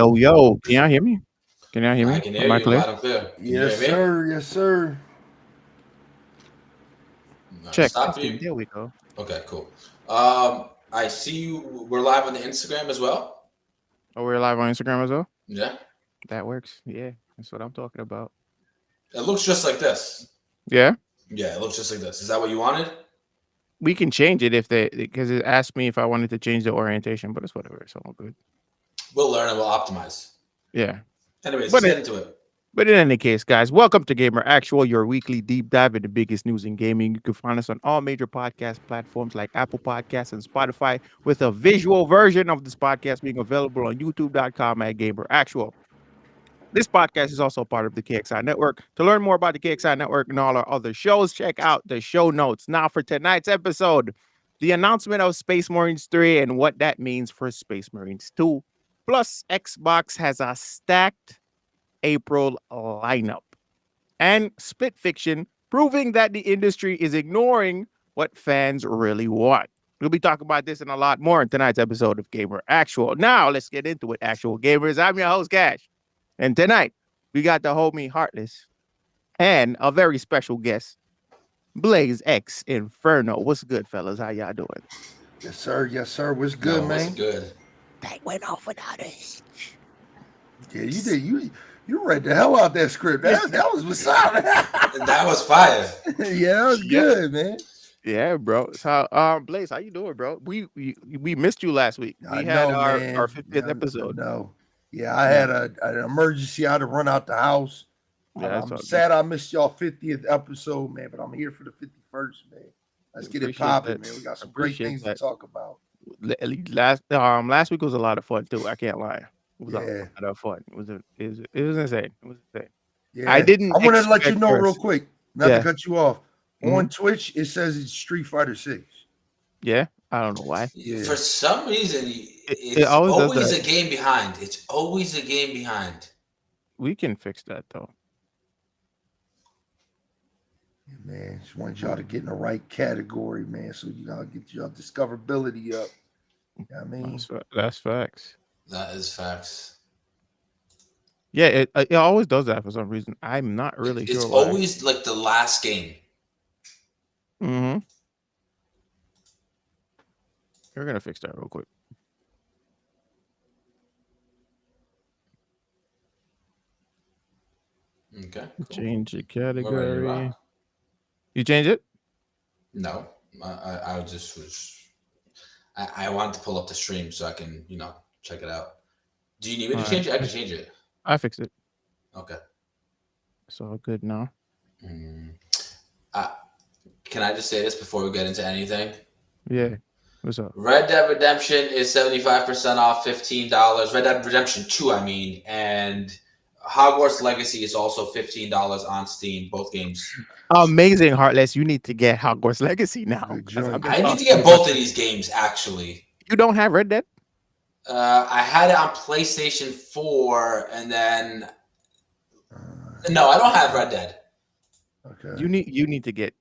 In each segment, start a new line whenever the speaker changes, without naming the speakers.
Yo, can y'all hear me? Can y'all hear
I
me?
can hear
Am I
you
clear?
loud and clear. Can you
Yes,
hear me?
sir. Yes, sir.
Check
Stop
testing.
you.
There we go.
Okay, cool. I see you. We're live on the Instagram as well.
Oh, we're live on Instagram as well?
Yeah.
That works. Yeah, that's what I'm talking about.
It looks just like this.
Yeah,
Yeah, it looks just like this. Is that what you wanted?
we can change it because it asked me if I wanted to change the orientation, but it's whatever. It's all good.
We'll learn and we'll optimize.
Yeah,
Anyways, let's
but
get into it.
But in any case, guys, welcome to Gamer Actual, your weekly deep dive into the biggest news in gaming. You can find us on all major podcast platforms like Apple Podcasts and Spotify, with a visual version of this podcast being available on youtube.com at Gamer Actual. This podcast is also part of the KXI Network. To learn more about the KXI Network and all our other shows, check out the show notes. Now, for tonight's episode, the announcement of Space Marines 3 and what that means for Space Marines 2. Plus, Xbox has a stacked April lineup, and Split Fiction proving that the industry is ignoring what fans really want. We'll be talking about this and a lot more in tonight's episode of Gamer Actual. Now, let's get into it, actual gamers. I'm your host, Cash. And tonight, we got the homie Heartless and a very special guest, BLAZEDxENFERNO. What's good, fellas? How y'all doing?
Yes, sir. Yes, sir. What's good, man?
What's good?
That went off without us.
Yeah, you did. You read the hell out that script. That was what's up.
That was fire.
Yeah, that was good, man.
Yeah, bro. So, Blaze, how you doing, bro? We missed you last week. We
I
had
know,
our
man.
50th episode.
No. Yeah, I had an emergency. I had to run out the house.
Yeah,
I'm sad I missed y'all 50th episode, man, but I'm here for the 51st, man. Let's get it popping, man. We got some great things to talk about.
Last week was a lot of fun too. I can't lie. It was a
Yeah.
lot of fun. It was insane. It was insane.
Yeah.
I didn't.
I want to let you
expect
know real
first-
quick, not to cut you off.
Mhm.
On Twitch, it says it's Street Fighter 6.
Yeah, I don't know why.
Yeah.
For some reason, it's
it always does
always
that.
a game behind. It's always a game behind.
We can fix that though.
Man, just want y'all to get in the right category, man, so you gotta get your discoverability up. You know what I mean?
That's facts.
That is facts.
Yeah, it always does that for some reason. I'm not really sure
It's
why.
always like the last game.
Mm-hmm. We're gonna fix that real quick.
Okay. Cool.
Change the
We're ready to
category.
rock.
You change it?
No, I just was. I wanted to pull up the stream so I can, check it out. Do you need me to change it? I can change it.
I fixed it.
Okay.
It's all good now.
Can I just say this before we get into anything?
Yeah. What's up?
Red Dead Redemption is 75% off, $15. Red Dead Redemption 2, I mean, and Hogwarts Legacy is also $15 on Steam. Both games.
Amazing, Heartless. You need to get Hogwarts Legacy now.
I need to get both of these games, actually.
You don't have Red Dead?
I had it on PlayStation 4, and then no, I don't have Red Dead.
Okay.
You need to get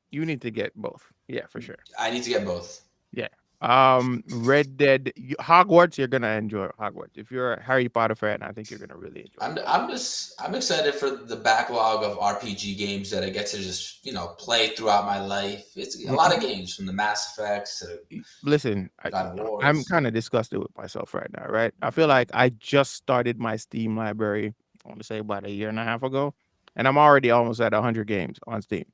both. Yeah, for sure.
I need to get both.
Yeah. Red Dead, Hogwarts. You're gonna enjoy Hogwarts. If you're a Harry Potter fan, I think you're gonna really enjoy it.
I'm excited for the backlog of RPG games that I get to just play throughout my life. It's a lot of games, from the Mass Effects to
Listen, I'm kind of disgusted with myself right now, right? I feel like I just started my Steam library, I want to say about a year and a half ago, and I'm already almost at 100 games on Steam.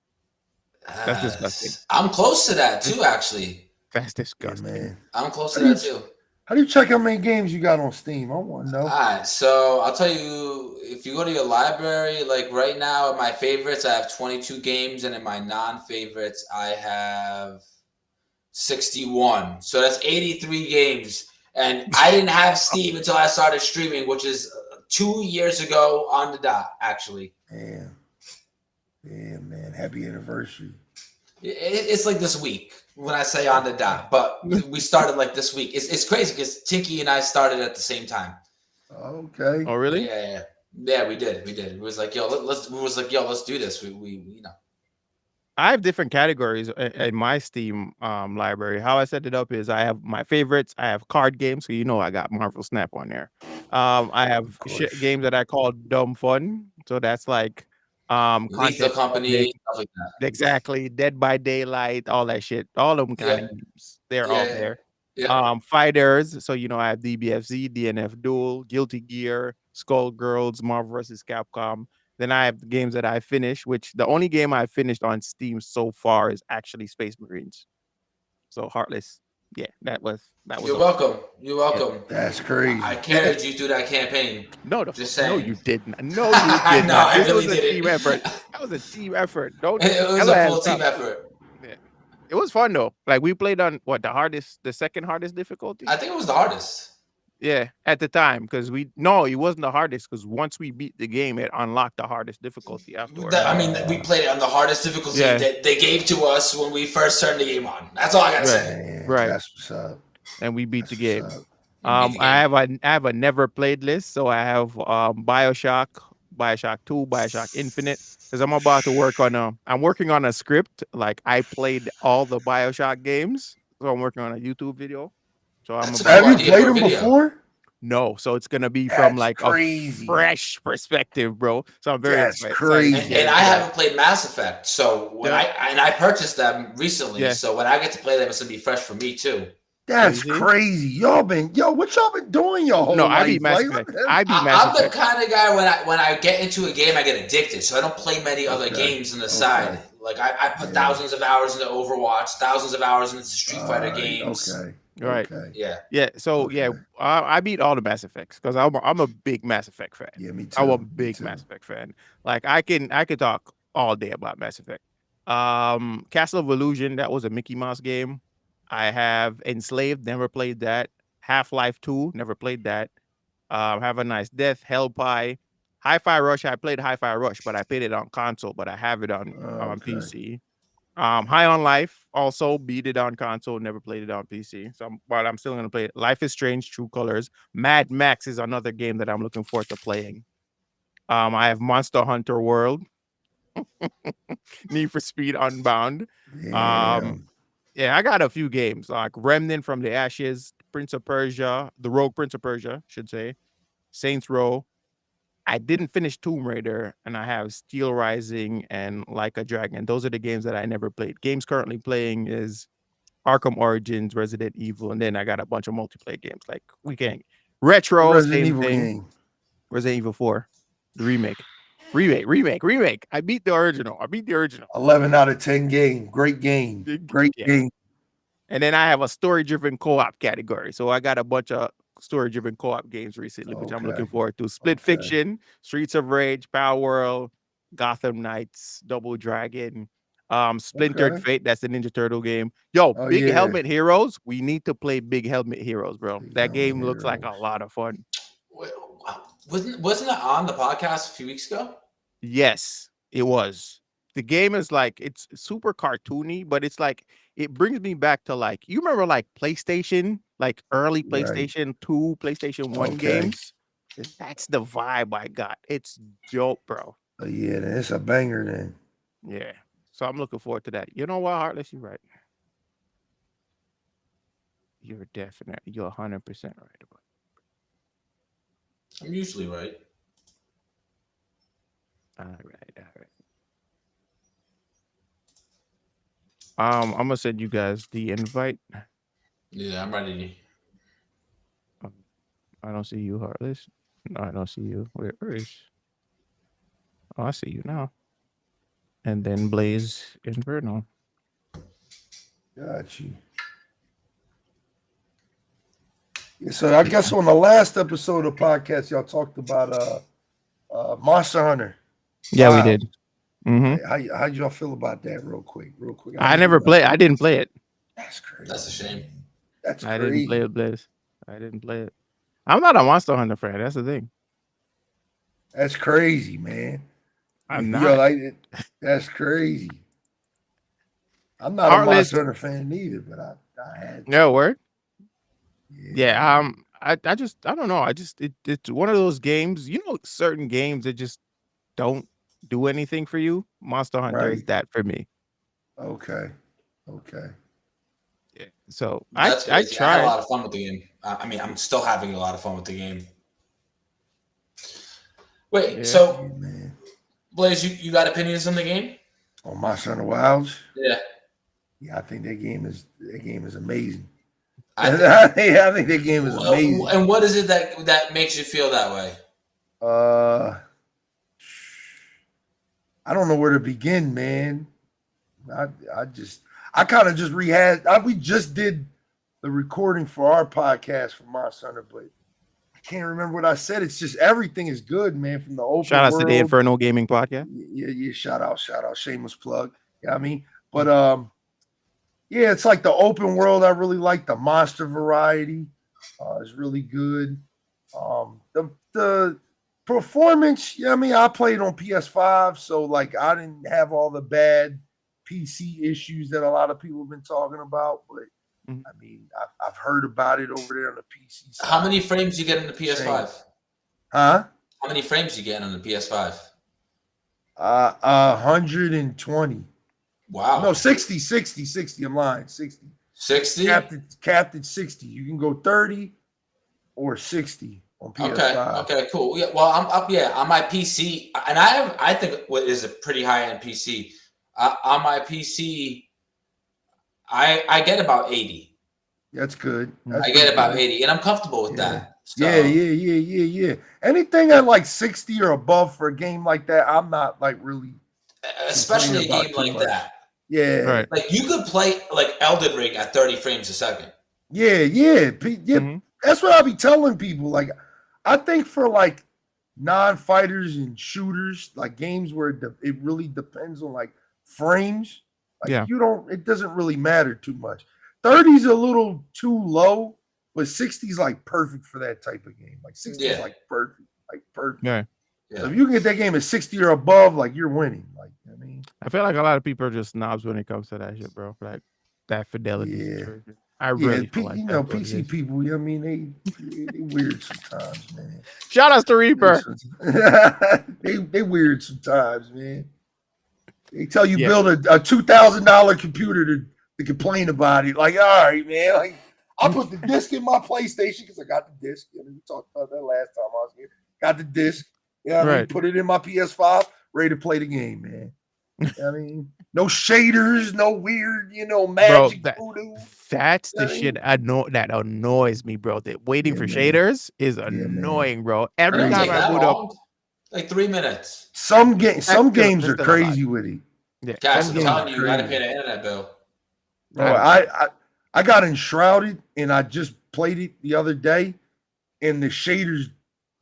That's disgusting.
I'm close to that too, actually.
That's disgusting.
Yeah, man.
I'm close to that too.
How do you check how many games you got on Steam? I want to know.
All right, so I'll tell you, if you go to your library, like right now, in my favorites, I have 22 games, and in my non-favorites, I have 61. So that's 83 games. And I didn't have Steam until I started streaming, which is 2 years ago on the dot, actually.
Yeah, man. Happy anniversary.
It's like this week when I say on the dot, but we started like this week. It's crazy because Tinky and I started at the same time.
Okay.
Oh, really?
Yeah, we did. It was like, let's do this. We
I have different categories in my Steam library. How I set it up is I have my favorites. I have card games, so you know I got Marvel Snap on there. I
Of
have
course.
games that I call dumb fun, so that's like
Lethal
content building.
Company, stuff like that.
Exactly, Dead by Daylight, all that shit, all them kind
Yeah,
of games. They're all
yeah,
there.
yeah.
Fighters, so you know I have DBFZ, DNF Duel, Guilty Gear, Skullgirls, Marvel vs. Capcom. Then I have the games that I finished, which the only game I finished on Steam so far is actually Space Marines. So Heartless, yeah, that was
You're
a fun.
welcome. You're
Yeah,
welcome.
That's
I
crazy.
carried you through that campaign. Just
no,
saying.
you did not. No, you did
No,
not.
I
This
really
was a
did
team effort.
it.
That was a team effort. Don't
It was a
Ella has
full team
stopped.
effort.
Yeah. It was fun though. Like we played on what the second hardest difficulty.
I think it was the hardest.
Yeah, at the time because no, it wasn't the hardest because once we beat the game, it unlocked the hardest difficulty afterwards.
I mean, we played it on the hardest difficulty
Yeah,
that they gave to us when we first turned the game on. That's all I gotta
right,
say.
Man,
right,
that's what's up.
and we beat the
That's what's
game.
up.
We beat the
I
game.
have a never played list, so I have BioShock, BioShock 2, BioShock Infinite. Because I'm working on a script. Like I played all the BioShock games, so I'm working on a YouTube video. So I'm
That's a
about
cool
Have you
idea
played
for a
them
video.
before?
no, so it's gonna be from
That's
like a
crazy.
fresh perspective, bro. So I'm very
That's
excited to get
And
crazy.
I
into that.
haven't played Mass Effect, so when
Yeah,
I purchased them recently,
yeah.
so when I get to play them, it's gonna be fresh for me too.
So you
That's
see?
crazy. What y'all been doing your
No,
whole
I beat
life?
Mass
Like,
Effect.
what
I beat Mass
I'm the
Effect.
kind of guy when I get into a game, I get addicted. So I don't play many other
okay.
games on the
Okay.
side. Like I put
Yeah.
thousands of hours into Overwatch, thousands of hours into Street Fighter
Alright.
games.
Okay.
Right.
Okay.
Yeah.
Yeah. So yeah,
Okay.
I beat all the Mass Effects because I'm a big Mass Effect fan.
Yeah, me
I'm a
too. Me
big
too.
Mass Effect fan. Like I could talk all day about Mass Effect. Castle of Illusion, that was a Mickey Mouse game. I have Enslaved, never played that. Half-Life 2, never played that. Have a Nice Death, Hell Pie, Hi-Fi Rush. I played Hi-Fi Rush, but I played it on console, but I have it on
Okay.
PC. High on Life also beat it on console, never played it on PC. But I'm still gonna play it. Life is Strange, True Colors. Mad Max is another game that I'm looking forward to playing. I have Monster Hunter World, Need for Speed Unbound. Um,
Damn.
yeah, I got a few games like Remnant from the Ashes, Prince of Persia, The Rogue Prince of Persia, should say, Saints Row. I didn't finish Tomb Raider, and I have Steel Rising and Like a Dragon. Those are the games that I never played. Games currently playing is Arkham Origins, Resident Evil, and then I got a bunch of multiplayer games like Weekend
What
Retro,
Resident
same
Evil
thing.
game?
Resident Evil 4, the remake. I beat the original.
11 out of 10 game. Great game. Great
Yeah.
game.
And then I have a story-driven co-op category. So I got a bunch of story-driven co-op games recently, which I'm looking
Okay.
forward to. Split
Okay.
Fiction, Streets of Rage, Power World, Gotham Knights, Double Dragon, Splintered
Okay.
Fate. That's the Ninja Turtle game. Yo,
Oh
Big
yeah.
Helmet Heroes. We need to play Big Helmet Heroes, bro.
Big
That
Helmet
game looks like a
Heroes.
lot of fun.
Wasn't it on the podcast a few weeks ago?
Yes, it was. The game is like it's super cartoony, but it's like it brings me back to like you remember like PlayStation, like early
Right.
PlayStation 2, PlayStation 1
Okay.
games. That's the vibe I got. It's dope, bro.
Oh yeah, then it's a banger then.
Yeah. So I'm looking forward to that. You know what, Heartless, you're right. You're 100% right about
I'm usually right.
it. All right. I'm gonna send you guys the invite.
Yeah, I'm ready.
I don't see you, Heartless. No, I don't see you. Where is? Oh, I see you now. And then Blaze Inferno.
Got you. Yeah, so I guess on the last episode of the podcast, y'all talked about Monster Hunter.
Yeah, we
Wow.
did. Mm-hmm.
How y'all feel about that real quick?
I never played. I didn't play it.
That's crazy.
That's a shame.
That's
I
crazy.
didn't play it, Blaze. I didn't play it. I'm not a Monster Hunter fan. That's the thing.
That's crazy, man.
I'm
Yo,
not.
like that's crazy. I'm not
Heartless.
a Monster Hunter fan either, but I had
No word.
yeah.
Yeah. I don't know. It's one of those games. You know, certain games that just don't do anything for you. Monster Hunter is
Right.
that for me.
Okay. Okay.
Yeah. So
That's
I
crazy. I had a
tried.
lot of fun with the game. I mean, I'm still having a lot of fun with the game. Wait,
Yeah.
Yeah,
so
man.
Blaze, you got opinions on the game?
On my Son of Wilds.
Yeah,
Yeah, I think that game is amazing.
I think.
Yeah, I think that game is amazing.
And what is it that makes you feel that way?
Uh, I don't know where to begin, man. I I just I kind of just we just did the recording for our podcast for my son, but I can't remember what I said. It's just everything is good, man. From the
Shout
open
out to the
world.
Inferno Gaming Podcast.
Yeah, yeah. Shout out, shameless plug. You know what I mean? But yeah, it's like the open world. I really like the monster variety. It's really good. The performance. Yeah, I mean, I played on PS5, so like I didn't have all the bad PC issues that a lot of people have been talking about. But
Mhm.
I mean, I've heard about it over there on the PC side.
How many frames you get on the PS5?
Huh?
How many frames you get on the PS5?
120.
Wow.
No, 60. I'm lying. 60.
60?
Capped at 60. You can go 30 or 60 on PS5.
Okay, cool. Yeah, well, I'm up. Yeah, on my PC, and I think what is a pretty high end PC. On my PC, I get about 80.
That's good.
I get about 80, and I'm comfortable with
Yeah.
that. So,
Yeah. Anything at like 60 or above for a game like that, I'm not like really
especially a
complaining about
game
too
like
much.
that.
Yeah.
Right.
Like you could play like Elden Ring at 30 frames a second.
Yeah.
Mhm.
That's what I'll be telling people. Like, I think for like non-fighters and shooters, like games where it really depends on like frames, like
Yeah.
it doesn't really matter too much. 30's a little too low, but 60's like perfect for that type of game. Like 60's
Yeah.
like perfect. Like perfect.
Yeah.
Yeah.
So if you can get that game at 60 or above, like you're winning. Like, I mean,
I feel like a lot of people are just snobs when it comes to that shit, bro. Like that fidelity
Yeah.
situation. I really feel like
you know,
that's what it
PC
is.
people, I mean, they weird sometimes, man.
Shout outs to Reaper.
they weird sometimes, man. They tell you
Yeah.
build a $2,000 computer to complain about it. Like, all right, man. Like, I put the disc in my PlayStation because I got the disc. I mean, we talked about that last time I was here. Got the disc. Yeah, I mean, put it in my PS5, ready to play the game, man. I mean, no shaders, no weird, magic voodoo.
That's the shit that annoys me, bro. That waiting for
man.
shaders is
man.
annoying, bro.
It
Every
don't
time
take
I
that
boot up,
long. Like 3 minutes.
Some games
still
are
a lot.
crazy with it.
yeah,
Guys,
some
I'm
games
telling
are
you, you got to
crazy.
pay the internet bill.
Bro, I got enshrouded and I just played it the other day, and the shaders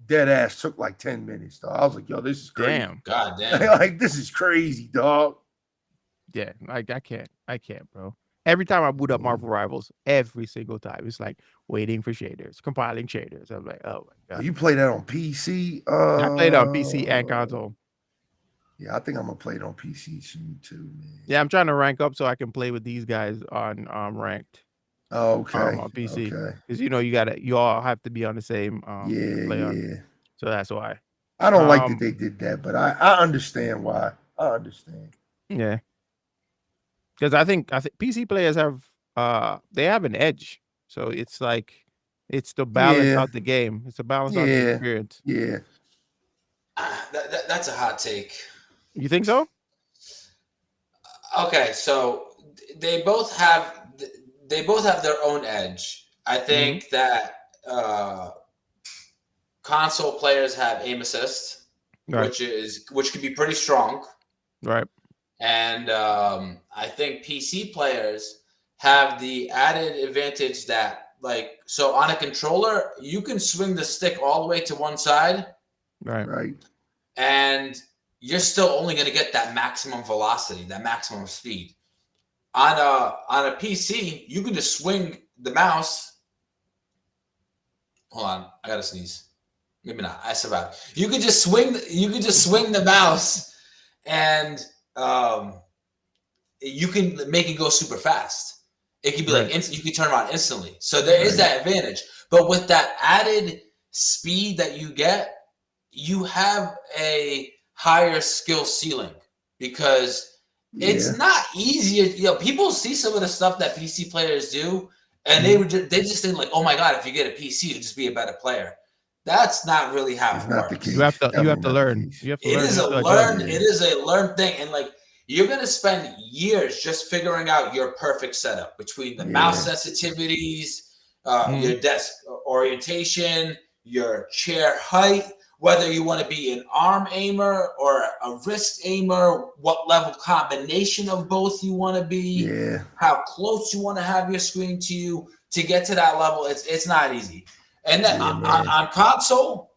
dead ass took like 10 minutes. Dog. I was like, yo, this is crazy.
damn.
God damn.
Like, this is crazy, dog.
Yeah, like I can't, bro. Every time I boot up Marvel Rivals, every single time, it's like waiting for shaders, compiling shaders. I'm like, oh my god.
You play that on PC?
I played on PC and console.
Yeah, I think I'm gonna play it on PC soon too, man.
Yeah, I'm trying to rank up so I can play with these guys on ranked.
Okay.
On PC.
Okay.
Because you all have to be on the same play on.
Yeah.
So that's why.
I don't like that they did that, but I understand why. I understand.
Yeah. Because I think PC players have they have an edge. So it's like it's to balance out the game. It's to balance out the experience.
Yeah.
That's a hot take.
You think so?
Okay, so they both have their own edge. I think that console players have aim assist,
Right.
which can be pretty strong.
Right.
And I think PC players have the added advantage that, like, so on a controller, you can swing the stick all the way to one side,
Right.
and you're still only going to get that maximum velocity, that maximum speed. On a PC, you can just swing the mouse. Hold on, I gotta sneeze. Maybe not. I survived. You could just swing the mouse, and you can make it go super fast. It could be like you can turn around instantly. So there is that advantage. But with that added speed that you get, you have a higher skill ceiling because It's not easy. You know, people see some of the stuff that PC players do, and they just think like, oh my god, if you get a PC, you'll just be a better player. That's not really how it works.
You have to learn. You have to learn.
It is a learned thing, and like you're gonna spend years just figuring out your perfect setup between the mouse sensitivities, your desk orientation, your chair height, whether you want to be an arm aimer or a wrist aimer, what level combination of both you want to be, how close you want to have your screen to you to get to that level. It's not easy. And then on console,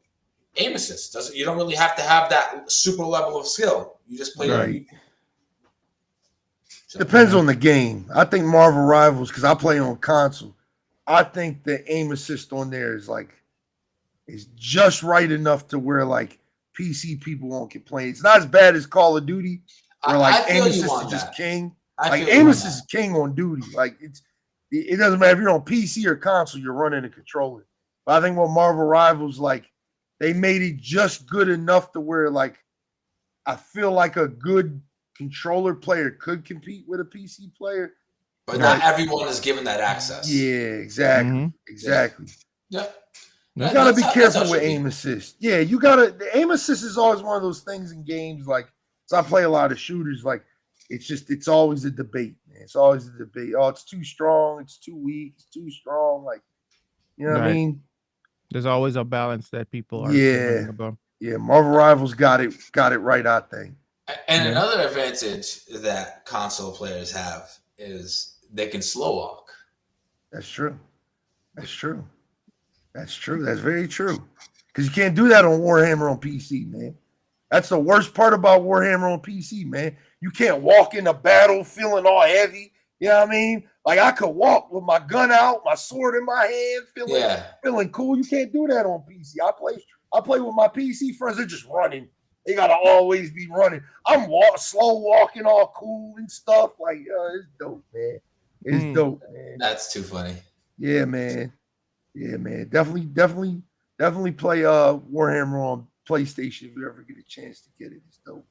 aim assist you don't really have to have that super level of skill. You just play.
Right. Depends on the game. I think Marvel Rivals, because I play on console, I think the aim assist on there is just right enough to where like PC people won't complain. It's not as bad as Call of Duty, where like aim assist is just king. Like aim assist is king on duty. Like it doesn't matter if you're on PC or console, you're running a controller. But I think what Marvel Rivals, like, they made it just good enough to where like I feel like a good controller player could compete with a PC player.
But not everyone is given that access.
Yeah, exactly. Exactly.
Yeah.
You gotta be careful with aim assist. Yeah, the aim assist is always one of those things in games. Like, so I play a lot of shooters. Like, it's always a debate, man. It's always a debate. Oh, it's too strong, it's too weak, it's too strong. Like, you know what I mean?
There's always a balance that people are about.
Yeah, Marvel Rivals got it right, I think.
And another advantage that console players have is they can slow walk.
That's true. That's very true. Because you can't do that on Warhammer on PC, man. That's the worst part about Warhammer on PC, man. You can't walk in a battle feeling all heavy. You know what I mean? Like I could walk with my gun out, my sword in my hand, feeling cool. You can't do that on PC. I play with my PC friends. They're just running. They gotta always be running. I'm slow walking, all cool and stuff. Like, it's dope, man. It's dope, man.
That's too funny.
Yeah, man. Definitely play Warhammer on PlayStation if you ever get a chance to get it. It's dope.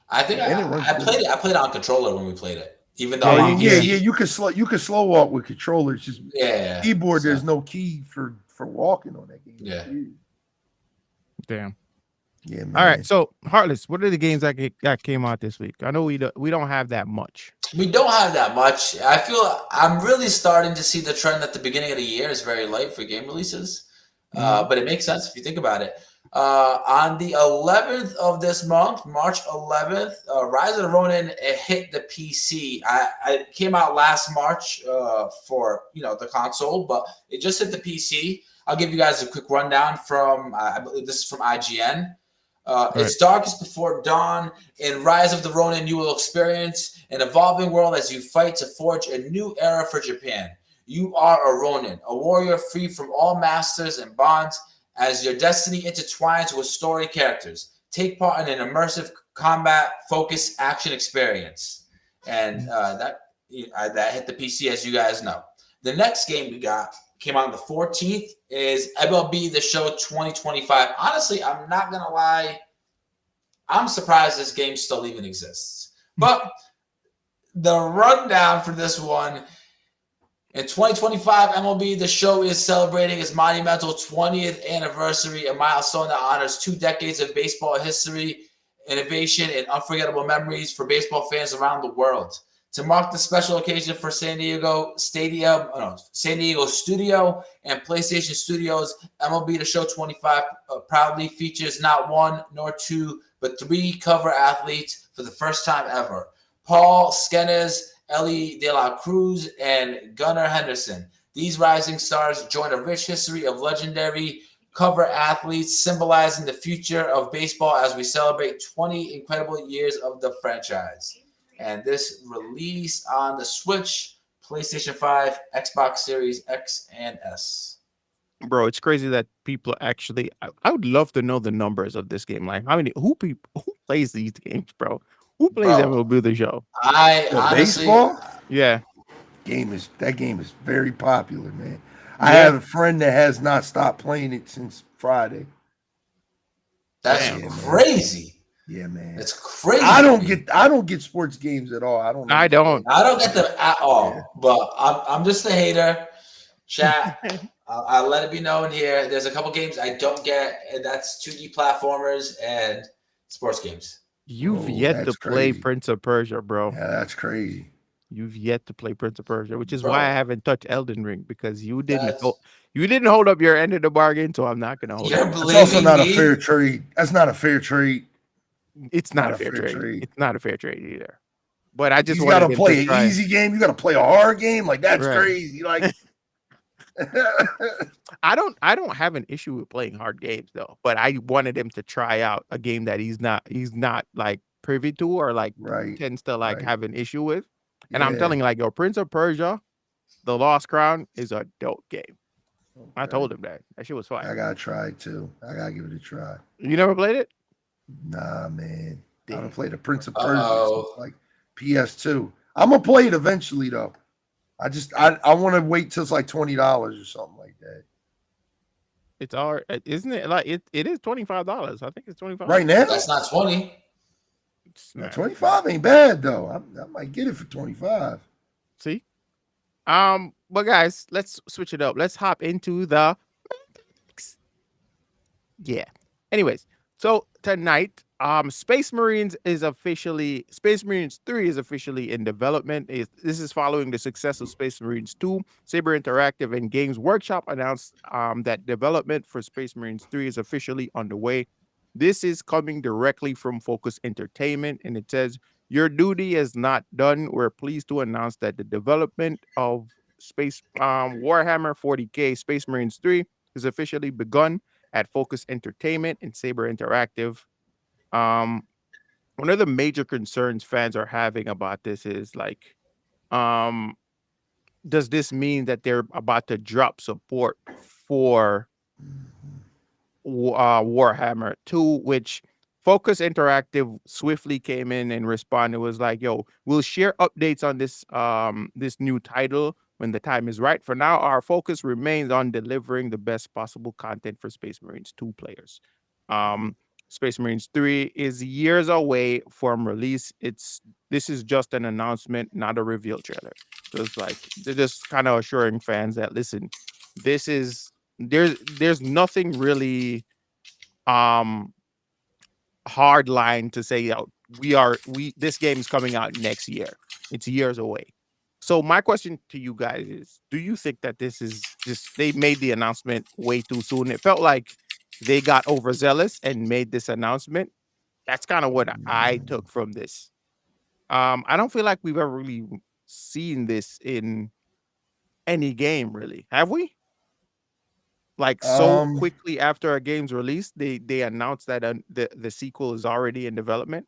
I think I played it. I played it on controller when we played it. Even though
you can slow walk with controllers. Just keyboard. There's no key for walking on that game.
Yeah.
Damn.
Yeah, man.
All right. So, Heartless, what are the games that came out this week? I know we don't have that much.
We don't have that much. I feel I'm really starting to see the trend at the beginning of the year is very light for game releases. But it makes sense if you think about it. On the 11th of this month, March 11th, Rise of the Ronin hit the PC. I came out last March for the console, but it just hit the PC. I'll give you guys a quick rundown from I believe this is from IGN. It's darkest before dawn. In Rise of the Ronin, you will experience an evolving world as you fight to forge a new era for Japan. You are a Ronin, a warrior free from all masters and bonds. As your destiny intertwines with story characters, take part in an immersive combat-focused action experience. And that hit the PC, as you guys know. The next game we came out on the 14th, is MLB The Show 2025. Honestly, I'm not going to lie. I'm surprised this game still even exists. But the rundown for this one, in 2025, MLB The Show is celebrating its monumental 20th anniversary, a milestone that honors 2 decades of baseball history, innovation, and unforgettable memories for baseball fans around the world. To mark the special occasion for San Diego Studio and PlayStation Studios, MLB The Show 25 proudly features not 1 nor 2, but 3 cover athletes for the first time ever. Paul Skenes, Ellie De La Cruz, and Gunnar Henderson. These rising stars join a rich history of legendary cover athletes symbolizing the future of baseball as we celebrate 20 incredible years of the franchise. And this release on the Switch, PlayStation 5, Xbox Series X and S.
Bro, it's crazy that people actually. I would love to know the numbers of this game. Like, who plays these games, bro? Who plays MLB The Show?
Honestly,
baseball.
Yeah,
that game is very popular, man. I have a friend that has not stopped playing it since Friday.
That's crazy.
Yeah, man.
It's crazy.
I don't get sports games at all. I don't.
I don't.
I don't get them at all. But I'm just a hater. Chat. I'll let it be known here. There's a couple games I don't get, and that's 2D platformers and sports games.
You've yet to play
crazy.
Prince of Persia, bro.
Yeah, that's crazy.
You've yet to play Prince of Persia, which is
Bro.
why I haven't touched Elden Ring, because you didn't hold up your end of the bargain, so I'm not gonna hold
You're
up.
It's also not
me?
a fair trade. That's not a fair trade.
It's not a fair trade. It's not a fair trade either. But I just
you
wanted
gotta play
to
an easy game. You gotta play a hard game. Like that's
Right.
crazy. Like
I don't have an issue with playing hard games though, but I wanted him to try out a game that he's not like privy to or like tends to like have an issue with. And I'm telling you, like, yo, Prince of Persia, The Lost Crown is a dope game. Okay. I told him that shit was fire.
I gotta try it too. I gotta give it a try.
You never played it?
Nah, man. Damn. I haven't played the Prince of Persia since like PS2. I'm gonna play it eventually though. I want to wait till it's like $20 or something like that.
It's all right, isn't it? Like it is $25. I think it's $25
right now.
That's not 20.
25 ain't bad though. I might get it for 25.
See, but guys, let's switch it up. Let's hop into the Anyways, so tonight, Space Marines 3 is officially in development. This is following the success of Space Marines 2. Saber Interactive and Games Workshop announced that development for Space Marines 3 is officially underway. This is coming directly from Focus Entertainment, and it says, "Your duty is not done. We're pleased to announce that the development of Warhammer 40K Space Marines 3 is officially begun at Focus Entertainment and Saber Interactive." One of the major concerns fans are having about this is like, does this mean that they're about to drop support for Warhammer 2, which Focus Interactive swiftly came in and responded. It was like, yo, we'll share updates on this new title when the time is right. For now, our focus remains on delivering the best possible content for Space Marines 2 players. Space Marines 3 is years away from release. This is just an announcement, not a reveal trailer. So it's like they're just kind of assuring fans that, listen, this is there's nothing really hard line to say, this game is coming out next year. It's years away. So my question to you guys is, do you think that this is just they made the announcement way too soon? It felt like they got overzealous and made this announcement. That's kind of what I took from this. I don't feel like we've ever really seen this in any game, really. Have we? Like so quickly after a game's release, they announced that the sequel is already in development.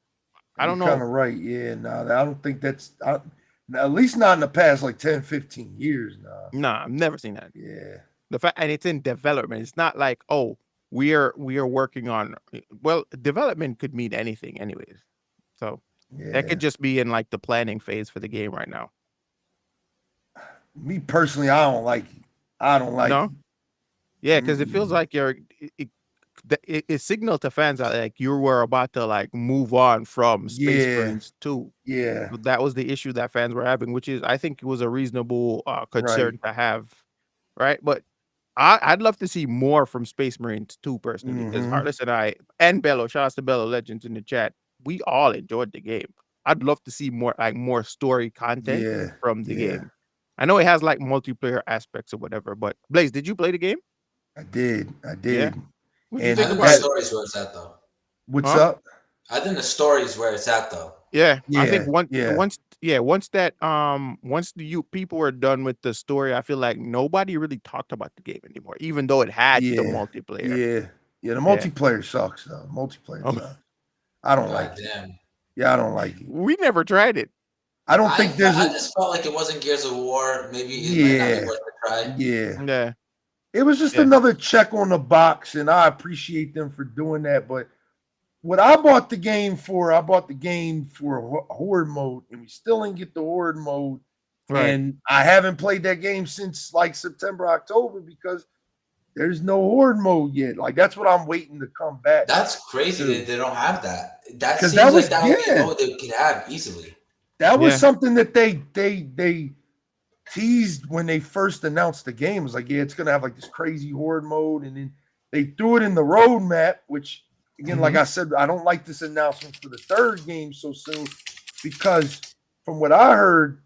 I don't know.
Kind of right. Yeah. No, I don't think that's at least not in the past like 10, 15 years now.
Nah, I've never seen that.
Yeah.
The fact, and it's in development. It's not like, oh, we are working on. Well, development could mean anything, anyways. So that could just be in like the planning phase for the game right now.
Me personally, I don't like it. I don't like it.
Yeah, because it feels like it signaled to fans that like you were about to like move on from Space Marines 2.
Yeah,
so that was the issue that fans were having, which is I think it was a reasonable concern to have, right? But I'd love to see more from Space Marines 2 personally, because Heartless and I and Bello, shout out to Bello Legends in the chat, we all enjoyed the game. I'd love to see more story content from the game. I know it has like multiplayer aspects or whatever, but Blaze, did you play the game?
I did.
Yeah.
What do you think about the stories where it's at though?
What's up?
I think the stories where it's at though.
Yeah. I think once the people were done with the story, I feel like nobody really talked about the game anymore, even though it had the multiplayer.
Yeah, the multiplayer sucks though. Multiplayer sucks. I don't like it. Yeah, I don't like it.
We never tried it.
I don't think there's
I just felt like it wasn't Gears of War. Maybe it might not be worth a try.
Yeah. It was just another check on the box, and I appreciate them for doing that. But what I bought the game for horde mode, and we still didn't get the horde mode. Right. And I haven't played that game since like September, October, because there's no horde mode yet. Like that's what I'm waiting to come back.
That's crazy
to.
that they don't have that. That
Because
seems
that
like
was
that would be a mode they could have easily.
that was
Yeah.
something that they teased when they first announced the game. It was like, yeah, it's gonna have like this crazy horde mode, and then they threw it in the roadmap, which again, like I said, I don't like this announcement for the third game so soon, because from what I heard,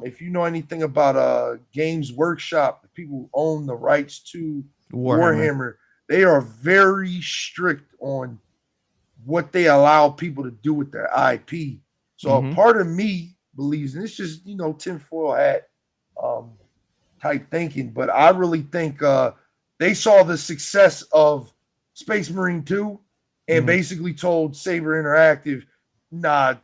if you know anything about Games Workshop, the people who own the rights to Warhammer, they are very strict on what they allow people to do with their IP. So a part of me believes, and it's just, tinfoil hat type thinking, but I really think they saw the success of Space Marine 2 and basically told Saber Interactive, nah,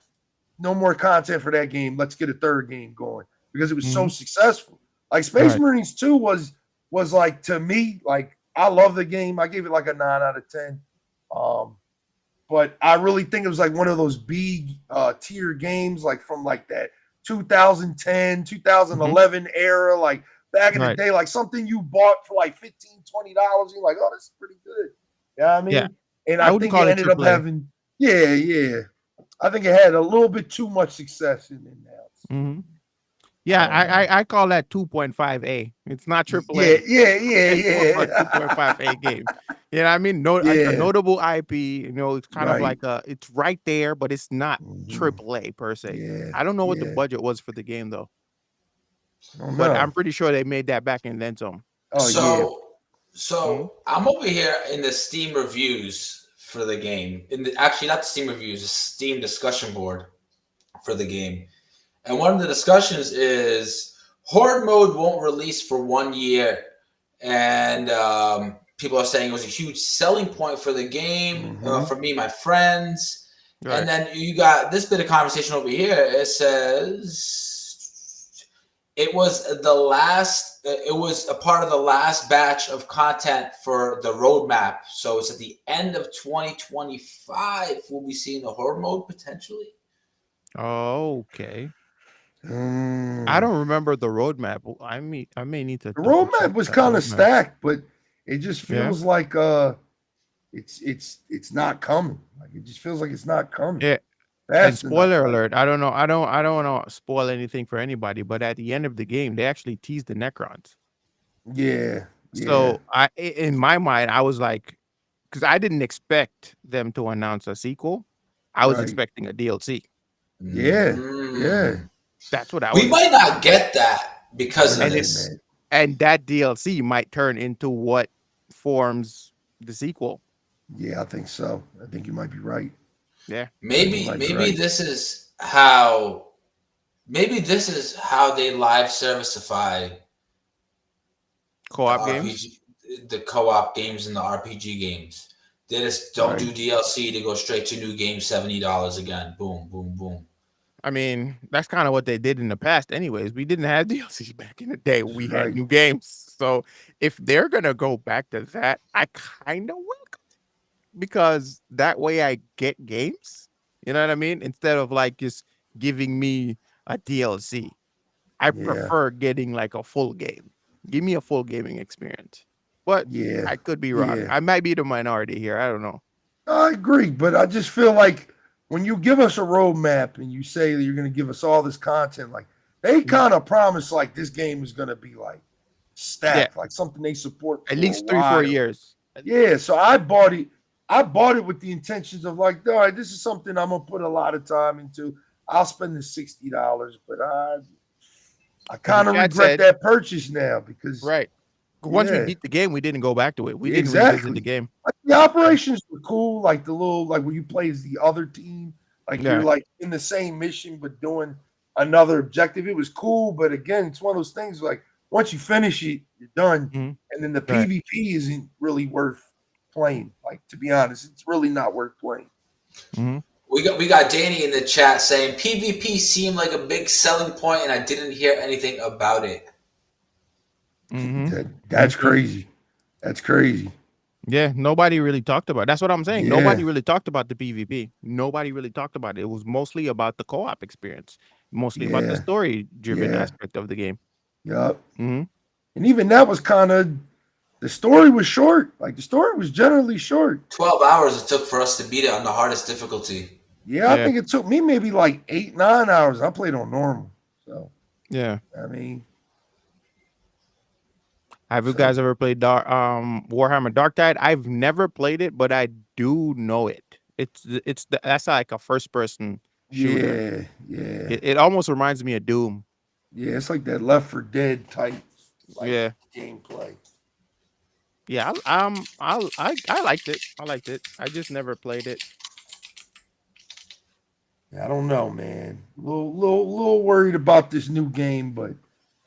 no more content for that game. Let's get a third game going, because it was so successful. Like Space Marines 2 was like, to me, like, I love the game. I gave it like a 9 out of 10. But I really think it was like one of those big tier games, like from like that 2010, 2011 era, like back in the day, like something you bought for like $15, $20. You're like, oh, this is pretty good. You know what I mean?
Yeah.
And I think it ended up having, I think it had a little bit too much success in that.
Yeah, I call that 2.5A. It's not AAA.
Yeah.
2.5A game. You know what I mean? Like a notable IP, it's kind of like it's right there, but it's not AAA per se.
Yeah.
I don't know what the budget was for the game though. But I'm pretty sure they made that back and then some.
So I'm over here in the Steam reviews for the game. Actually, not the Steam reviews, the Steam discussion board for the game. And one of the discussions is Horde mode won't release for 1 year. And people are saying it was a huge selling point for the game, for me, my friends. Right. And then you got this bit of conversation over here. It says it was a part of the last batch of content for the roadmap. So it's at the end of 2025. We'll be seeing the Horde mode potentially.
Oh, okay. I don't remember the roadmap. I may need to.
The roadmap was kind of stacked, but it just feels like it's not coming. Like it just feels like it's not coming.
Yeah. And spoiler alert, I don't want to spoil anything for anybody, but at the end of the game, they actually teased the Necrons.
Yeah.
So in my mind, I was like, because I didn't expect them to announce a sequel. I was expecting a DLC.
Yeah.
That's what I was.
We might not get that because of this.
And that DLC might turn into what forms the sequel.
Yeah, I think so. I think you might be right.
Yeah.
Maybe this is how they live serviceify
co-op games.
The co-op games and the RPG games. They just don't do DLC to go straight to new game, $70 again. Boom, boom, boom.
I mean, that's kind of what they did in the past anyways. We didn't have DLC back in the day. We had new games. So if they're going to go back to that, I kind of welcome it, because that way I get games. You know what I mean? Instead of like just giving me a DLC. I prefer getting like a full game. Give me a full gaming experience. But I could be wrong. I might be the minority here. I don't know.
I agree, but I just feel like when you give us a roadmap and you say that you're going to give us all this content, like they kind of promise like this game is going to be like stacked, like something they support
at least 3-4 years.
Yeah, so I bought it. I bought it with the intentions of like, all right, this is something I'm gonna put a lot of time into. I'll spend the $60, but I kind of regret that purchase now because
once we beat the game, we didn't go back to it. We didn't revisit the game.
Like, the operations were cool, like the little where you play as the other team, like you're like in the same mission but doing another objective. It was cool, but again, it's one of those things like once you finish it, you're done, and then the PvP isn't really worth playing. Like, to be honest, it's really not worth playing.
We got Danny in the chat saying PvP seemed like a big selling point, and I didn't hear anything about it.
That's crazy. That's crazy.
Yeah, nobody really talked about it. That's what I'm saying. Nobody really talked about the PvP. Nobody really talked about it. It was mostly about the co-op experience, mostly about the story-driven aspect of the game.
Yep. And even that was kind of The story was short. Like the story was generally short.
12 hours it took for us to beat it on the hardest difficulty.
Yeah, I think it took me maybe like 8-9 hours. I played on normal. So
yeah.
I mean,
Have you guys ever played Warhammer Dark Tide? I've never played it, but I do know it. That's like a first person shooter.
yeah.
It almost reminds me of Doom.
Yeah, it's like that Left 4 Dead type gameplay.
Yeah, I liked it. I liked it. I just never played it.
I don't know, man. Little worried about this new game, but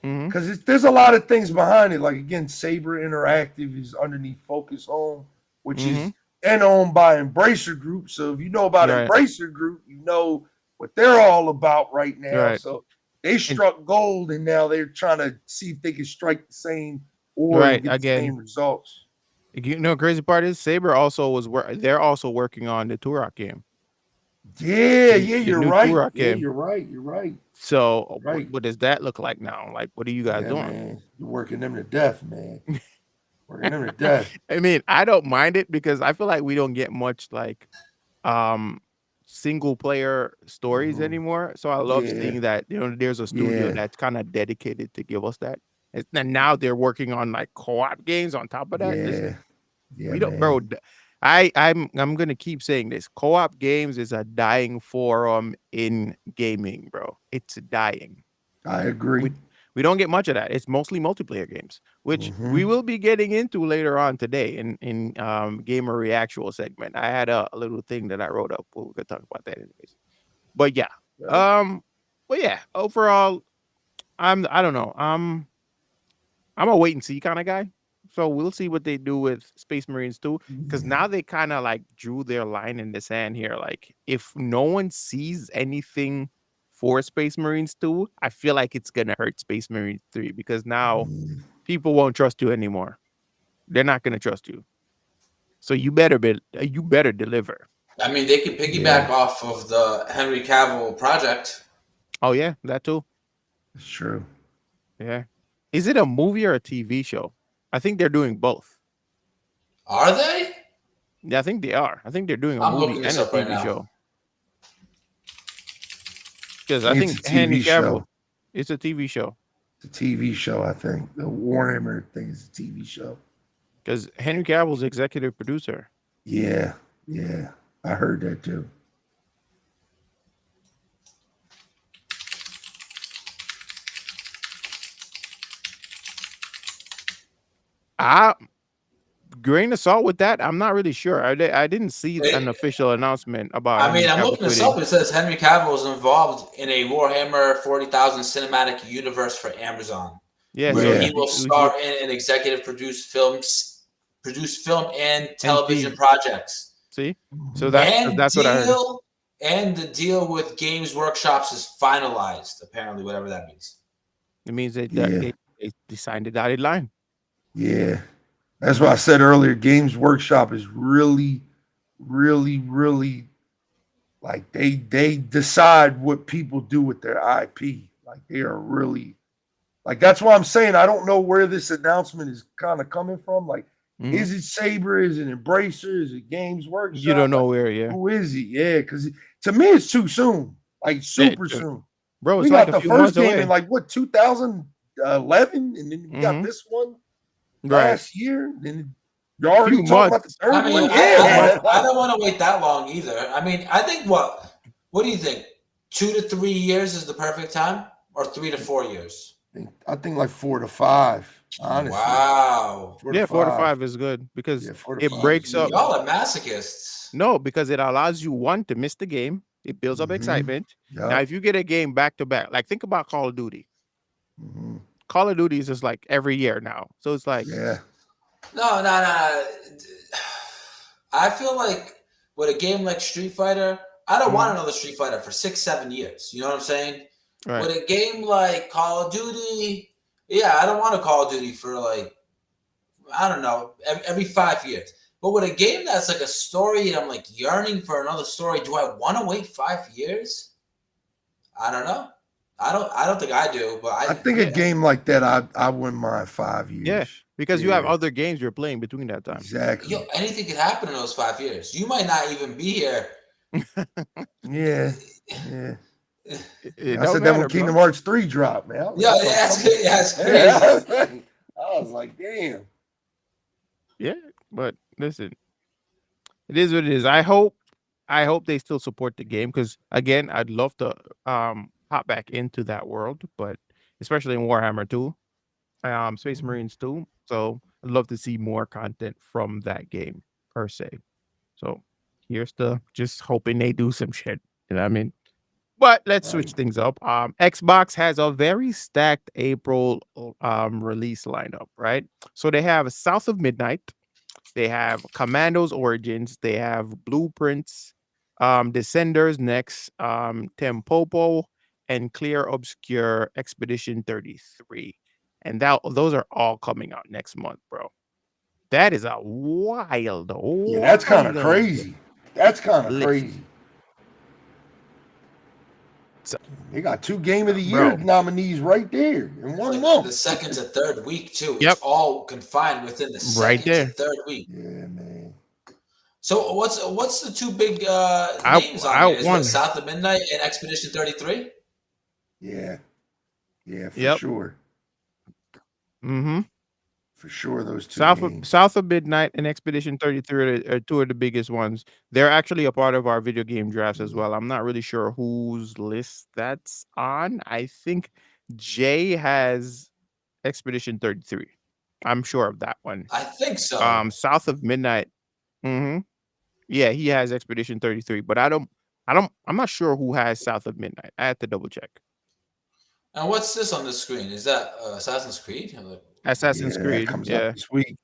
because there's a lot of things behind it. Like again, Saber Interactive is underneath Focus Home, which is and owned by Embracer Group. So if you know about Embracer Group, you know what they're all about right now. So they struck gold, and now they're trying to see if they can strike the same or get the same results.
You know, crazy part is Saber also they're also working on the Turok game.
Yeah, you're right. Yeah, you're right.
So what does that look like now? Like, what are you guys doing?
Man. You're working them to death, man. Working them to death.
I mean, I don't mind it because I feel like we don't get much like single player stories anymore. So I love seeing that, you know, there's a studio that's kind of dedicated to give us that. And now they're working on like co-op games on top of that. We don't, bro. I'm gonna keep saying this. Co-op games is a dying forum in gaming, bro. It's dying.
I agree.
We don't get much of that. It's mostly multiplayer games, which we will be getting into later on today in Gamer Reactual segment. I had a little thing that I wrote up. We're gonna talk about that anyways. But yeah, overall, I don't know. I'm a wait and see kind of guy. So we'll see what they do with Space Marines 2, because now they kind of like drew their line in the sand here. Like, if no one sees anything for Space Marines 2, I feel like it's gonna hurt Space Marines 3, because now people won't trust you anymore. They're not gonna trust you. So you better deliver.
I mean, they can piggyback off of the Henry Cavill project.
Oh yeah, that too.
It's true.
Yeah. Is it a movie or a TV show? I think they're doing both.
Are they?
Yeah, I think they are. I think they're doing a movie and a TV show. Because I think Henry Cavill, it's a TV show.
It's a TV show, I think. The Warhammer thing is a TV show.
Because Henry Cavill's executive producer.
Yeah. I heard that too.
Grain of salt with that, I'm not really sure. I didn't see an official announcement about.
I mean, I'm looking this up. It says Henry Cavill is involved in a Warhammer 40,000 cinematic universe for Amazon.
Yeah,
so he will star in and executive produce film and television projects.
See, so that's what I heard.
And the deal with Games Workshops is finalized. Apparently, whatever that means.
It means they signed the dotted line.
Yeah. That's what I said earlier. Games Workshop is really, really, really like they decide what people do with their IP. Like they are really like that's why I'm saying I don't know where this announcement is kind of coming from. Like, is it Saber? Is it Embracer? Is it Games Workshop?
You don't know where,
Who is he? Yeah, because to me it's too soon. Like super soon.
Bro,
we got the first game in like what 2011, and then we got this one. Last year, then you're already talking about the third one.
I don't want to wait that long either. I mean, I think what do you think? 2 to 3 years is the perfect time, or 3 to 4 years?
I think like 4 to 5. Honestly,
wow.
4 to 5 is good because it breaks up.
Y'all are masochists.
No, because it allows you to miss the game. It builds up excitement. Yep. Now, if you get a game back to back, like think about Call of Duty. Call of Duty is just like every year now. So it's like
No. I feel like with a game like Street Fighter, I don't want another Street Fighter for 6-7 years. You know what I'm saying? Right. With a game like Call of Duty, I don't want a Call of Duty for like, I don't know, every 5 years. But with a game that's like a story and I'm like yearning for another story, do I want to wait 5 years? I don't know. I don't think I do, but
I think a game like that, I wouldn't mind 5 years.
Yeah, because you have
Yeah.
other games you're playing between that time.
Exactly.
anything could happen in those 5 years. You might not even be here.
Yeah. Yeah.
It
I
don't
said that
matter,
when Kingdom
bro.
Hearts 3 dropped, man.
Yeah, that's crazy.
I was like, damn.
Yeah, but listen, it is what it is. I hope they still support the game because again, I'd love to hop back into that world, but especially in Warhammer 2, Space Marines 2. So I'd love to see more content from that game per se. So here's the just hoping they do some shit. You know what I mean? But let's switch
Right.
things up. Xbox has a very stacked April release lineup, right? So they have South of Midnight, they have Commandos Origins, they have Blueprints, Descenders next, Tempopo, and Clear Obscure Expedition 33. And those are all coming out next month, bro. That is a wild,
Yeah, that's kind of
wild
crazy. That's kind of
list.
crazy.
So,
They got 2 Game of the Year
bro.
nominees right there in one
Like
month.
the second to third week too.
Yep.
It's all confined within the
Right
second
there.
to third week.
Yeah, man.
So what's the 2 big names on here? Is what South of Midnight and Expedition 33?
Yeah. Yeah, for
Yep.
sure.
Mm-hmm.
For sure, those 2 games.
South of Midnight and Expedition 33 are 2 of the biggest ones. They're actually a part of our video game drafts as well. I'm not really sure whose list that's on. I think Jay has Expedition 33. I'm sure of that one.
I think so.
South of Midnight. Mm-hmm. Yeah, he has Expedition 33, but I'm not sure who has South of Midnight. I have to double check.
And what's this on the screen? Is that Assassin's Creed?
Assassin's Creed.
That comes
Yeah.
out this week.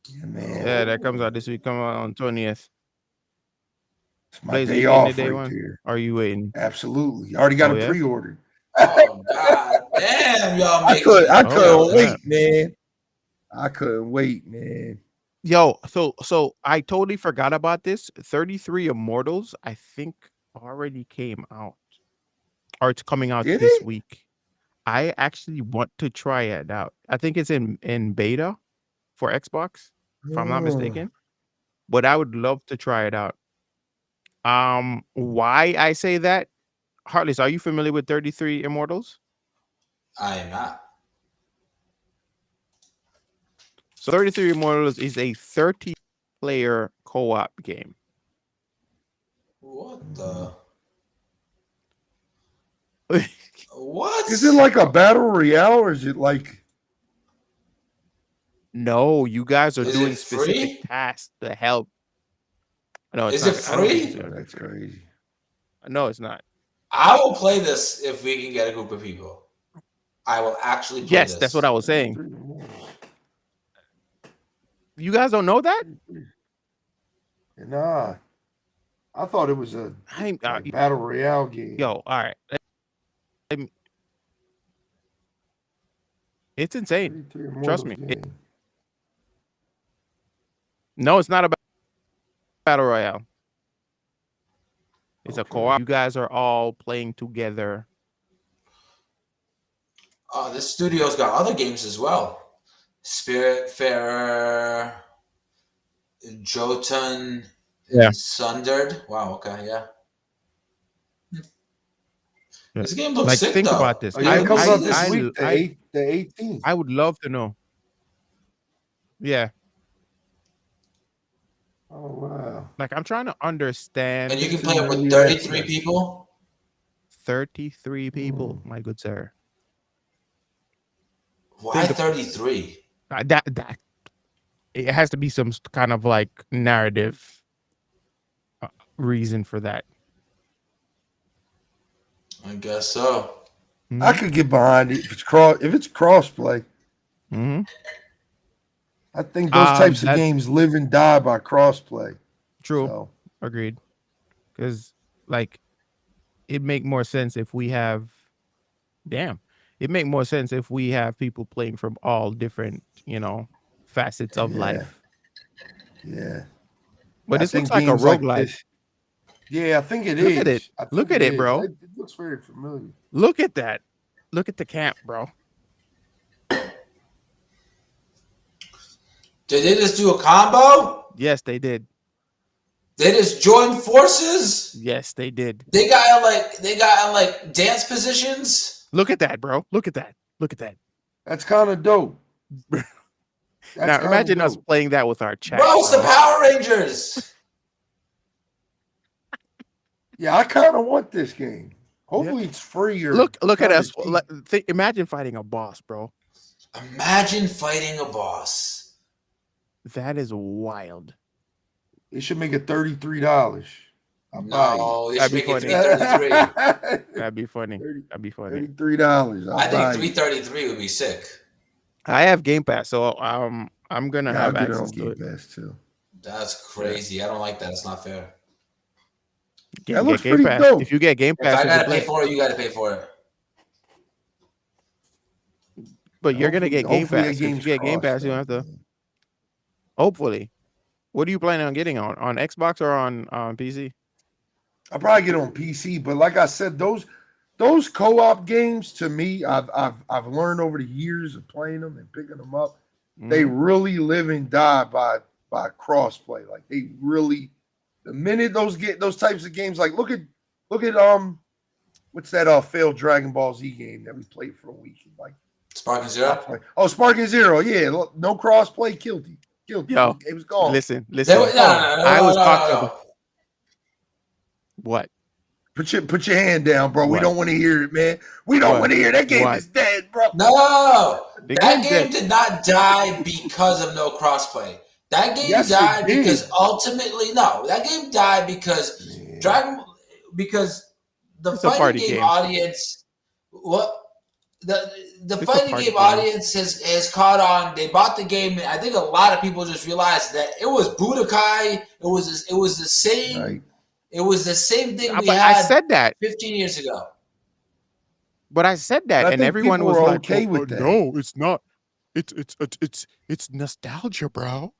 Yeah, man.
Yeah, that comes out this week. Come out on 20th.
It's my
Blaze, are
day
you getting the
off
day
right
one?
there.
Are you waiting?
Absolutely. I already got
Oh,
it
yeah?
pre-ordered.
Oh god damn, y'all
I
making
couldn't
Oh,
wait,
snap.
man. I couldn't wait, man.
Yo, so I totally forgot about this. 33 Immortals, I think, already came out. Or it's coming out
Did
this
it?
week. I actually want to try it out. I think it's in beta for Xbox, if I'm not
Oh,
mistaken. But I would love to try it out. Why I say that? Heartless, are you familiar with 33 Immortals?
I am not.
So 33 Immortals is a 30-player co-op game.
What the what?
is it like a battle royale or is it like
No, you guys are
Is
doing
it
specific
free?
tasks to help. No, it's
Is
not.
it
I don't think
free?
it's gonna be
that's
free.
crazy?
No, it's not.
I will play this if we can get a group of people. I will actually play
Yes,
this.
that's what I was saying.
33 Immortals.
You guys don't know that?
Nah. I thought it was a
I ain't,
like battle royale game.
yo, all right. It's insane.
33
Trust
Immortals
me.
game.
No, it's not a battle royale. It's a
Okay.
co-op. You guys are all playing together.
Oh, this studio's got other games as well. Spiritfarer, Jotun,
Yeah.
Sundered. Wow. Okay. Yeah.
Yeah.
This game looks
Like,
sick.
think
though.
about this.
Oh, yeah, it comes out this
I-
week, the 18th.
I would love to know. Yeah.
Oh wow.
Like, I'm trying to understand.
And you can
It's
play
in
it with
early
33
access.
people.
33 people, my good sir.
Why
Think
33?
That it has to be some kind of like narrative reason for that.
I guess so.
I could get behind it if it's crossplay.
Mm-hmm.
I think those types of
that's-
games live and die by crossplay.
True.
So,
Agreed. Because like it make more sense if we have it make more sense if we have people playing from all different, facets of
Yeah.
life.
yeah.
But
I
this looks
think
like a
games
roguelike.
this- yeah, I think it is.
Look at it.
I think
Look at it,
is.
bro.
It looks very familiar.
Look at that. Look at the camp, bro.
Did they just do a combo?
Yes, they did.
They just joined forces?
Yes, they did.
They got in like dance positions?
Look at that, bro. Look at that. Look at that.
That's kind of dope.
Now imagine us playing that with our chat.
Bro, it's the Power Rangers.
Yeah, I kind of want this game. Hopefully it's free. Or
Look at us. Imagine fighting a boss, bro.
Imagine fighting a boss.
That is wild.
They should make it $33.
No, they should make it
$333.
That'd be funny. That'd be funny.
$33.
I think $333 would be sick.
I have Game Pass, so I'm gonna have
I'll get
access
it
to
on
it.
Game Pass too.
That's crazy. I don't like that. It's not fair.
That looks
Game
pretty
Pass.
dope.
If you get Game
If
Pass,
I
you
gotta
can
pay
play.
for it, you gotta pay for it.
But you're gonna get Game
Hopefully that
Pass. If you
game's
get Game Pass, you don't have to. Hopefully. What are you planning on getting on Xbox or on PC?
I'll probably get it on PC, but like I said, those co-op games to me, I've learned over the years of playing them and picking them up, they really live and die by crossplay. Like they really, the minute those types of games, like look at what's that failed Dragon Ball Z game that we played for a week? Like
Spark and Zero.
Oh, Spark and Zero, yeah, no crossplay, guilty.
Yo,
it was gone.
Listen.
No,
I was talking. What?
Put your hand down, bro.
What?
We don't want to hear it, man. We don't want to hear it. That game is dead, bro.
No,
The
that
game's
game
dead.
did not die because of no crossplay. That game
Yes, it
died
did.
because ultimately, no, that game died because the
It's a
fighting
party
game
game.
audience, the
It's a
fighting
party
game
game.
audience has caught on. They bought the game, and I think a lot of people just realized that it was Budokai. It was the same.
Right.
It was the same thing we
But
had
I said that.
15 years ago.
But I said that,
But I
and
think
everyone
people
was
were
like,
okay with that.
"No, it's not. It's nostalgia, bro."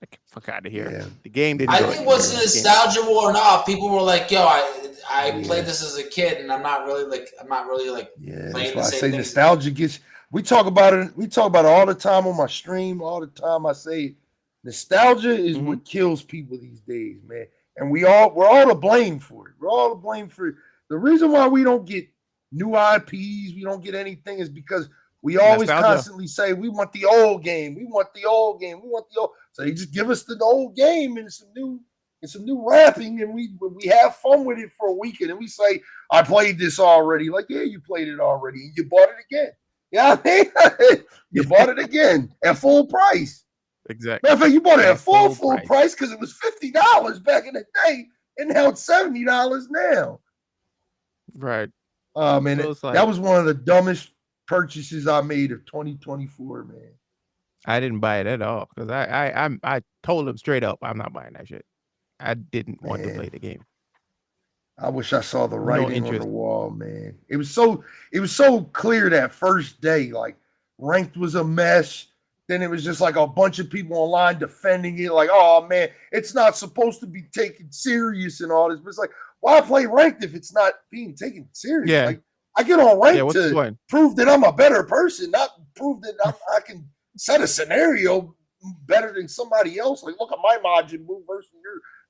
Like, fuck out of here.
Yeah.
The game didn't.
I
go
think once the
anywhere.
nostalgia wore off, people were like, "Yo, I
Yeah.
played this as a kid, and I'm not really like
Yeah,
playing
that's
the
why I
same
say
things."
nostalgia gets. We talk about it. We talk about it all the time on my stream. All the time I say, nostalgia is what kills people these days, man. And we're all to blame for it. We're all to blame for it. The reason why we don't get new IPs, we don't get anything, is because we always
Nostalgia.
constantly say we want the old game. We want the old game. We want the old. So you just give us the old game and some new wrapping, and we have fun with it for a week, and then we say, I played this already. Like, yeah, you played it already, and you bought it again. Yeah, I mean, you bought it again at full price.
Exactly.
Matter of fact, you bought it at full
price.
price because it was $50 back in the day, and now it's $70 now.
Right.
Man,
So it's like-
that was one of the dumbest purchases I made of 2024, man.
I didn't buy it at all because I told him straight up, I'm not buying that shit. I didn't want to
Man.
play the game.
I wish I saw the
No
writing on
interest.
the wall, man. It was so clear that first day. Like, ranked was a mess. Then it was just like a bunch of people online defending it. Like, oh man, it's not supposed to be taken serious and all this. But it's like, why play ranked if it's not being taken serious?
Yeah.
Like, I get on ranked
what's the
to
point?
prove that I'm a better person, not prove that I can set a scenario better than somebody else. Like, look at my Majin Buu versus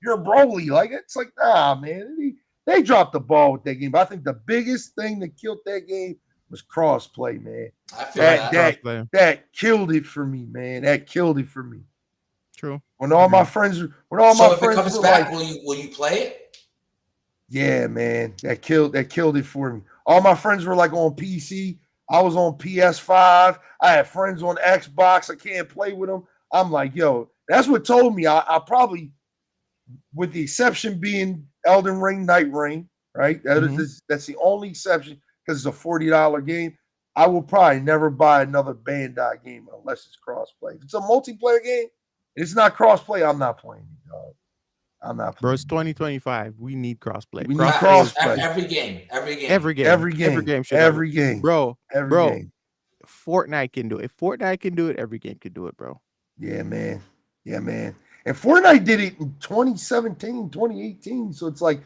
your Broly. Like, it's like, nah, man. They dropped the ball with that game. But I think the biggest thing that killed that game was crossplay, man.
I feel that.
Crossplay.
That killed it for me, man. That killed it for me.
True.
When all my friends,
So if it comes
were
back,
like,
will you play it?
yeah, man, that killed it for me. All my friends were like on PC. I was on PS5. I had friends on Xbox. I can't play with them. I'm like, yo, that's what told me. I probably, with the exception being Elden Ring, Night Ring, right? That's the only exception because it's a $40 game. I will probably never buy another Bandai game unless it's crossplay. If it's a multiplayer game and it's not crossplay, I'm not playing it, dog. I'm not playing.
Bro, it's 2025. We need crossplay.
We need
Crossplay
crossplay.
Every game.
Every game.
Every game.
should have
Every
it.
game.
Bro,
Every
bro.
game.
Fortnite can do it. If Fortnite can do it, every game can do it, bro.
Yeah, man. Yeah, man. And Fortnite did it in 2017, 2018. So it's like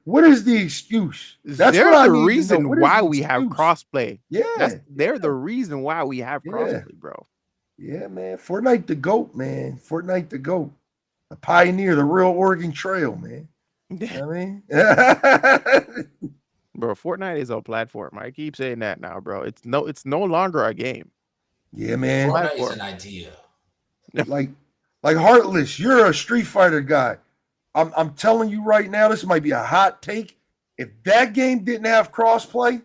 What is the excuse? That's
They're
what I
the
need to know.
reason
What is
why
the
we have
excuse?
crossplay.
Yeah,
They're the reason why we have
Yeah.
crossplay, bro.
yeah, man. Fortnite the GOAT, man. Fortnite the GOAT. The pioneer, the real Oregon Trail, man. You know what I mean?
Bro, Fortnite is a platform. I keep saying that now, bro. It's no longer a game.
Yeah, man.
Fortnite is
Platform.
an idea.
Like Heartless, you're a Street Fighter guy. I'm telling you right now, this might be a hot take. If that game didn't have crossplay,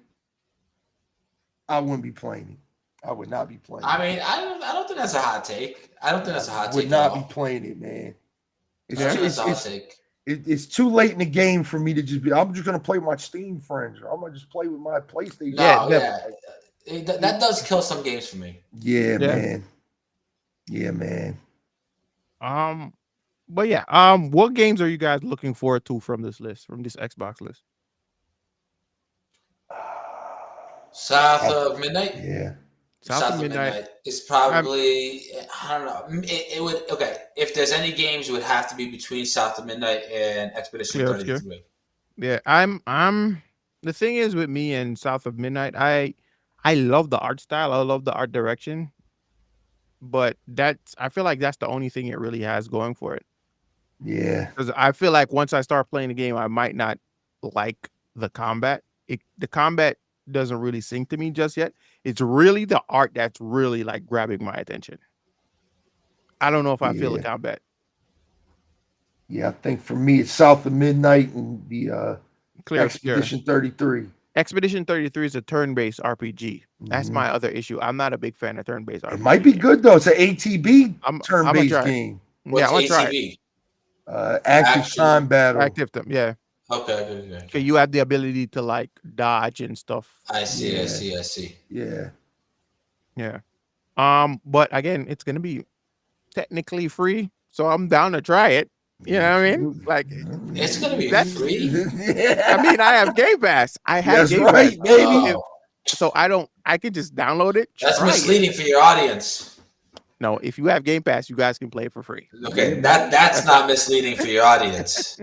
I wouldn't be playing it. I would not be playing
I
it.
mean, I don't think that's a hot take. I don't think that's a hot
I
take
would
at
not
all.
be playing it, man.
I don't think that's a hot take.
It's too late in the game for me to just be. I'm just gonna play with my Steam friends, or I'm gonna just play with my PlayStation.
Yeah,
No, yeah. That does kill some games for me.
Yeah,
Yeah.
man. Yeah, man.
But yeah, what games are you guys looking forward to from this list, from this Xbox list?
South of Midnight.
Yeah.
South of Midnight is probably I don't know. It would okay. If there's any games, it would have to be between South of Midnight and Expedition
Clear Obscure.
33.
Yeah, I'm the thing is with me and South of Midnight, I love the art style, I love the art direction, but I feel like that's the only thing it really has going for it.
Yeah.
Because I feel like once I start playing the game, I might not like the combat. The combat doesn't really sink to me just yet. It's really the art that's really like grabbing my attention. I don't know if I feel the
Yeah.
combat.
Yeah, I think for me it's South of Midnight and the
Clear Obscure.
Expedition 33.
Expedition 33 is a turn-based RPG. That's
Mhm.
my other issue. I'm not a big fan of turn-based RPG.
It might be good though. It's an ATB
I'm
turn-based
try it.
game.
Yeah, I'm gonna
What's
try it.
ATB?
Active
Action.
time battle.
Active them, yeah.
Okay.
Okay, you have the ability to like dodge and stuff.
I see.
Yeah.
Yeah. But again, it's gonna be technically free, so I'm down to try it. You know what I mean? Like,
It's gonna be
That's-
free.
Yeah.
I mean, I have Game Pass. I have
That's
Game
right,
Pass,
baby.
Oh,
so I can just download it.
that's
try it.
misleading for your audience.
No, if you have Game Pass, you guys can play it for free.
Okay, that's not misleading for your audience,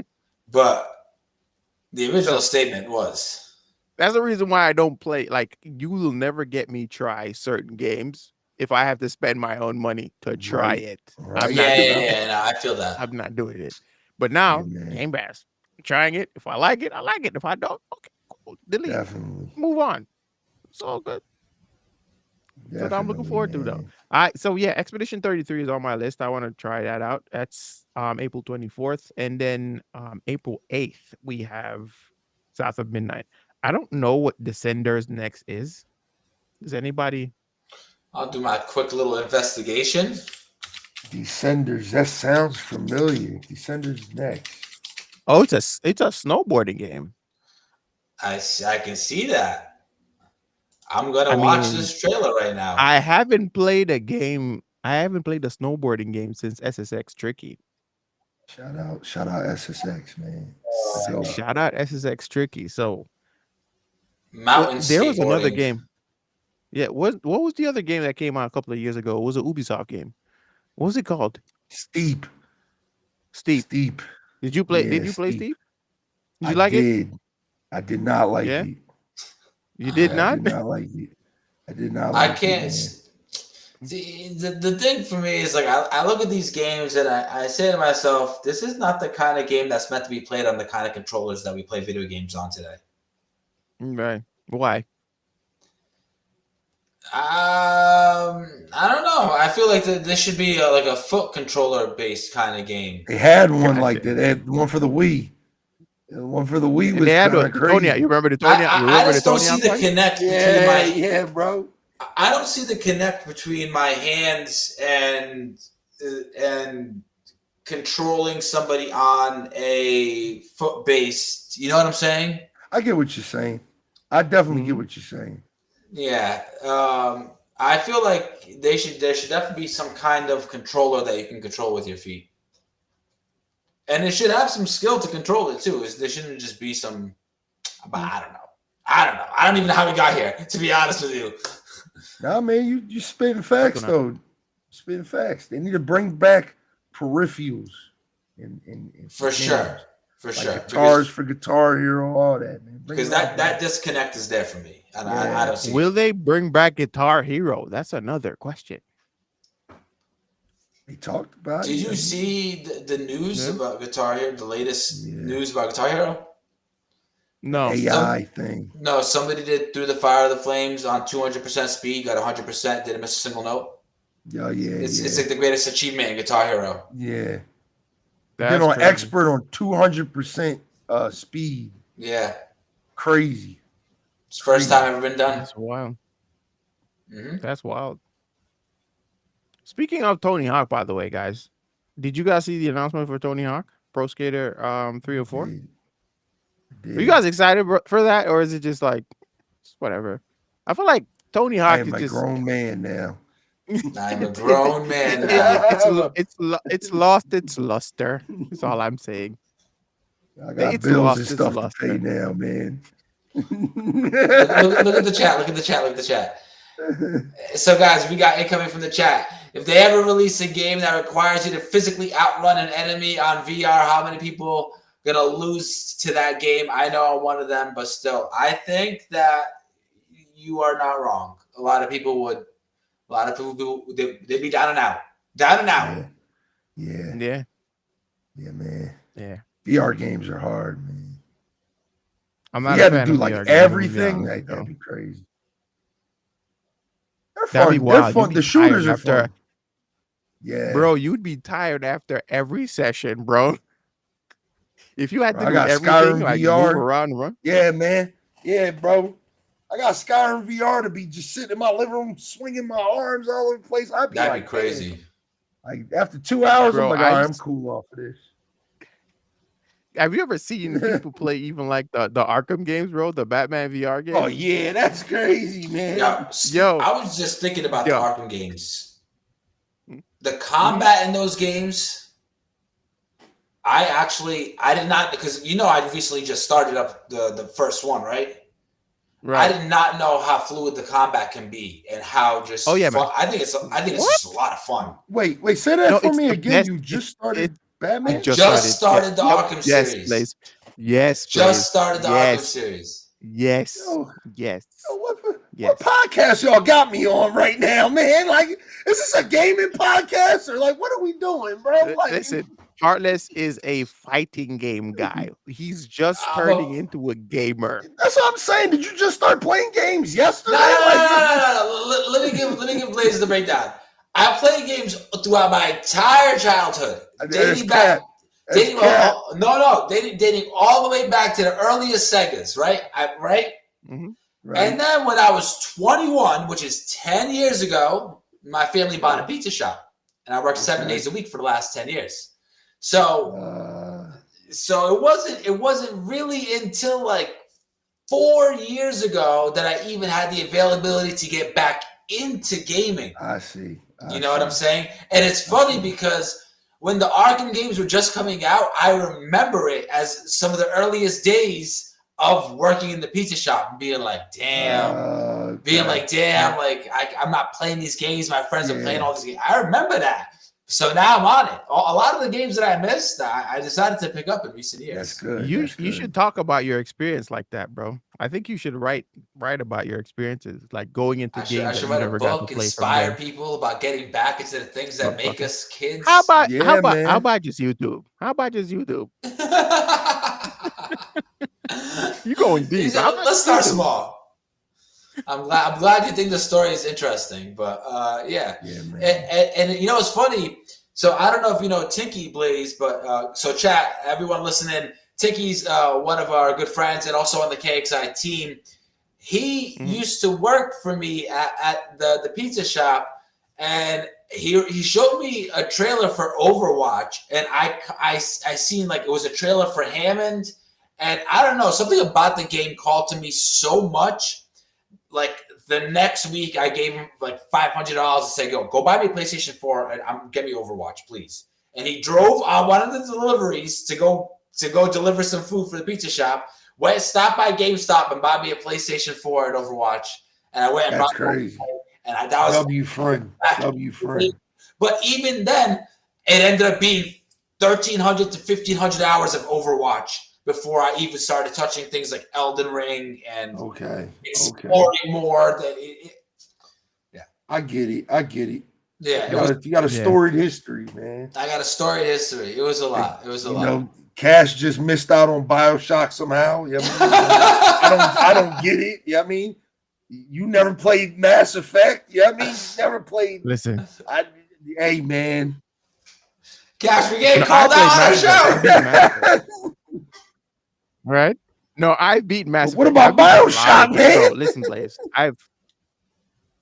but the original statement was.
That's the reason why I don't play. Like, you will never get me try certain games if I have to spend my own money to try
Right.
it.
Right.
I'm not doing it.
Yeah. No, I feel that.
I'm not doing it. But now,
Yeah, man.
Game Pass, trying it. If I like it, I like it. If I don't, okay, cool. Delete.
Definitely.
Move on. It's all good. That's what I'm looking forward to, though. So yeah, Expedition 33 is on my list. I want to try that out. That's April 24th, and then April 8th we have South of Midnight. I don't know what Descenders next is. Does anybody?
I'll do my quick little investigation.
Descenders. That sounds familiar. Descenders next.
Oh, it's a snowboarding game.
I can see that. I'm gonna watch this trailer right now.
I haven't played a game. I haven't played a snowboarding game since SSX Tricky.
Shout out SSX, man. So,
Shout out SSX Tricky. So
Mountain
there was another
skateboarding.
game. Yeah, what was the other game that came out a couple of years ago? It was an Ubisoft game. What was it called?
Steep.
Steep. Did you play?
Yeah,
Did you play
Steep.
Steep? Did you like it?
I did not like
Yeah?
it.
You did
I
not?
did not like it. I did not
I
like
can't.
it.
The thing for me is like I look at these games and I say to myself, this is not the kind of game that's meant to be played on the kind of controllers that we play video games on today.
Right. Why?
I don't know. I feel like this should be like a foot controller based kind of game.
They had one
Gotcha.
like that. They had one for the Wii. The one for the Wii
And
was
they had
kind of
the
crazy.
Tonya. You remember the Tonya? You
I
remember
just
the
don't
Tonya
see the
part?
connect between my.
Yeah, bro.
I don't see the connect between my hands and controlling somebody on a foot based. You know what I'm saying?
I get what you're saying. I definitely get what you're saying.
Yeah. I feel like there should definitely be some kind of controller that you can control with your feet. And it should have some skill to control it too. There shouldn't just be some, but I don't know. I don't even know how we got here, to be honest with you.
Nah, man, you spitting facts though. Spitting facts. They need to bring back peripherals.
For sure. For
like
sure.
guitars for Guitar Hero, all that, man.
Because that disconnect is there for me. And I don't see
Will
it.
they bring back Guitar Hero? That's another question.
They talked about it.
Did you see the news about Guitar Hero? The latest news about Guitar Hero?
No.
AI thing.
No, somebody did Through the Fire of the Flames on 200% speed, got 100%, didn't miss a single note. It's like the greatest achievement in Guitar Hero.
Yeah.
That's
Been on
crazy.
expert on 200% speed.
Yeah.
Crazy.
It's the first time ever been done.
That's wild.
Mm-hmm.
That's wild. Speaking of Tony Hawk, by the way, guys, did you guys see the announcement for Tony Hawk Pro Skater 3 or 4? Are you guys excited for that, or is it just like whatever? I feel like Tony Hawk is
a
just
grown man now.
I'm a grown man now.
It's lost its luster. That's all I'm saying.
I got bills and stuff to pay now, man.
Look at the chat. Look at the chat. So, guys, we got incoming from the chat. If they ever release a game that requires you to physically outrun an enemy on VR, how many people are going to lose to that game? I know I'm one of them, but still, I think that you are not wrong. A lot of people, they'd be down and out. Down and out.
Yeah, man.
Yeah.
VR games are hard, man.
I'm not
you
a
had to
fan
do
of
like
VR
everything.
games,
That'd be crazy.
That'd be wild.
They're fun. The shooters are fun.
Yeah, bro, you'd be tired after every session, bro. If you had to do everything,
Skyrim
like
VR.
move around, run.
Yeah, man. Yeah, bro. I got Skyrim VR to be just sitting in my living room, swinging my arms all over the place.
That'd be crazy.
Man. Like after 2 hours,
bro,
I'm like, all right, I'm cool off of this.
Have you ever seen people play even like the Arkham games, bro? The Batman VR game?
Oh, yeah, that's crazy, man.
Yo, I was just thinking about the Arkham games. The combat in those games, I did not, because I recently just started up the first one, right? I did not know how fluid the combat can be and how just fun.
Man.
I think it's just a lot of fun.
Wait, say that for me again. You just started Batman?
I just started the Arkham series.
Blaze. Yes,
just started the Arkham series.
Yes. Yes.
What podcast y'all got me on right now, man? Like, is this a gaming podcast or like what are we doing, bro? Like,
listen, Heartless is a fighting game guy. He's just turning into a gamer.
That's what I'm saying. Did you just start playing games yesterday?
No. Let me give Blaze the breakdown. I played games throughout my entire childhood, dating dating all the way back to the earliest Segas, right?
Mm-hmm.
Right.
And then when I was 21, which is 10 years ago, my family bought a pizza shop, and I worked 7 days a week for the last 10 years. So it wasn't really until like 4 years ago that I even had the availability to get back into gaming.
I see.
You know what I'm saying? And it's funny because when the Arkham games were just coming out, I remember it as some of the earliest days of working in the pizza shop and being like, damn, I'm not playing these games. My friends are playing all these games. I remember that. So now I'm on it. A lot of the games that I missed, I decided to pick up in recent years.
That's good.
You should talk about your experience like that, bro. I think you should write about your experiences, like going into games.
I should write a book, inspire people about getting back into the things that make us kids.
How about just YouTube? How about just YouTube? You going deep?
Let's start small. I'm glad you think the story is interesting, but yeah. And it's funny. So I don't know if you know Tinky Blaze, but so chat, everyone listening, Tinky's one of our good friends and also on the KXI team. He used to work for me at the pizza shop, and he showed me a trailer for Overwatch, and I seen like it was a trailer for Hammond, and I don't know, something about the game called to me so much. Like the next week, I gave him like $500 to say, go buy me a PlayStation 4 and get me Overwatch, please. And he drove on one of the deliveries to go deliver some food for the pizza shop. Stopped by GameStop and bought me a PlayStation 4 and Overwatch. And I went and bought
crazy.
And that was
W friend.
But even then, it ended up being 1,300 to 1,500 hours of Overwatch before I even started touching things like Elden Ring and exploring more.
I get it.
Yeah,
you got a storied history, man.
I got a storied history. It was a lot.
Cash just missed out on BioShock somehow. You know what I don't get it. You know what I mean? You never played Mass Effect. You know what I mean? You never played.
Listen.
Hey, man.
Cash, we getting called out on the
show. Right? No, I beat Mass Effect.
What about BioShock, man?
Bro, listen, Blaze.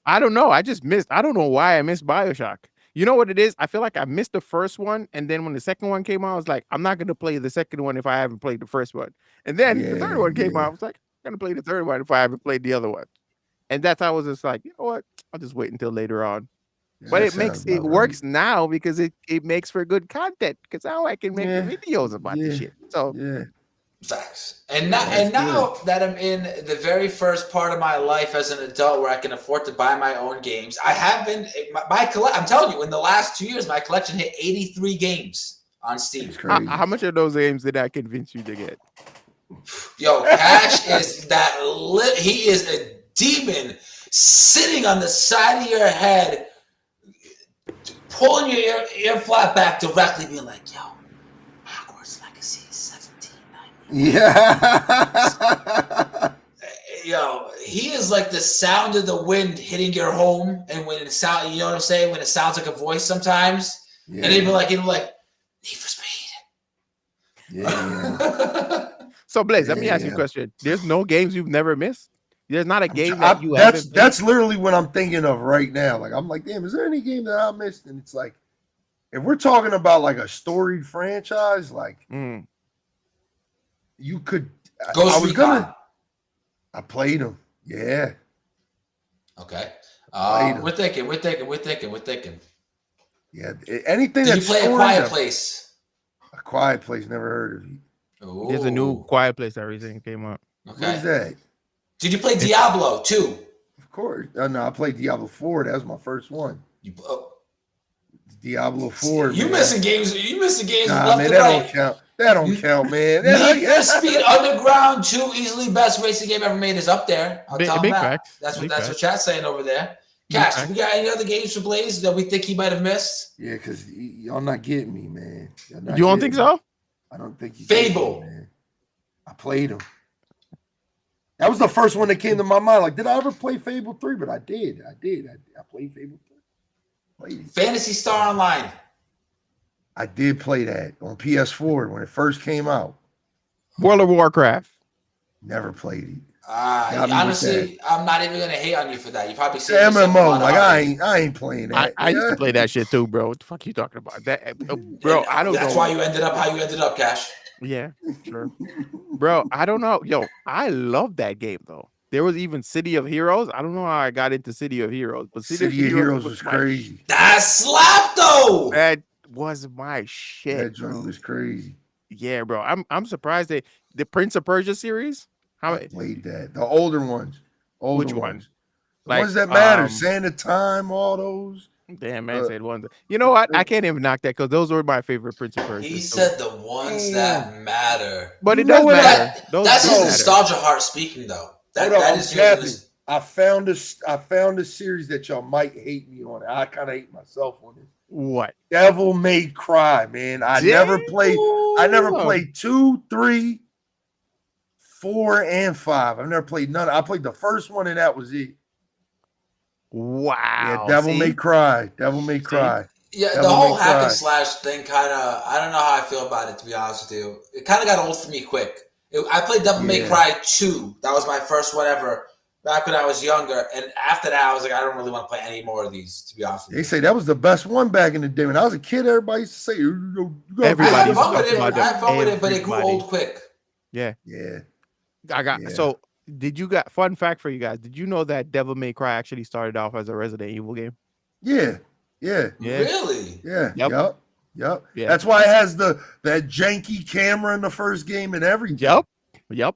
I don't know. I just missed. I don't know why I missed BioShock. You know what it is? I feel like I missed the first one, and then when the second one came out, I was like, I'm not going to play the second one if I haven't played the first one. And then the third one came out, I was like, I'm going to play the third one if I haven't played the other one. And that's how I was just like, you know what? I'll just wait until later on. Yeah, but it works now because it makes for good content because now I can make videos about this shit. So
facts. And now that I'm in the very first part of my life as an adult where I can afford to buy my own games, I have been I'm telling you, in the last 2 years, my collection hit 83 games on Steam.
How much of those games did I convince you to get?
Yo, Cash is he is a demon sitting on the side of your head, pulling your ear flap back directly, being like, yo, Hogwarts Legacy is 1790.
Yeah.
Yo, he is like the sound of the wind hitting your home, and when it sound, you know what I'm saying? When it sounds like a voice sometimes, and he'd be like, Need for Speed.
Yeah.
So Blaze, let me ask you a question. There's no games you've never missed? There's not a game that you haven't played?
That's literally what I'm thinking of right now. Like, I'm like, damn, is there any game that I missed? And it's like, if we're talking about like a storied franchise, like you could
Ghost Recon.
I played them. Yeah.
Okay. We're thinking.
Yeah. Anything.
Did you play A Quiet Place?
A Quiet Place, never heard of it.
Ooh.
There's a new Quiet Place that recently came out.
Okay.
What is that?
Did you play Diablo 2?
Of course. No, I played Diablo 4. That was my first one. Diablo 4.
You missing games. You missing games
left
and
right. That don't count, man.
Need for Speed Underground 2, easily best racing game ever made, is up there. I'll tell him that. That's what chat's saying over there. Cash, we got any other games for Blaze that we think he might have missed?
Yeah, because y'all not getting me, man.
You don't think so?
I don't think you
Fable.
Me, man. I played them. That was the first one that came to my mind. Like, did I ever play Fable 3? But I did. I played Fable 3.
Phantasy Star Online.
I did play that on PS4 when it first came out.
World of Warcraft.
Never played it.
Honestly, I'm not even gonna hate on you for that. You probably see
MMO. Like, I ain't playing that.
I used to play that shit too, bro. What the fuck are you talking about? That, bro, I don't know.
That's why you ended up how you ended up, Cash.
Yeah, sure. Bro, I don't know. Yo, I love that game though. There was even City of Heroes. I don't know how I got into City of Heroes, but City of Heroes was
crazy.
That slapped though.
That was my shit.
That joint was crazy.
Yeah, bro. I'm surprised that the Prince of Persia series.
I played that. The older ones.
Which ones?
Like, ones that matter. Sand of Time, all those.
Damn, man said one. You know what? I can't even knock that because those were my favorite Prince of Persia.
He said the ones that matter.
But it does matter.
That's his nostalgia heart speaking, though. That is
I found a series that y'all might hate me on. I kind of hate myself on it.
What?
Devil May Cry, man. I never played 2, 3, 4, and 5. I've never played none. I played the first one, and that was it.
Wow.
Yeah, Devil May Cry. Devil May Cry.
Yeah, the whole hack and slash thing kind of, I don't know how I feel about it, to be honest with you. It kind of got old for me quick. I played Devil May Cry 2. That was my first one ever back when I was younger. And after that, I was like, I don't really want to play any more of these, to be honest with you.
They say that was the best one back in the day. When I was a kid, everybody used to say,
everybody. I had fun with it, but it grew old quick.
Yeah.
Yeah.
So did you got fun fact for you guys? Did you know that Devil May Cry actually started off as a Resident Evil game?
Yeah.
Really?
Yeah.
Yep.
Yeah. That's why it has that janky camera in the first game and everything.
Yep.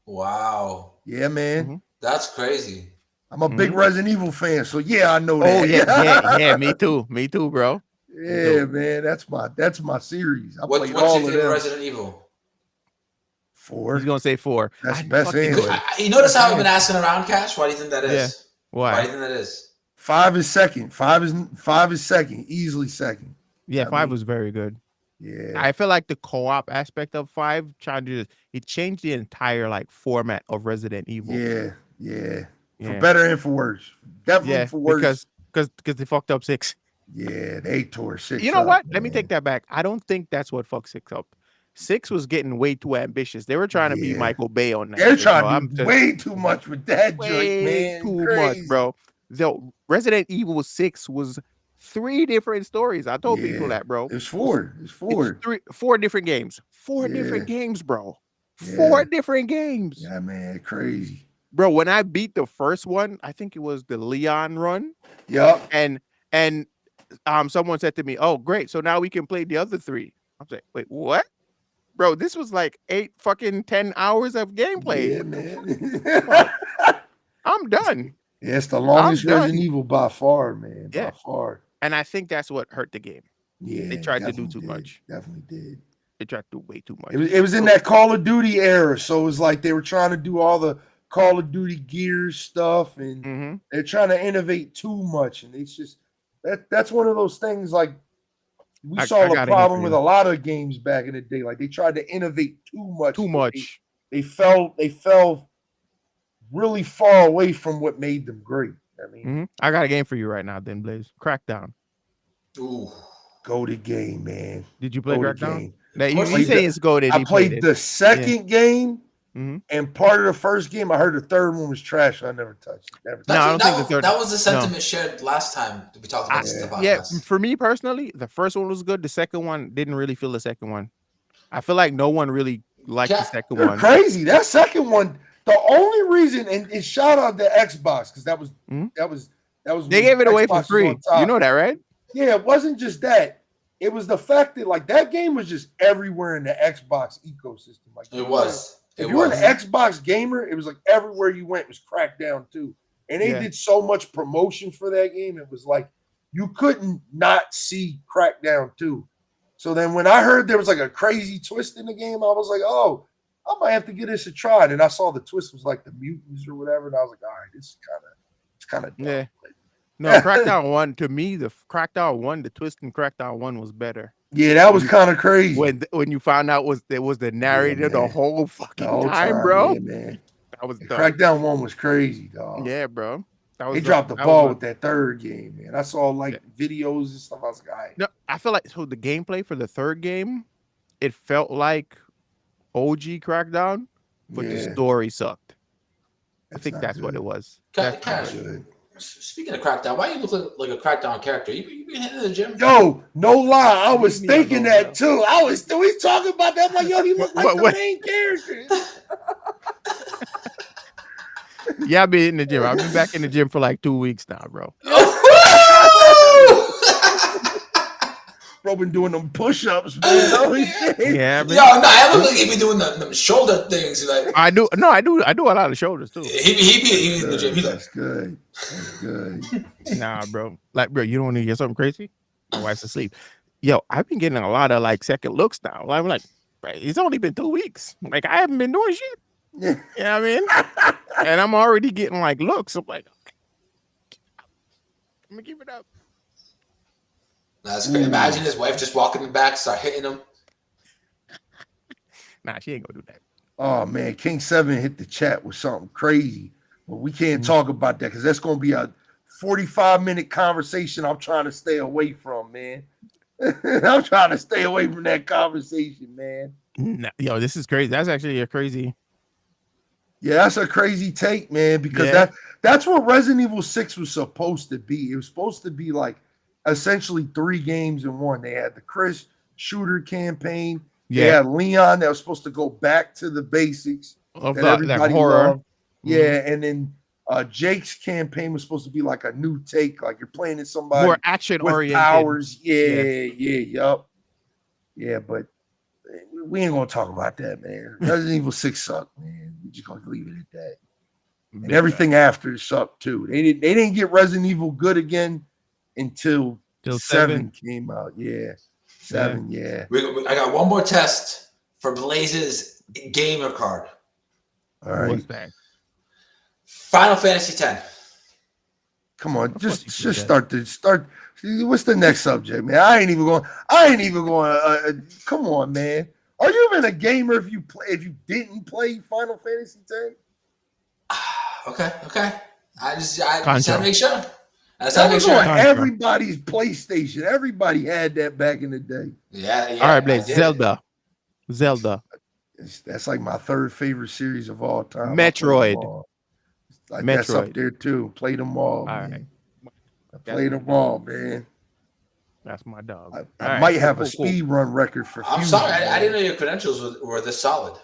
Wow.
Yeah, man.
Mm-hmm.
That's crazy.
I'm a big Resident Evil fan, so yeah, I know that.
Oh yeah, me too, bro.
Yeah, man, that's my series. I played
What's
all
your
of
favorite
them.
Resident Evil?
4.
He's gonna say 4.
That's
I
best
fucking knew
anyway.
it.
You notice how I've
Yeah.
been asking around, Cash? Why do you think that is?
Yeah.
Why do
Why?
you think that is?
5 is second. 5 is second. Easily second.
Yeah,
I
5
mean,
was very good.
yeah.
I feel like the co-op aspect of 5 trying to it changed the entire like format of Resident Evil.
Yeah. For
Yeah.
better and for worse. Definitely
Yeah,
for worse.
because they fucked up 6.
Yeah, they tore 6
You know
up,
what? Let me
man.
take that back. I don't think that's what fucked 6 up. 6 was getting way too ambitious. They were trying to be
Yeah.
Michael Bay on that.
They're
shit, bro.
trying to do way too much with that joint,
way
man.
too
Crazy.
much, bro. The Resident Evil 6 was 3 different stories. I told people that, bro.
It's 4. It's 4.
It's 4 different games. 4
Yeah.
different games, bro.
Yeah.
4 different games.
Yeah, man, crazy.
Bro, when I beat the first one, I think it was the Leon run.
Yup.
And someone said to me, "Oh, great. So now we can play the other 3." I was like, "Wait, what?" Bro, this was like 10 hours of gameplay.
Yeah, man.
I'm done.
Yeah, it's the longest
I'm done.
Resident Evil by far, man.
Yeah.
By far.
And I think that's what hurt the game.
Yeah.
They tried to do
definitely
too
did.
much.
Definitely did.
They tried to do way too much.
It was in that Call of Duty era, so it was like they were trying to do all the Call of Duty Gears stuff, and
Mhm.
they're trying to innovate too much, and it's just that's one of those things. Like we
I
saw the
got
problem
anything.
with a lot of games back in the day. Like they tried to innovate too much.
Too much.
They fell really far away from what made them great. I mean,
I got a game for you right now, then Blaze. Crackdown.
Ooh.
go to game, man.
Did you play
Go to
Crackdown?
game.
Now, you
played
say
the-
it's goated.
I played the second game
Mhm.
and part of the first game. I heard the third one was trash. I never touched it. Never touched
No, I don't
it.
think the third.
That was the sentiment shared last time we talked about this in the podcast.
Yeah, for me personally, the first one was good. The second one didn't really feel the second one. I feel like no one really liked the second
They're
one.
crazy. That second one, the only reason, and shout out to Xbox because that was
They
when
gave it away
Xbox
for
was
free.
on top.
You know that, right?
Yeah, it wasn't just that. It was the fact that like that game was just everywhere in the Xbox ecosystem. Like
It was.
If you were an Xbox gamer, it was like everywhere you went was Crackdown 2. And they did so much promotion for that game. It was like you couldn't not see Crackdown 2. So then when I heard there was like a crazy twist in the game, I was like, oh, I might have to give this a try. And I saw the twist was like the mutants or whatever. And I was like, all right, this is kind of dumb.
Yeah. No, Crackdown 1, to me, the Crackdown 1, the twist in Crackdown 1 was better.
Yeah, that was kind of crazy.
When you found out it was the narrator the whole fucking
The whole
time, bro.
Yeah, man.
That was dumb.
Crackdown 1 was crazy, dog.
Yeah, bro.
They dropped the ball with that third game, man. I saw like videos and stuff. I was like, all right.
No, I feel like the gameplay for the third game, it felt like OG Crackdown, but the story sucked. I think that's what it was. That's
Cash, speaking of Crackdown, why you look like a Crackdown character? You been hitting the gym?
Yo, no lie, I was thinking that too. We talking about that. I'm like, yo, he look like the main character.
Yeah, I've been in the gym. I've been back in the gym for like 2 weeks now, bro.
Bro, been doing them push-ups, man. Holy shit.
Yeah, man.
Yo, no, I look like he be doing them shoulder things. Like
I do. No, I do a lot of shoulders too.
He be in the gym. He's like,
that's good. That's good.
Nah, bro. Like, bro, you don't want to hear something crazy? My wife's asleep. Yo, I've been getting a lot of like second looks now. I'm like, bro, it's only been 2 weeks. Like, I haven't been doing shit.
Yeah.
You know what I mean? And I'm already getting like looks. I'm like, okay, I'm gonna keep it up.
that's great. Imagine his wife just walking in the back, start hitting him.
Nah, she ain't gonna do that.
Oh man, King 7 hit the chat with something crazy, but we can't talk about that because that's gonna be a 45-minute conversation. I'm trying to stay away from, man. I'm trying to stay away from that conversation, man.
Nah, yo, this is crazy. That's actually a crazy.
Yeah, that's a crazy take, man, because that's what Resident Evil 6 was supposed to be. It was supposed to be like essentially 3 games in one. They had the Chris shooter campaign.
Yeah.
They had Leon that was supposed to go back to the basics
Of
that
that
everybody
horror.
loved. Yeah, and then Jake's campaign was supposed to be like a new take, like you're playing as somebody
More action
with
oriented.
powers. Yup. Yeah, but we ain't gonna talk about that, man. Resident Evil 6 sucked, man. We just gonna leave it at that. And everything after sucked too. They didn't get Resident Evil good again until
Till
7 came out. Yeah. 7, yeah.
I got one more test for Blaze's gamer card.
All right.
What's that?
Final Fantasy X.
Come on,
Of course
just
you did
start. What's the next subject, man? I ain't even going. Come on, man. Are you even a gamer if you didn't play Final Fantasy X?
Okay. I just had
Contra.
to make sure.
That was on
Contra.
everybody's PlayStation. Everybody had that back in the day.
Yeah.
All right, Blaze. Zelda.
That's like my third favorite series of all time.
Metroid.
That's up there too. Played them all.
All
Man.
right.
I played them all, man.
That's my dog.
I might have a speed run record for.
I'm
Fusion,
sorry,
man.
I didn't know your credentials were this solid.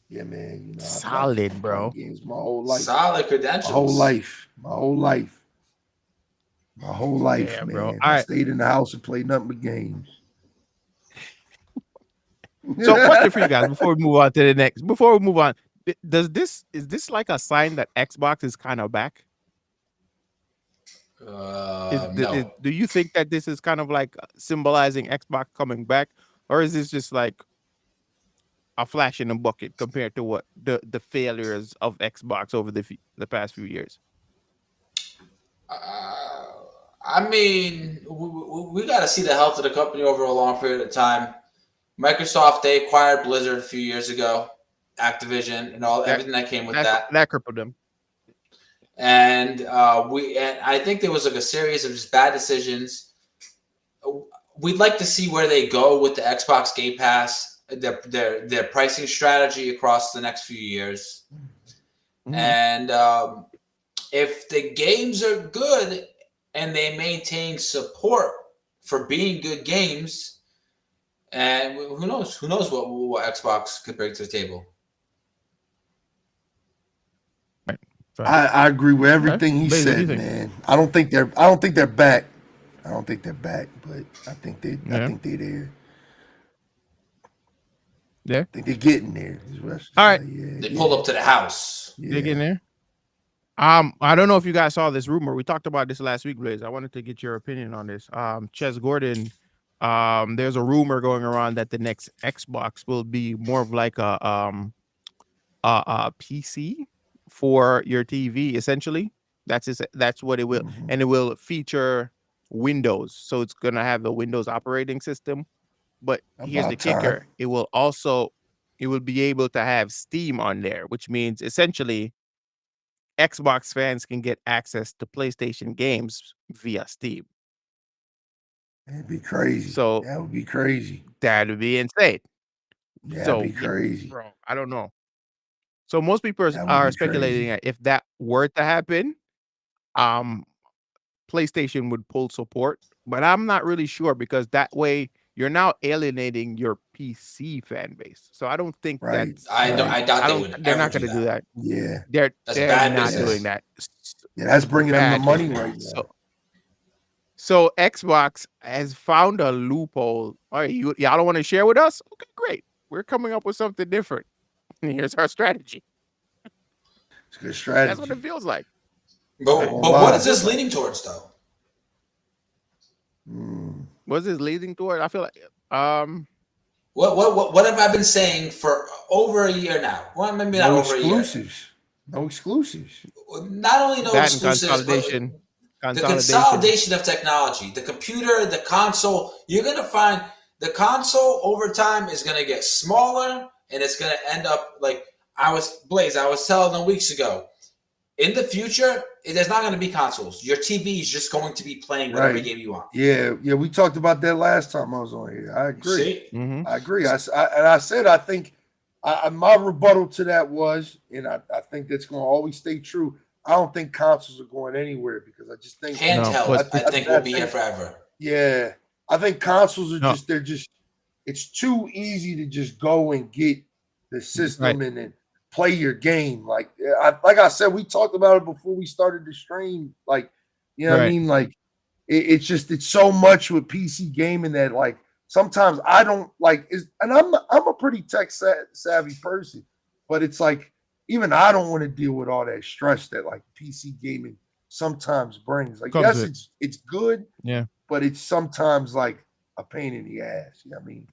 Yeah, man. You know,
Solid, bro.
Games my whole life.
Solid credentials.
My whole life,
Yeah,
man.
bro. All
I
right.
stayed in the house and played nothing but games.
So, question for you guys before we move on to the next. Before we move on, is this like a sign that Xbox is kind of back?
No.
Do you think that this is kind of like symbolizing Xbox coming back, or is this just like a flash in the bucket compared to what the failures of Xbox over the past few years?
I mean, we got to see the health of the company over a long period of time. Microsoft, they acquired Blizzard a few years ago, Activision, and everything that came with that.
That crippled them.
And I think there was like a series of just bad decisions. We'd like to see where they go with the Xbox Game Pass, their pricing strategy across the next few years. Mm-hmm. And if the games are good and they maintain support for being good games, and who knows what Xbox could bring to the table.
I agree with everything he said, man. I don't think they're back. I don't think they're back, but I think they're there.
Yeah.
I think they're getting there.
All right.
They pulled up to the house.
They're getting there. I don't know if you guys saw this rumor. We talked about this last week, Blaze. I wanted to get your opinion on this. Ches Gordon, there's a rumor going around that the next Xbox will be more of like a PC for your TV, essentially. That's what it will, and it will feature Windows. So it's gonna have the Windows operating system. But here's the kicker: it will be able to have Steam on there, which means essentially Xbox fans can get access to PlayStation games via Steam.
That'd be crazy.
So
that would be crazy.
That would be insane.
That'd be crazy,
bro. I don't know. So most people are speculating that if that were to happen, PlayStation would pull support, but I'm not really sure because that way you're now alienating your PC fan base. So I don't think that's.
I doubt they would.
They're not going to do that.
Yeah,
they're
bad
not
business.
doing that.
Yeah, that's bringing them the money right now.
So Xbox has found a loophole. All right, y'all don't want to share with us? Okay, great. We're coming up with something different. Here's our strategy.
It's a good strategy.
That's what it feels like.
But what is this leaning towards, though?
What's this leading toward? I feel like
What have I been saying for over a year now? Well, maybe not over a year.
No exclusives.
Not only no exclusives,
consolidation.
The consolidation of technology, the computer, the console. You're going to find the console over time is going to get smaller, and it's going to end up like I was telling them weeks ago. In the future, there's not going to be consoles. Your TV is just going to be playing whatever game you want.
Yeah, we talked about that last time I was on here. I agree. I agree. I said I think my rebuttal to that was, and I think that's going to always stay true. I don't think consoles are going anywhere because I just think
handheld. I think will be here forever.
Yeah, I think consoles are it's too easy to just go and get the system and then play your game. Like I said, we talked about it before we started the stream. Like, you know what I mean? Like it's so much with PC gaming that like sometimes I don't like and I'm a pretty tech savvy person, but it's like even I don't want to deal with all that stress that like PC gaming sometimes brings. Like, yes, it's good.
Yeah.
but it's sometimes like a pain in the ass. You know what I mean?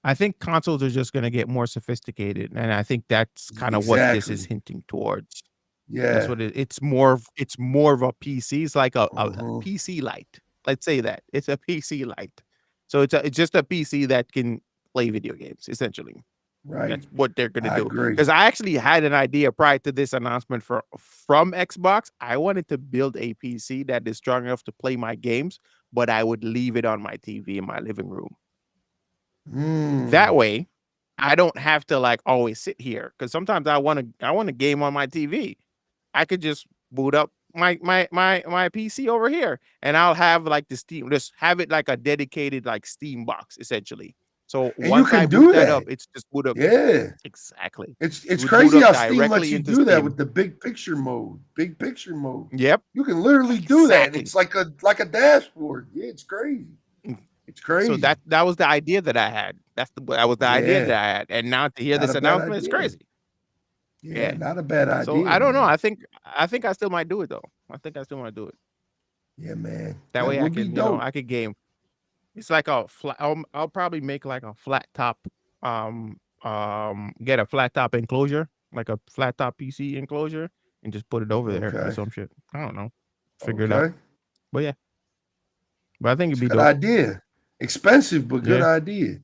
I think consoles are just going to get more sophisticated, and I think that's kind of what this is
Exactly.
hinting towards. That's
Yeah.
what it's more of a PC. It's like a
Hmm.
PC Lite. Let's say that it's a PC Lite. So it's just a PC that can play video games essentially.
Right.
That's what they're gonna
I
do.
agree.
Because I actually had an idea prior to this announcement from Xbox. I wanted to build a PC that is strong enough to play my games, but I would leave it on my TV in my living room. That
Mm.
way, I don't have to like always sit here because sometimes I want to game on my TV. I could just boot up my PC over here, and I'll have like the Steam, just have it like a dedicated like Steam box essentially. So
And you
once I
can
boot
do
that
that.
up, it's just boot up
Yeah.
exactly.
It's
It would boot
crazy
up
how Steam lets
directly
you
into
do that
Steam.
with the big picture mode. Big picture mode.
Yep,
You can literally do that. And
exactly.
it's like a dashboard. Yeah, it's crazy.
Mm,
It's
So
crazy.
that was the idea that I had. That was the idea
Yeah.
that I had, and now to hear
Not
this
a bad
announcement is
idea.
crazy.
Yeah,
Yeah.
not a bad
So
idea,
I don't know.
man.
I think I still might do it though. I think I still want to do it.
Yeah, man.
That
That
way I
would be
can,
dope.
I could game. It's like a flat. I'll probably make like a flat top. Get a flat top enclosure, like a flat top PC enclosure, and just put it over there or
Okay.
some shit. I don't know. Figure it out.
Okay.
But yeah. But I think it'd
It's a
be
good
dope.
idea. Expensive, but good
Yeah.
idea.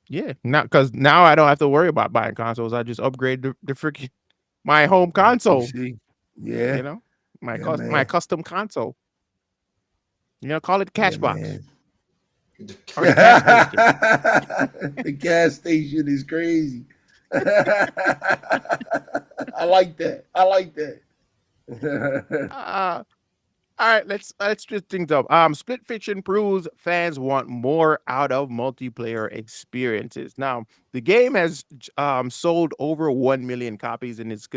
Yeah. Now, because now I don't have to worry about buying consoles. I just upgrade the freaking my home console.
PC. Yeah.
You know,
Yeah,
my
man.
custom console. Call it
Yeah,
Cashbox
man.
or the Cash Station.
The gas station is crazy. I like that. I like that.
Uh, All right, let's switch things up. Split Fiction proves fans want more out of multiplayer experiences. Now, the game has sold over 1 million copies, and it's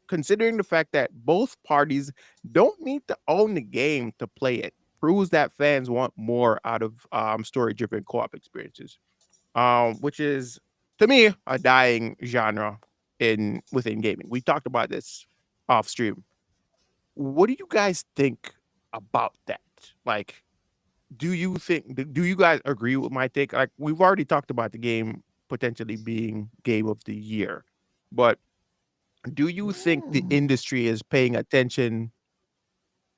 considering the fact that both parties don't need to own the game to play it, proves that fans want more out of story-driven co-op experiences. Which is to me a dying genre within gaming. We talked about this off stream. What do you guys think about that? Like, do you guys agree with my take? Like, we've already talked about the game potentially being game of the year, but do you think the
Mm,
industry is paying attention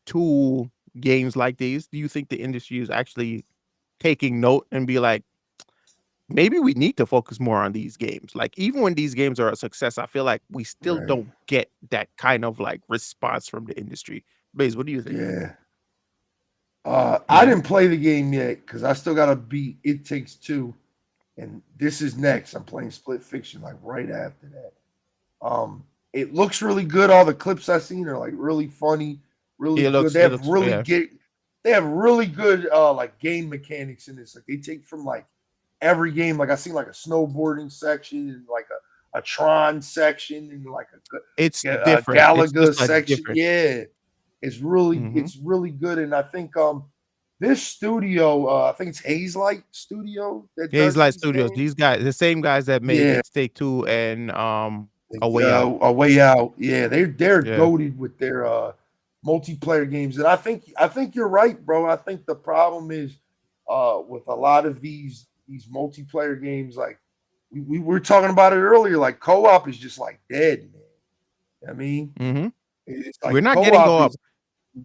to games like these? Do you think the industry is actually taking note and be like, maybe we need to focus more on these games? Like, even when these games are a success, I feel like we still
right.
don't get that kind of like response from the industry. Blaze, what do you think?
Yeah. I
Yeah.
didn't play the game yet because I still gotta beat It Takes Two, and this is next. I'm playing Split Fiction like right after that. It looks really good. All the clips I've seen are like really funny, really good.
It looks yeah.
They have really good like game mechanics in this. Like they take from like every game. Like I seen like a snowboarding section and like a Tron section and like
It's
a
different. It's
Galaga
just a
section.
different.
Yeah,
Mhm.
it's really good. And I think this studio, I think it's Hazelight Studio that
Yeah, he's
does
like
these
studios.
games.
These guys, the same guys that made
Yeah,
It's Take Two and A Way Out.
A Way Out. Yeah, they're
Yeah.
goated with their multiplayer games, and I think you're right, bro. I think the problem is with a lot of these multiplayer games, like we were talking about it earlier, like co-op is just like dead, man. I mean,
Mhm.
it's
We're
like
not getting
co-op
co-op.
is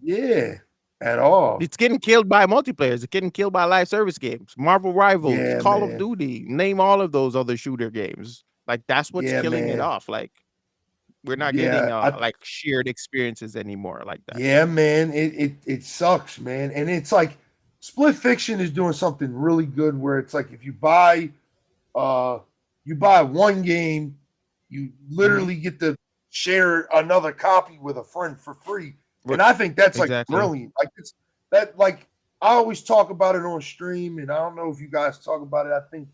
yeah at all.
It's getting killed by multiplayer. It's getting killed by live service games, Marvel Rivals,
Yeah,
Call of
man.
Duty. Name all of those other shooter games. Like that's what's
Yeah,
killing it
man.
off. Like we're not getting
Yeah,
like shared experiences anymore like that.
yeah, man. It sucks, man. And it's like Split Fiction is doing something really good where it's like if uh you buy one game, you
Mhm.
literally get to share another copy with a friend for free.
Right.
And I think that's like
Exactly.
brilliant. Like it's that like I always talk about it on stream, and I don't know if you guys talk about it. I think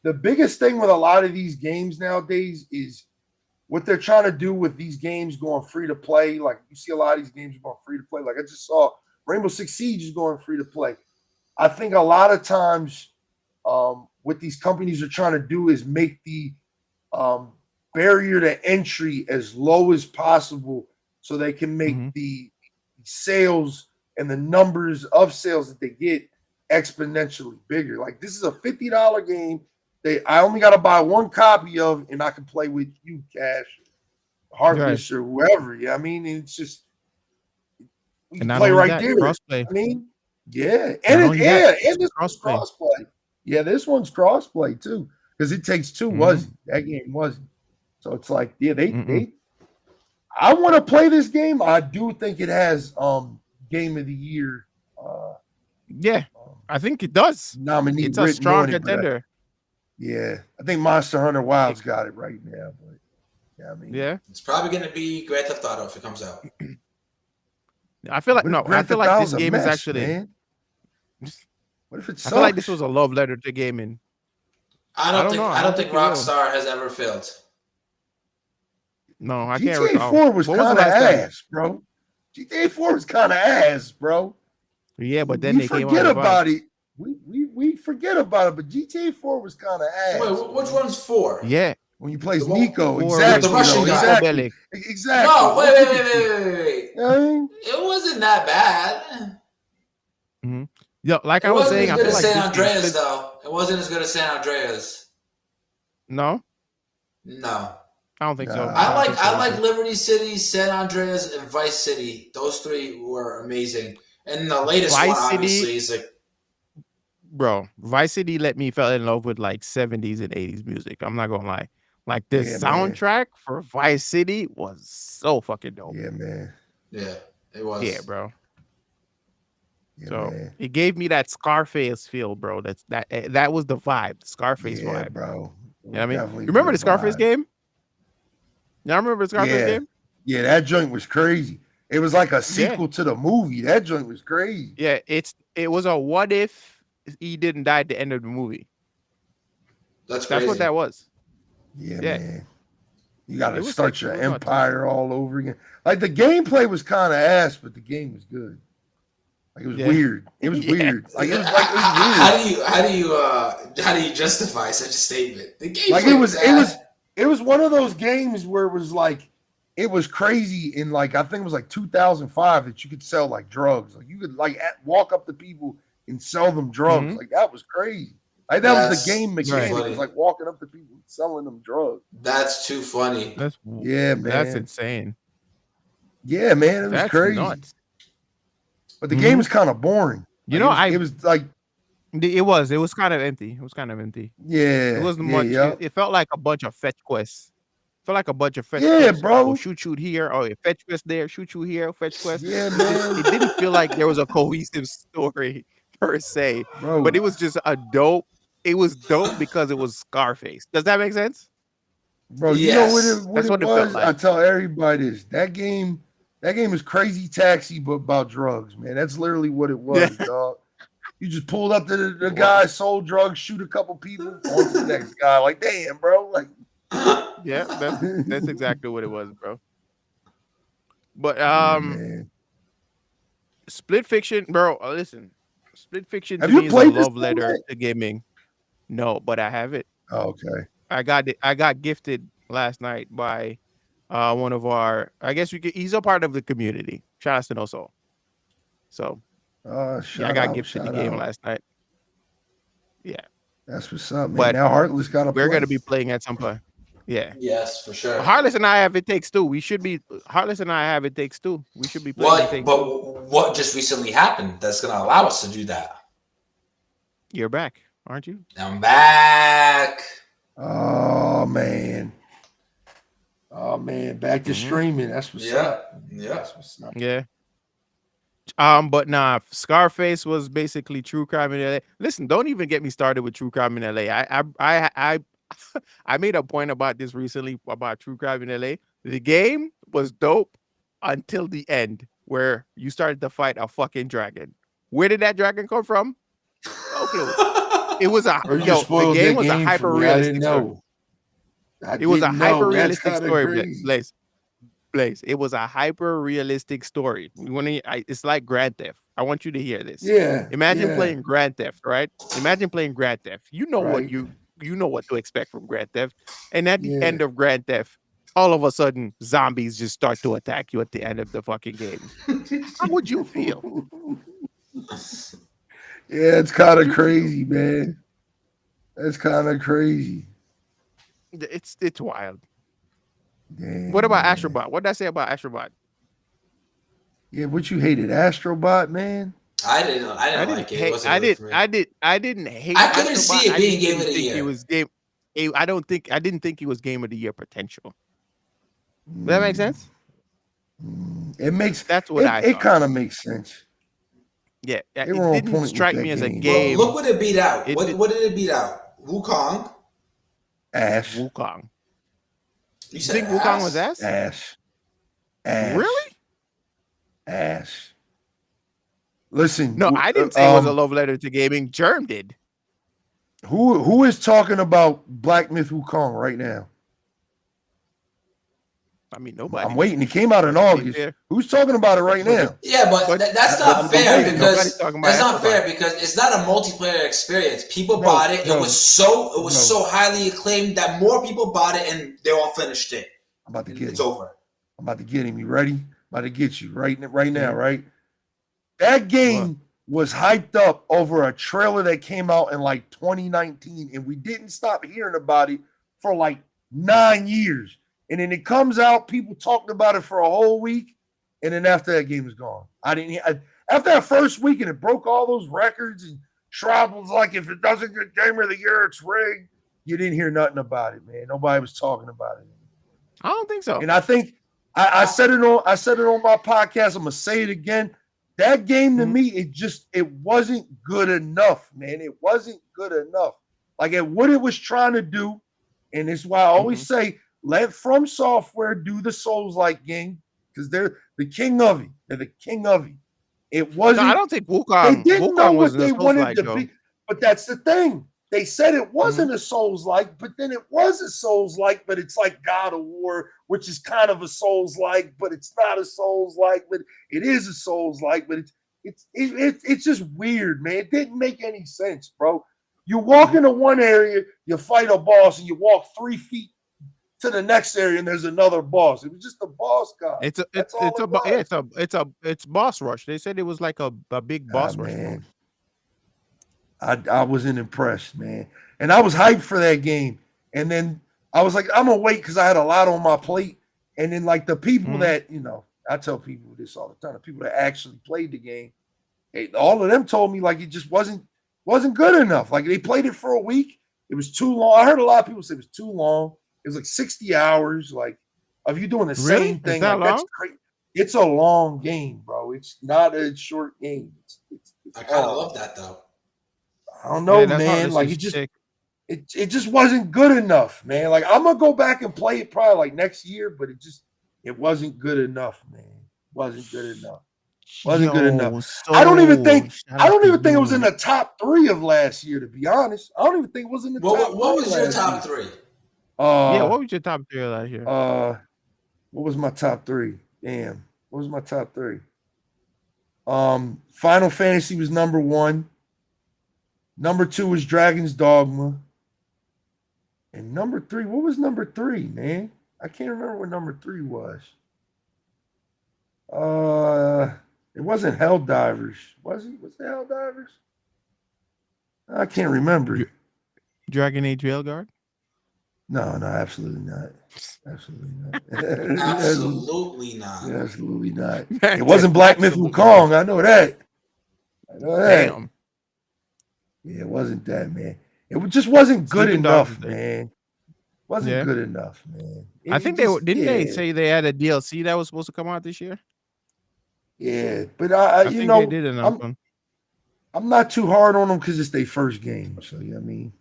the biggest thing with a lot of these games nowadays is what they're trying to do with these games going free to play. Like you see a lot of these games going free to play. Like I just saw Rainbow Six Siege is going free to play. I think a lot of times what these companies are trying to do is make the um, barrier to entry as low as possible so they can make
Mhm.
the sales and the numbers of sales that they get exponentially bigger. Like this is a $50 game. I only got to buy one copy of, and I can play with you, Cash, Heartless, or whoever. Yeah, I mean, it's just we can play right there.
Crossplay.
I mean, yeah, and this crossplay. Yeah, this one's crossplay too, because it takes two. Wasn't that game wasn't? So it's like, yeah, they. I want to play this game. I do think it has Game of the Year.
I think it does.
Nominee.
It's a strong contender.
I think Monster Hunter Wild's got it right now. But yeah, I mean,
it's probably going to be Grand Theft Auto if it comes out.
I feel like this game is actually.
Man. What if it's?
I feel like this was a love letter to gaming.
I don't think Rockstar has ever failed.
No, I can't
recall. GTA 4 was kind of ass, bro. GTA 4 was kind of ass, bro.
Yeah, but then they
forget about it. We forget about it, but GTA 4 was kind of ass.
Wait, which one's 4?
Yeah,
when you play Nico, exactly.
The Russian guy.
Exactly.
No, wait. It wasn't that bad.
Mm-hmm. Yeah, like I was saying, I feel like
San Andreas though. It wasn't as good as San Andreas.
No.
I
don't think so.
I like Liberty City, San Andreas, and Vice City. Those 3 were amazing. And the latest
Vice
one,
City,
obviously, is like,
bro, Vice City let me fell in love with like 70s and 80s music. I'm not gonna lie. Like the soundtrack for Vice City was so fucking dope.
Yeah, man.
Yeah, it was.
Yeah, bro.
Yeah,
so
man.
It gave me that Scarface feel, bro. That was the vibe, the Scarface vibe,
bro.
You know what I mean? You remember the Scarface game? Y'all remember the Scarface game?
Yeah, that joint was crazy. It was like a sequel to the movie. That joint was crazy.
Yeah, it was a what if he didn't die at the end of the movie.
That's
what that was.
Yeah. Man. You got to start your empire all over again. Like the gameplay was kind of ass, but the game was good. Like it was weird. It was weird. Like it was weird.
How do you justify such a statement? The game
like it was one of those games where it was like it was crazy in like I think it was like 2005 that you could sell like drugs. Like you could like walk up to people and sell them drugs. Like that was crazy. Like that was the game mechanic. It was like walking up to people and selling them drugs.
That's too funny.
Man.
That's insane.
Yeah, man. It was crazy.
Nuts.
But the game was kind of boring.
It was like it was kind of empty. It was kind of empty.
Yeah.
It wasn't much. It felt like a bunch of fetch quests. Quests.
Yeah, bro.
Oh, shoot here. Oh, fetch quest there. Shoot here. Fetch quest.
Yeah, man.
It didn't feel like there was a cohesive story per se, bro. But it was just a dope. It was dope because it was Scarface. Does that make sense?
Bro, you know what it was? It felt like. I tell everybody this. That game is Crazy Taxi, but about drugs, man. That's literally what it was, dog. You just pulled up to the guy, sold drugs, shoot a couple people, on to the next guy. Like, damn, bro. Like,
yeah, that's exactly what it was, bro. But Split Fiction, bro. Listen, Split Fiction to me is a love letter to gaming. No, but I have it.
Oh, okay.
I got gifted last night by one of our. I guess he's a part of the community. Shout out to No Soul. So, I got gifted the game last night. Yeah,
that's what's up, man. But now Heartless got a.
We're gonna be playing at some point. Yeah.
Yes, for sure.
Heartless and I have It Takes Two. We should be Heartless and I have It Takes Two. We should be playing.
What just recently happened that's gonna allow us to do that?
You're back, aren't you?
I'm back.
Oh man. Back to streaming. That's what's up.
Yeah.
That's what's up.
Yeah. But nah, Scarface was basically True Crime in LA. Listen, don't even get me started with True Crime in LA. I made a point about this recently about True Crime in LA. The game was dope until the end, where you started to fight a fucking dragon. Where did that dragon come from? Okay. It was the game was a hyper realistic story. It was a hyper realistic story, Blaze. It was a hyper realistic story. It's like Grand Theft. I want you to hear this.
Yeah.
Imagine playing Grand Theft, right? Imagine playing Grand Theft. You know what you know what to expect from Grand Theft. And at the end of Grand Theft, all of a sudden zombies just start to attack you at the end of the fucking game. How would you feel?
Yeah, it's kind of crazy, man. That's kind of crazy.
It's wild.
Damn,
What about
man.
Astrobot? What did I say about Astrobot?
Yeah, what you hated, Astrobot, man?
I didn't like it. It wasn't really for me.
I didn't hate.
I couldn't
Astrobot.
see it
I
being
just
game of
didn't
the
think
year.
it was game. I didn't think he was game of the year potential. Does that make sense?
It makes
That's what I
it
thought.
kind of makes sense.
Yeah,
They
it
were on
didn't
point with
strike
that
me as a
game.
Well,
game.
look what it beat out.
It
What did it beat out? Wukong.
Ash.
Wukong.
You
You
said
think Wukong was ass?
Ash.
Really?
Ash. Listen.
No, I didn't say it was a love letter to gaming. Germ did.
Who is talking about Black Myth Wukong right now?
I mean, nobody.
I'm waiting. It came out in
But to be
August.
fair-
Who's talking about it right now?
Yeah, but that's not
I'm
fair
waiting.
because
Nobody's talking about
that's not
Astrobot.
fair because it's not a multiplayer experience. People
No,
bought it.
no,
It was so
no.
so highly acclaimed that more people bought it and they all finished it.
I'm about to get
It's
him.
over.
I'm about to get him. You ready? I'm about to get you right now,
Mhm.
right? That game was hyped up over a trailer that came out in like 2019, and we didn't stop hearing about it for like 9 years. And then it comes out, people talked about it for a whole week, and then after that game is gone. After that first week, and it broke all those records, and Schwab was like, if it doesn't get Game of the Year, it's rigged. You didn't hear nothing about it, man. Nobody was talking about it.
I don't think so.
And I think I said it on my podcast. I'm gonna say it again. That game to me, it wasn't good enough, man. It wasn't good enough. Like at what it was trying to do, and it's why I always say, let From Software do the Souls-like game because they're the king of it. They're the king of it. It wasn't.
No, I don't think
They
Wukong.
didn't know
Wukong was
what they wanted to be, but that's the thing. They said it wasn't a Souls-like, but then it was a Souls-like, but it's like God of War, which is kind of a Souls-like, but it's not a Souls-like, but it is a Souls-like, but it's just weird, man. It didn't make any sense, bro. You walk into one area, you fight a boss, and you walk 3 feet to the next area, and there's another boss. It was just a boss guy.
It's boss rush. They said it was like a big boss rush.
Man. I wasn't impressed, man. And I was hyped for that game. And then I was like, I'm going to wait because I had a lot on my plate. And then, like, the people that, I tell people this all the time, the people that actually played the game, all of them told me, like, it just wasn't good enough. Like, they played it for a week. It was too long. I heard a lot of people say it was too long. It was like 60 hours, like, of you doing the same thing.
That
like,
long?
that's crazy. It's a long game, bro. It's not a short game. It's
I kind of love that though.
I don't know, man. Like it just wasn't good enough, man. Like I'm gonna go back and play it probably like next year, but it wasn't good enough, man. Wasn't good enough. Wasn't good enough.
So
I don't even think it was in the top 3 of last year, to be honest. I don't even think it was in the top 3.
What was your top 3?
What was your top 3 last year?
What was my top 3? Damn. What was my top 3? Final Fantasy was number 1. Number 2 was Dragon's Dogma. And number 3, what was number 3, man? I can't remember what number 3 was. It wasn't Helldivers. Was it? Was it Helldivers? I can't remember.
Dragon Age Veilguard?
No, absolutely not. Absolutely not.
Absolutely not.
Absolutely not. It wasn't Black Myth Wukong. I know that.
Damn.
Yeah, it wasn't that, man. It just wasn't good enough, man. Wasn't good enough, man.
I think they say they had a DLC that was supposed to come out this year?
Yeah, but
I think they did announce one.
I'm not too hard on them because it's their first game. So yeah, I mean,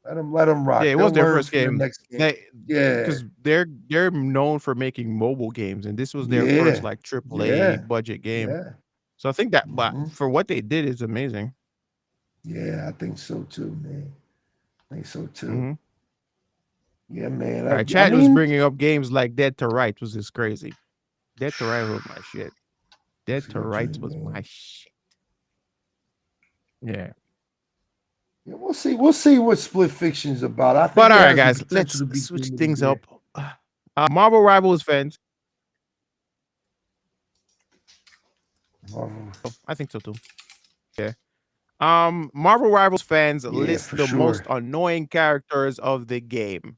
let them rock.
Yeah, it was their first game.
Next game.
Because they're known for making mobile games, and this was their first like AAA budget game.
Yeah.
So I think that for what they did is amazing.
Yeah, I think so too, man. I think so too.
Mm-hmm.
Yeah, man.
All right, Chad was bringing up games like Dead to Rights, was just crazy. Dead to Rights was my shit. Dead to Rights was my shit. Yeah.
Yeah, we'll see what Split Fiction's about. I think
but all right, guys, let's switch things up. Marvel Rivals fans.
Marvel.
Oh, I think so too. Yeah. Marvel Rivals fans
Yeah,
list
for
the most
sure.
annoying characters of the game.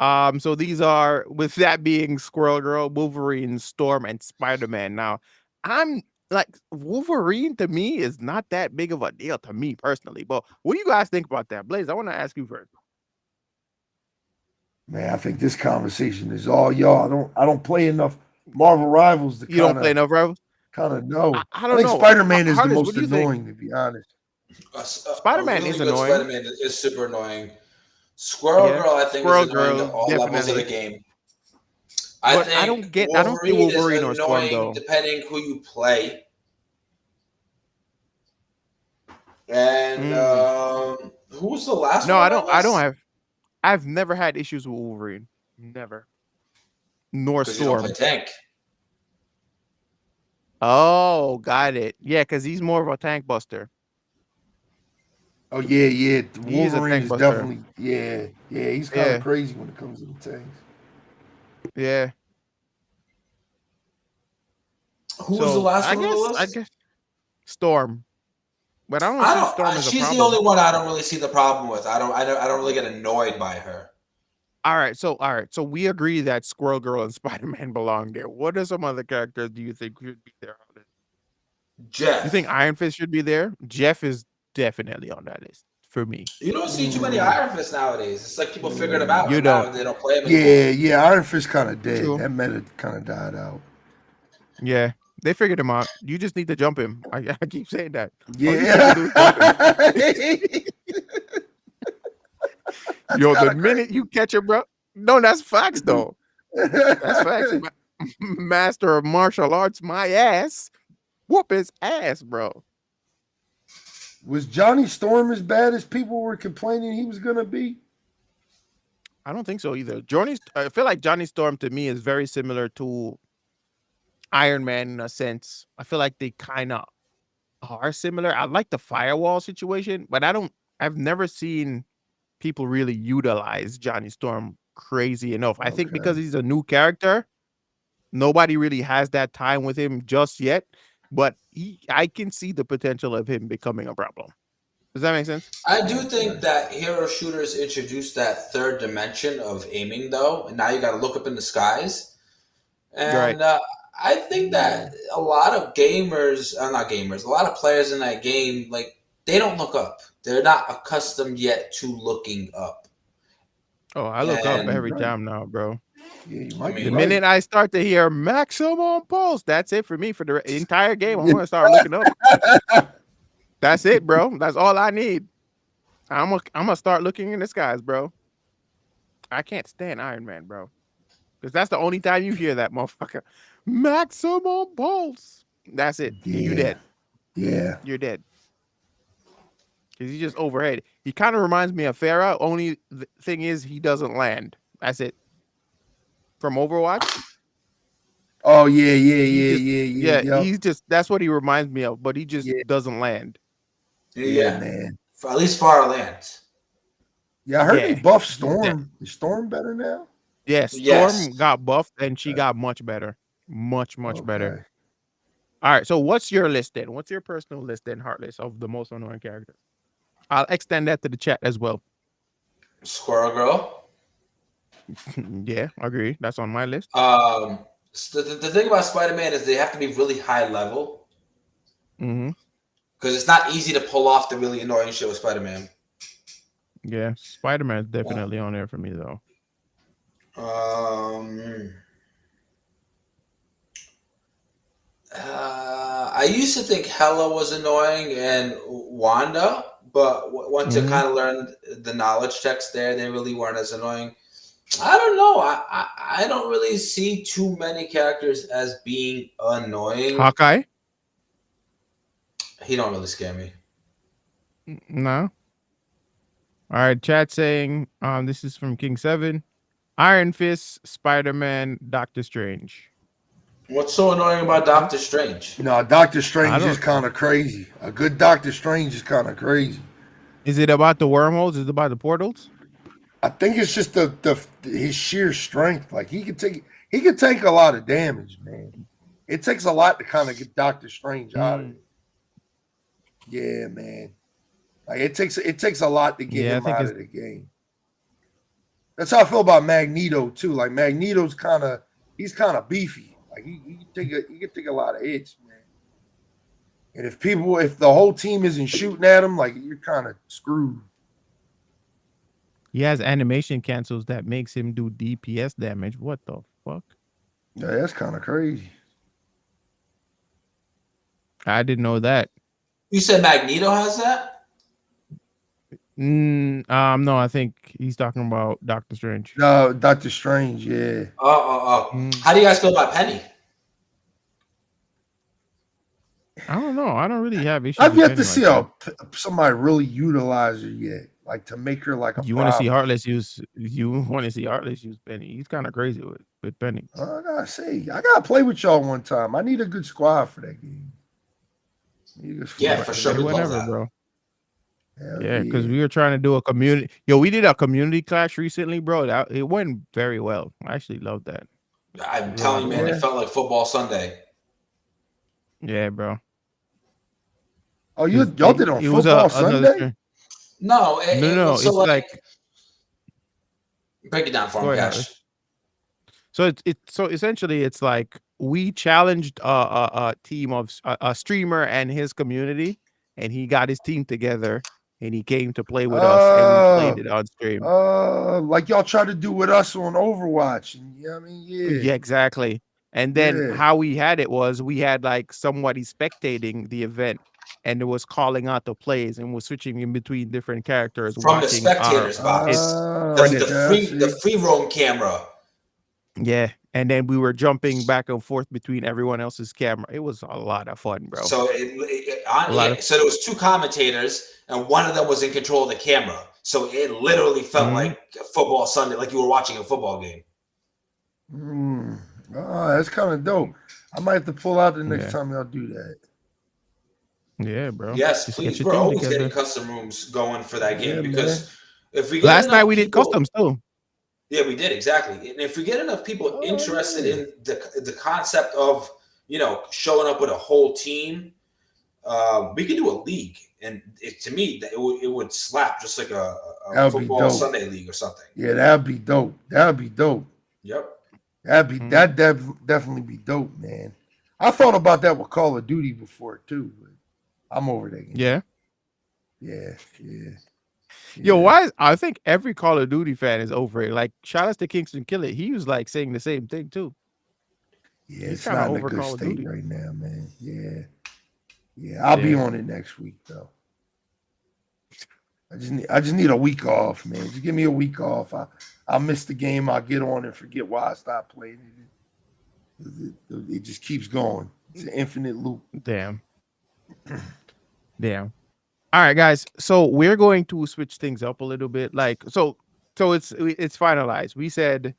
So these are, with that being Squirrel Girl, Wolverine, Storm, and Spider-Man. Now, I'm like, Wolverine to me is not that big of a deal to me personally. But what do you guys think about that? Blaze, I want to ask you first.
Man, I think this conversation is all y'all. I don't play enough Marvel Rivals to
You don't
kind
play
of
enough Rivals?
kind of know.
I
I
don't
think
know.
Spider-Man is the
Heartless, what
most
do you think?
annoying, to be honest.
A
Spider-Man
really
is
good
annoying.
Spider-Man is super annoying. Squirrel
Yeah.
Girl, I think, is
Squirrel
annoying to
Girl,
all levels of the
definitely.
game. I
But
think
I don't see
Wolverine is
Wolverine or Storm
annoying
though.
depending who you play. And
Mm.
who was the last
No,
one on my
I don't
list?
have I've never had issues with Wolverine. Never. Nor
Because you don't play
Storm.
tank.
Oh, got it. Yeah, because he's more of a tank buster.
Oh yeah, yeah.
He is a
Wolverine
tank
is
buster.
definitely yeah. He's kind of
Yeah,
crazy when it comes to the tanks.
yeah.
Who was the
So
last one on the
I
list?
guess Storm. But I don't
I
see
don't.
Storm as a
She's the
problem.
only one I don't really see the problem with. I don't really get annoyed by her.
All right. So we agree that Squirrel Girl and Spider-Man belong there. What are some other characters do you think should be there on this? You think
Jeff.
Iron Fist should be there? Jeff is definitely on that list for me.
You don't see too many
Mm,
Iron Fists nowadays. It's like people figured them out
mm.
You
and now
don't.
they don't play them anymore.
Yeah. Iron Fist kind of dead.
True.
That meta kind of died out.
Yeah. They figured him out. You just need to jump him. I keep saying that. All you need to
Yeah.
do is jump him.
That's
Yo,
kind
the
of crazy.
minute you catch him, bro. No, that's facts though. That's facts. Master of martial arts, my ass. Whoop his ass, bro.
Was Johnny Storm as bad as people were complaining he was gonna be?
I don't think so either. I feel like Johnny Storm to me is very similar to Iron Man in a sense. I feel like they kind of are similar. I like the firewall situation, but I've never seen people really utilize Johnny Storm crazy enough. I think because
Okay.
he's a new character, nobody really has that time with him just yet. But I can see the potential of him becoming a problem. Does that make sense?
I do think
Okay.
that hero shooters introduced that third dimension of aiming, though, and now you got to look up in the skies.
Right.
And I think that a lot of gamers, not gamers, a lot of players in that game, like they don't look up. They're not accustomed yet to looking up.
Oh, I look
You
up
might be
And
every
right.
time now, bro.
Yeah, you
I
might be
The
mean,
right.
minute I start to hear maximum pulse, that's it for me for the entire game. I'm gonna start looking up. That's it, bro. That's all I need. I'm gonna start looking in the skies, bro. I can't stand Iron Man, bro, because that's the only time you hear that motherfucker. Maximum pulse. That's it. You
Yeah.
dead.
Yeah.
You're dead. Because he's just overhead. He kind of reminds me of Farah. Only the thing is, he doesn't land. That's it. From Overwatch,
Oh yeah,
he just
yep.
he's just that's what he reminds me of. But he just
Yeah,
doesn't land.
yeah,
yeah,
man.
for at least far lands.
Yeah, I heard they
Yeah,
buffed
he's dead.
Storm. Is Storm better now?
Yeah,
Yes.
Storm got buffed and she
Okay.
got much better. Much better.
Okay.
All right. So what's your list then? What's your personal list then, Heartless, of the most annoying characters? I'll extend that to the chat as well.
Squirrel Girl.
Yeah, I agree. That's on my list.
So the thing about Spider-Man is they have to be really high level
Mm-hmm.
because it's not easy to pull off the really annoying shit with Spider-Man.
Yeah, Spider-Man's definitely on there for me though.
Um, I used to think Hella was annoying and Wanda, but once you
Mm-hmm.
kind of learned the knowledge checks there, they really weren't as annoying. I don't know. I don't really see too many characters as being annoying.
Hawkeye?
He don't really scare me.
No. All right, chat saying this is from King 7. Iron Fist, Spider-Man, Doctor Strange.
What's so annoying about
Okay.
Doctor Strange?
You know, Doctor
I
Strange is
don't
kind of crazy. A good Doctor Strange is kind of crazy.
Is it about the wormholes? Is it about the portals?
I think it's just the his sheer strength. Like he could take a lot of damage, man. It takes a lot to kind of get Doctor Strange out of
Mm.
it. Yeah, man. Like it takes a lot to get
Yeah, I
him
think
out
it's
of the game. That's how I feel about Magneto too. Like Magneto's he's kind of beefy. Like he can take a lot of hits, man. And if the whole team isn't shooting at him, like you're kind of screwed.
he has animation cancels that makes him do DPS damage. What the fuck?
Yeah, that's kind of crazy.
I didn't know that.
You said Magneto has that?
No, I think he's talking about Doctor Strange.
No, Doctor Strange, yeah.
Oh.
Mm.
How do you guys feel about Penny?
I don't know. I don't really have issues.
I've
with
yet
Penny
to
like
see
that.
somebody really utilize her yet, like to make her like a
You want to see
problem.
Heartless use? You want to see Heartless use Penny? He's kind of crazy with Penny.
I gotta play with y'all one time. I need a good squad for that game.
Yeah, for sure.
Say
We'd love
whenever,
that.
bro.
Hell
Yeah, because we were trying to do a community. Yo, we did a community clash recently, bro. It went very well. I actually loved that.
I'm telling you, man, it felt like football Sunday.
Yeah, bro.
Oh, y'all did it on football Sunday?
No,
no.
so
It's like
break it down for me, Cash.
So so essentially it's like we challenged a team of a streamer and his community, and he got his team together and he came to play with us and we played it on stream.
Like y'all try to do with us on Overwatch. And, yeah, I mean,
Yeah, exactly. And then how we had it was we had like somebody spectating the event and it was calling out the plays and was switching in between different characters
from the spectators box. The free roam camera.
Yeah, and then we were jumping back and forth between everyone else's camera. It was a lot of fun, bro.
So so there was two commentators, and one of them was in control of the camera. So it literally felt like football Sunday, like you were watching a football game.
That's kind of dope. I might have to pull out the next time y'all do that.
Yeah, bro.
Yes, please. We're always getting custom rooms going for that game because if we get
last night we did customs too.
Yeah, we did, exactly. And if we get enough people interested in the concept of, showing up with a whole team, we could do a league. And to me, it would slap just like a football Sunday league or something.
Yeah, that'd be dope.
Yep.
That'd definitely be dope, man. I thought about that with Call of Duty before too, but I'm over that game. Yeah.
Yo, I think every Call of Duty fan is over it. Like, shout out to Kingston Kill It. He was like saying the same thing too.
Yeah, it's not in a good state right now, man. Yeah. I'll be on it next week though. I just need a week off, man. Just give me a week off. I'll miss the game. I'll get on and forget why I stopped playing it. It just keeps going. It's an infinite loop.
Damn. All right, guys. So we're going to switch things up a little bit. Like, so it's finalized. We said,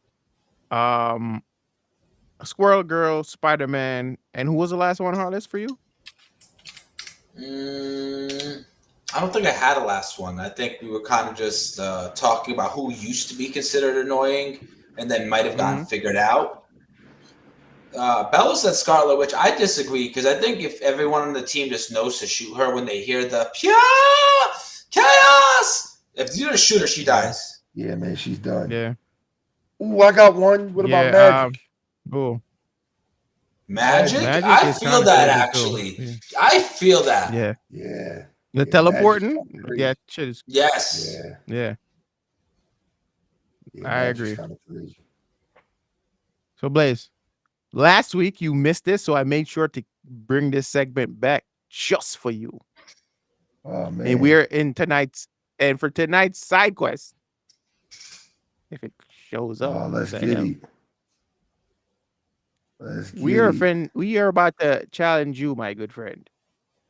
Squirrel Girl, Spider-Man, and who was the last one, Heartless, for you?
I don't think I had a last one. I think we were kind of just talking about who used to be considered annoying and then might have gotten figured out. Bella said Scarlet Witch. I disagree because I think if everyone on the team just knows to shoot her when they hear the pure chaos, if you just shoot her, she dies.
Yeah, man, she's done.
Yeah.
Ooh, I got one. What about Magic?
Magic? I feel that actually. I feel that.
Yeah.
The teleporting? Yeah, shit is.
Yes.
Yeah. I agree. So, Blaze, last week you missed this, so I made sure to bring this segment back just for you.
Oh man!
And we're in tonight's side quest. If it shows up,
let's get it.
We are about to challenge you, my good friend.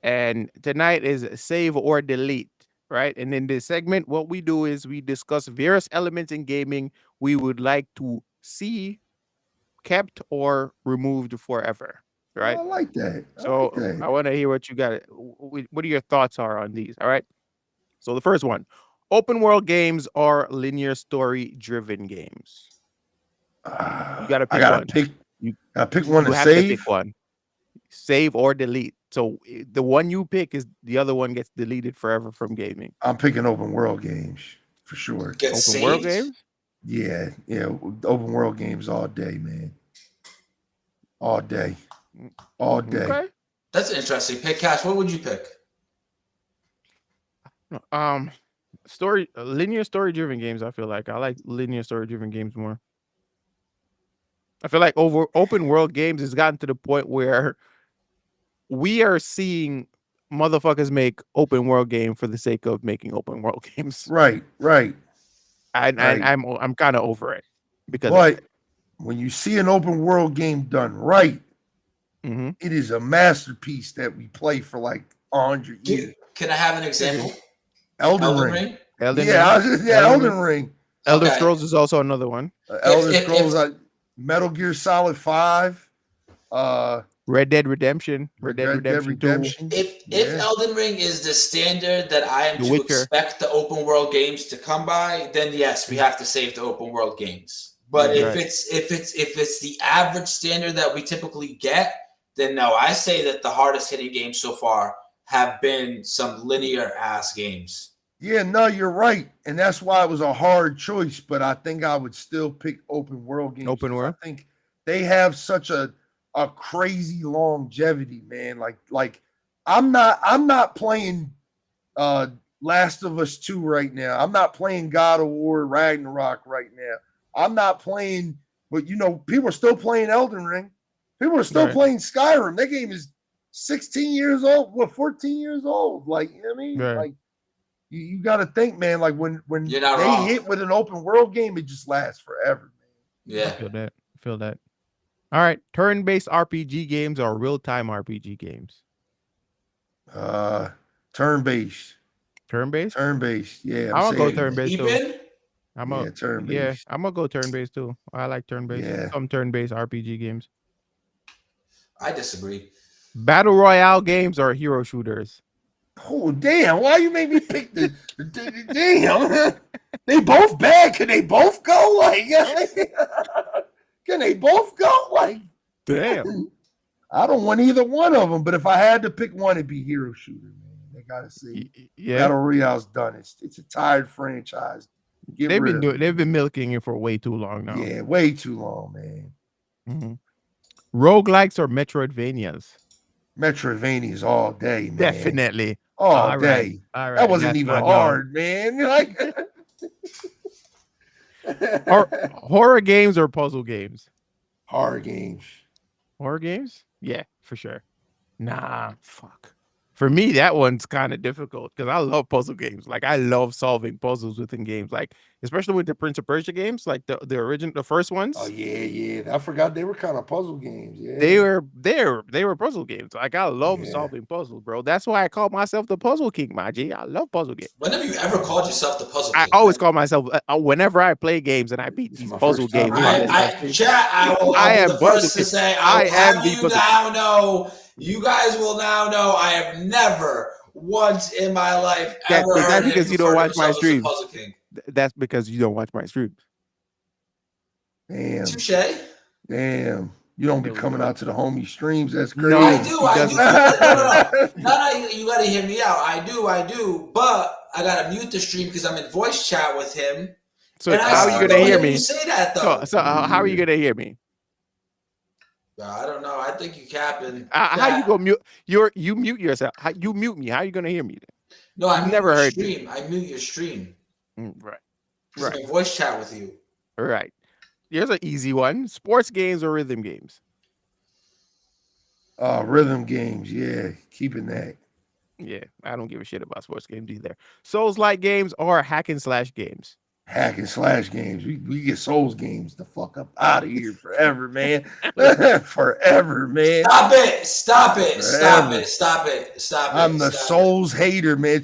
And tonight is save or delete, right? And in this segment, what we do is we discuss various elements in gaming we would like to see kept or removed forever, right?
I like that.
I want to hear what you got. What are your thoughts are on these? All right. So the first one, Open world games are linear story driven games. You got to
I
pick
gotta
one.
pick.
You
I pick one
you
to
have to pick
save.
one. Save or delete. So the one you pick is the other one gets deleted forever from gaming.
I'm picking open world games for sure.
Get
Open world
saved.
games?
Yeah, open world games all day, man. All day, all day.
Okay.
That's an interesting pick. Cash, what would you pick?
Linear story driven games. I feel like I like linear story driven games more. I feel like over open world games has gotten to the point where we are seeing motherfuckers make open world game for the sake of making open world games.
Right, right,
And
right.
I'm kind of over it because of
But
it.
when you see an open world game done right,
Mm-hmm.
it is a masterpiece that we play for like 100 years.
Can I have an example?
Elden Ring.
Elden
Yeah,
Ring.
Elden Ring.
Elder
Okay.
Scrolls is also another one.
Elder Scrolls, Metal Gear Solid 5,
Red Dead Redemption.
Red Dead Redemption.
If Elden Ring is the standard that I am
The
to
Witcher.
expect the open world games to come by, then yes, we have to save the open world games. But
Right.
if it's the average standard that we typically get, then no, I say that the hardest hitting games so far have been some linear ass games.
Yeah, no, you're right. And that's why it was a hard choice, but I think I would still pick open world games.
Open world?
I think they have such a crazy longevity, man. Like I'm not playing Last of Us 2 right now. I'm not playing God of War Ragnarok right now. I'm not playing, but people are still playing Elden Ring. People are still
Right.
playing Skyrim. That game is 16 years old, 14 years old. Like, you know what I mean?
Right.
Like you got to think, man, like when
You're not
they
wrong.
hit with an open world game, it just lasts forever, man.
Yeah.
Feel that. All right. Turn-based RPG games or real-time RPG games?
Turn-based.
Turn-based?
Turn-based. Yeah.
I'm gonna go
saying,
turn-based too.
Even?
I'm
turn-based.
gonna go turn-based too. I like turn-based.
Yeah.
Some turn-based RPG games.
I disagree.
Battle Royale games or hero shooters?
Oh, damn. Why you make me pick the damn? They both bad. Can they both go? Like, can they both go? Like,
Damn.
I don't want either one of them, but if I had to pick one, it'd be hero shooter, man. They gotta see.
Yeah.
Battle Royale's done. It's a tired franchise.
They've been milking it for way too long now.
Yeah, way too long, man.
Mm-hmm. Roguelikes or Metroidvanias?
Metroidvanias all day, man.
Definitely.
All day.
All right.
That wasn't
That's
even
fine,
hard, man. Like
Or horror games or puzzle games?
horror games.
Horror games? Yeah, for sure. Nah, fuck. For me, that one's kind of difficult because I love puzzle games. Like I love solving puzzles within games. Like especially with the Prince of Persia games, like the first ones.
Oh yeah. I forgot they were kind of puzzle games. Yeah.
They were puzzle games. Like I love solving puzzles, bro. That's why I call myself the puzzle king, my G. I love puzzle games.
When have you ever called yourself the puzzle king?
I always call myself whenever I play games and I beat these puzzle games.
I am the first to say you guys will now know I have never once in my life ever heard
that's because you don't watch my
himself as the
streams.
Puzzle King.
That's because you don't watch my streams.
Damn.
Touche.
Damn. You don't be coming out to the homie streams. That's crazy.
No,
I do.
No.
You gotta hear me out. I do. But I gotta mute the stream because I'm in voice chat with him.
So how are you gonna hear me?
You say that though.
So how are you gonna hear me?
I don't know. I think you capping.
How you go mute? You mute yourself. You mute me. How are you gonna hear me? Then?
No, I've
never heard
stream. I mute your stream.
Right.
I'm in voice chat with you.
Right. Here's an easy one: sports games or rhythm games.
Rhythm games. Yeah, keeping that.
Yeah, I don't give a shit about sports games either. Souls-like games or hack and slash games.
Hack and slash games. We get Souls games the fuck up out of here forever, man. Forever, man.
Stop it.
I'm the Souls hater, man.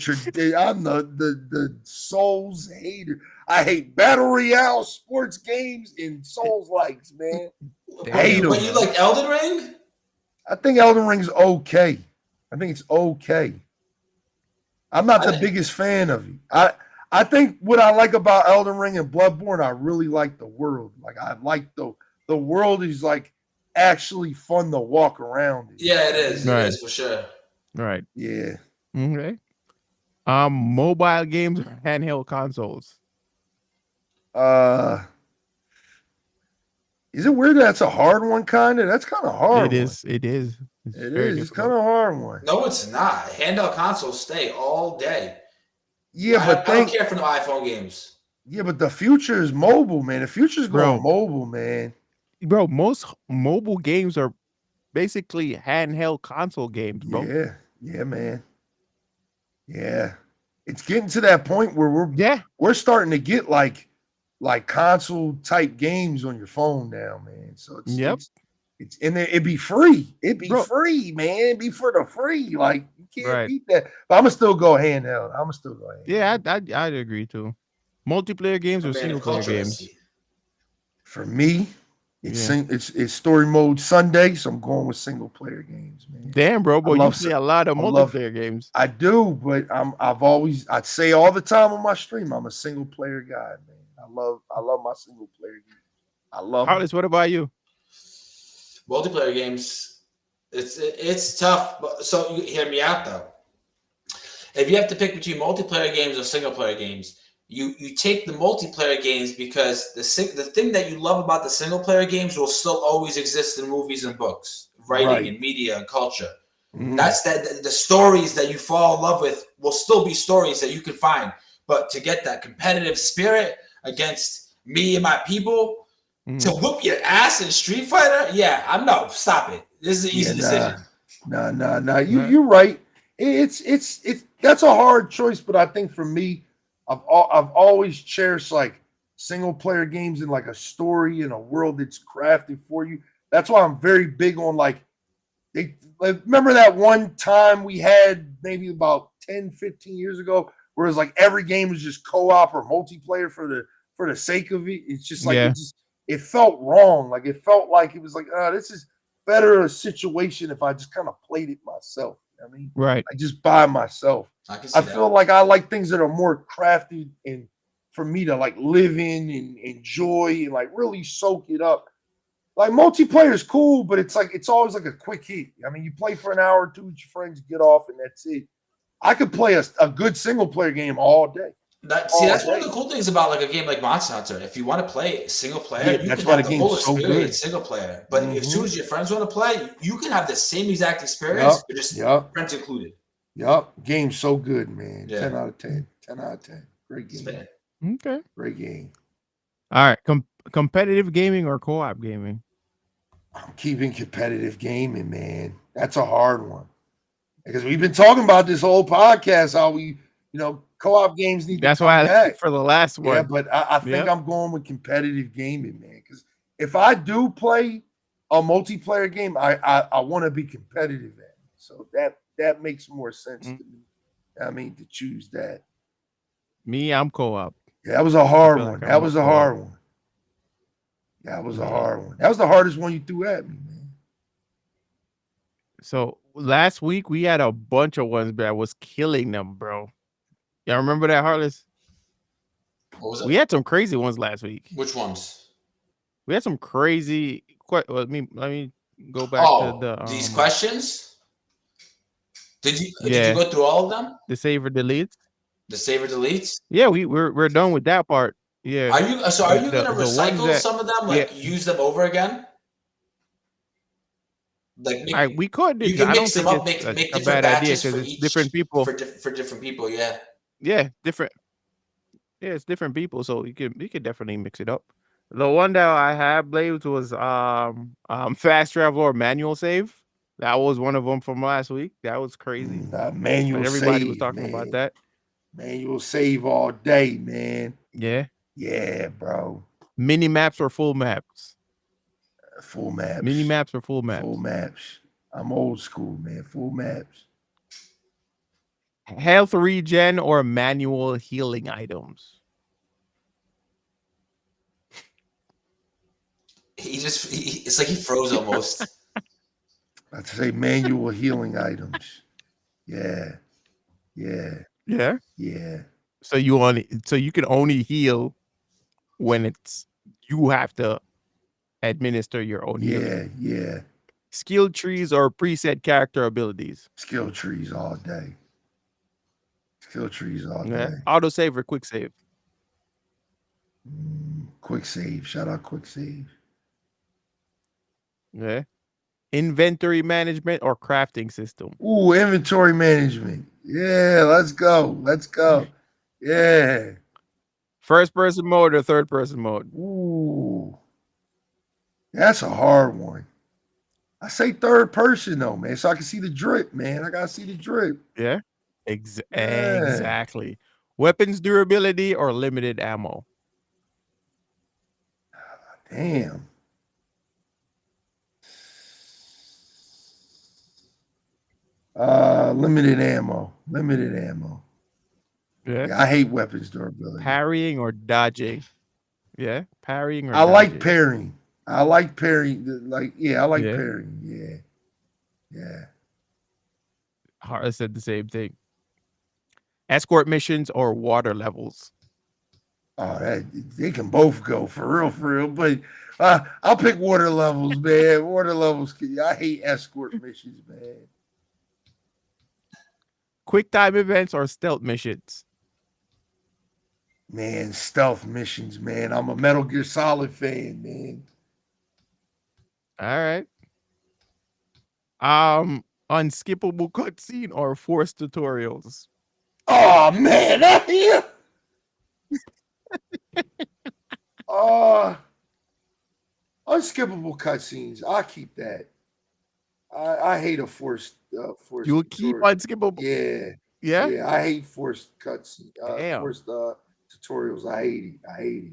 I'm the Souls hater. I hate Battle Royale, sports games, and Souls likes, man. Hate them.
But you like Elden Ring?
I think Elden Ring's okay. I think it's okay. I'm not the biggest fan of it. I think what I like about Elden Ring and Bloodborne, I really like the world. Like I like the world is like actually fun to walk around in.
Yeah, it is. It
Right.
is for sure.
Right.
Yeah.
Okay. Mobile games or handheld consoles?
Uh is it weird that's a hard one kind of? That's kind of hard.
It is. It is. It's
It
very
is. It's
difficult.
kind of a hard one.
No, it's not. Handheld consoles stay all day.
Yeah, but
I don't care for the iPhone games.
Yeah, but the future is mobile, man. The future's going
Bro.
mobile, man.
Bro, most mobile games are basically handheld console games, bro.
Yeah. Yeah, man. Yeah. It's getting to that point where we're starting to get like console type games on your phone now, man. So it's in there. It'd be free. It'd be free, man. It'd be for the free. Like you can't beat that. But I'm gonna still go handheld.
Yeah, I'd agree too. Multiplayer games or single player games?
For me, it's story mode Sunday, so I'm going with single player games, man.
Damn, bro, boy, you play a lot of multiplayer games.
I do, but I'd say all the time on my stream, I'm a single player guy, man. I love my single player games. I love
Carlos, what about you?
Multiplayer games, it's tough. But so you hear me out though. If you have to pick between multiplayer games or single player games, you take the multiplayer games because the thing that you love about the single player games will still always exist in movies and books, writing and media and culture. Mm-hmm. That's the stories that you fall in love with will still be stories that you can find. But to get that competitive spirit against me and my people, to whoop your ass in Street Fighter, stop it. This is an easy decision.
Nah. You're right. It's that's a hard choice, but I think for me, I've always cherished like single player games and like a story and a world that's crafted for you. That's why I'm very big on like remember that one time we had maybe about 10, 15 years ago, where it was like every game was just co-op or multiplayer for the sake of it. It's just like it felt wrong. Like it felt like it was like, this is better a situation if I just kind of played it myself. I mean,
right.
I just by myself. I feel like I like things that are more crafted and for me to like live in and enjoy and like really soak it up. Like multiplayer is cool, but it's always like a quick hit. I mean, you play for an hour or two with your friends, get off, and that's it. I could play a good single player game all day.
That's one of the cool things about like a game like Monster Hunter. If you want to play single player, you
that's
can
why
have
the
the whole
game's so
experience single player. But as soon as your friends want to play, you can have the same exact experience, but just friends included.
Yup. Game's so good, man.
Yeah.
10 out of 10. 10 out of 10. Great game.
Okay.
Great game.
All right. Competitive gaming or co-op gaming?
I'm keeping competitive gaming, man. That's a hard one. Because we've been talking about this whole podcast, how we, co-op games need
That's
to come
why I
back.
left for the last one.
Yeah, but I think I'm going with competitive gaming, man. Because if I do play a multiplayer game, I want to be competitive at it. So that makes more sense to me. I mean, to choose that.
Me, I'm co-op.
Yeah, that was a hard one. That was a hard one. That was a hard one. That was the hardest one you threw at me, man.
So last week we had a bunch of ones that was killing them, bro. Y'all remember that, Harless?
What was it?
We had some crazy ones last week.
Which ones?
We had some crazy. Let me go back to the
these questions. Did you go through all of them?
The save or deletes.
The save or deletes?
Yeah, we're done with that part. Yeah.
Are you going to recycle some of them? Like use them over again? Like
we could.
You can
I don't
mix them
think
up,
it's
make
a
different
bad idea
batches
because it's different people.
For different people, yeah.
Yeah, different. Yeah, it's different people, so you could definitely mix it up. The one that I had Blaze was fast travel or manual save. That was one of them from last week. That was crazy.
Manual save.
Everybody was talking about that.
Manual save all day, man.
Yeah.
Yeah, bro.
Mini maps or full maps?
Full maps.
Mini maps or full maps?
Full maps. I'm old school, man. Full maps.
Health regen or manual healing items?
It's like he froze almost.
I'd say manual healing items. Yeah.
Yeah. So you can only heal when you have to administer your own healing.
Yeah, yeah.
Skill trees or preset character abilities.
Skill trees all day. Skill trees all
Yeah.
day.
Autosave or quick save.
Quick save. Shout out quick save.
Yeah. Inventory management or crafting system.
Ooh, inventory management. Yeah, let's go. Let's go. Yeah.
First person mode or third person mode.
Ooh. That's a hard one. I say third person though, man, so I can see the drip, man. I gotta see the drip.
Yeah.
Yeah.
Exactly. Weapons durability or limited ammo.
Damn. Limited ammo. Limited ammo.
Yeah.
Yeah, I hate weapons durability.
Parrying or dodging. Yeah. Parrying or
I like
dodging.
parrying. I like parrying. I like
Yeah.
parrying. Yeah. Yeah.
I said the same thing. Escort missions or water levels.
Oh, they can both go for real. But I'll pick water levels, man. Water levels. I hate escort missions, man.
Quick time events or stealth missions.
Man, stealth missions, man. I'm a Metal Gear Solid fan, man.
All right. Unskippable cutscene or forced tutorials.
Oh man, unskippable cutscenes. I'll keep that. I hate a forced
You will keep
tutorial.
unskippable.
Yeah,
Yeah.
yeah. I hate forced cutscenes.
Damn.
Forced tutorials. I hate it. I hate it.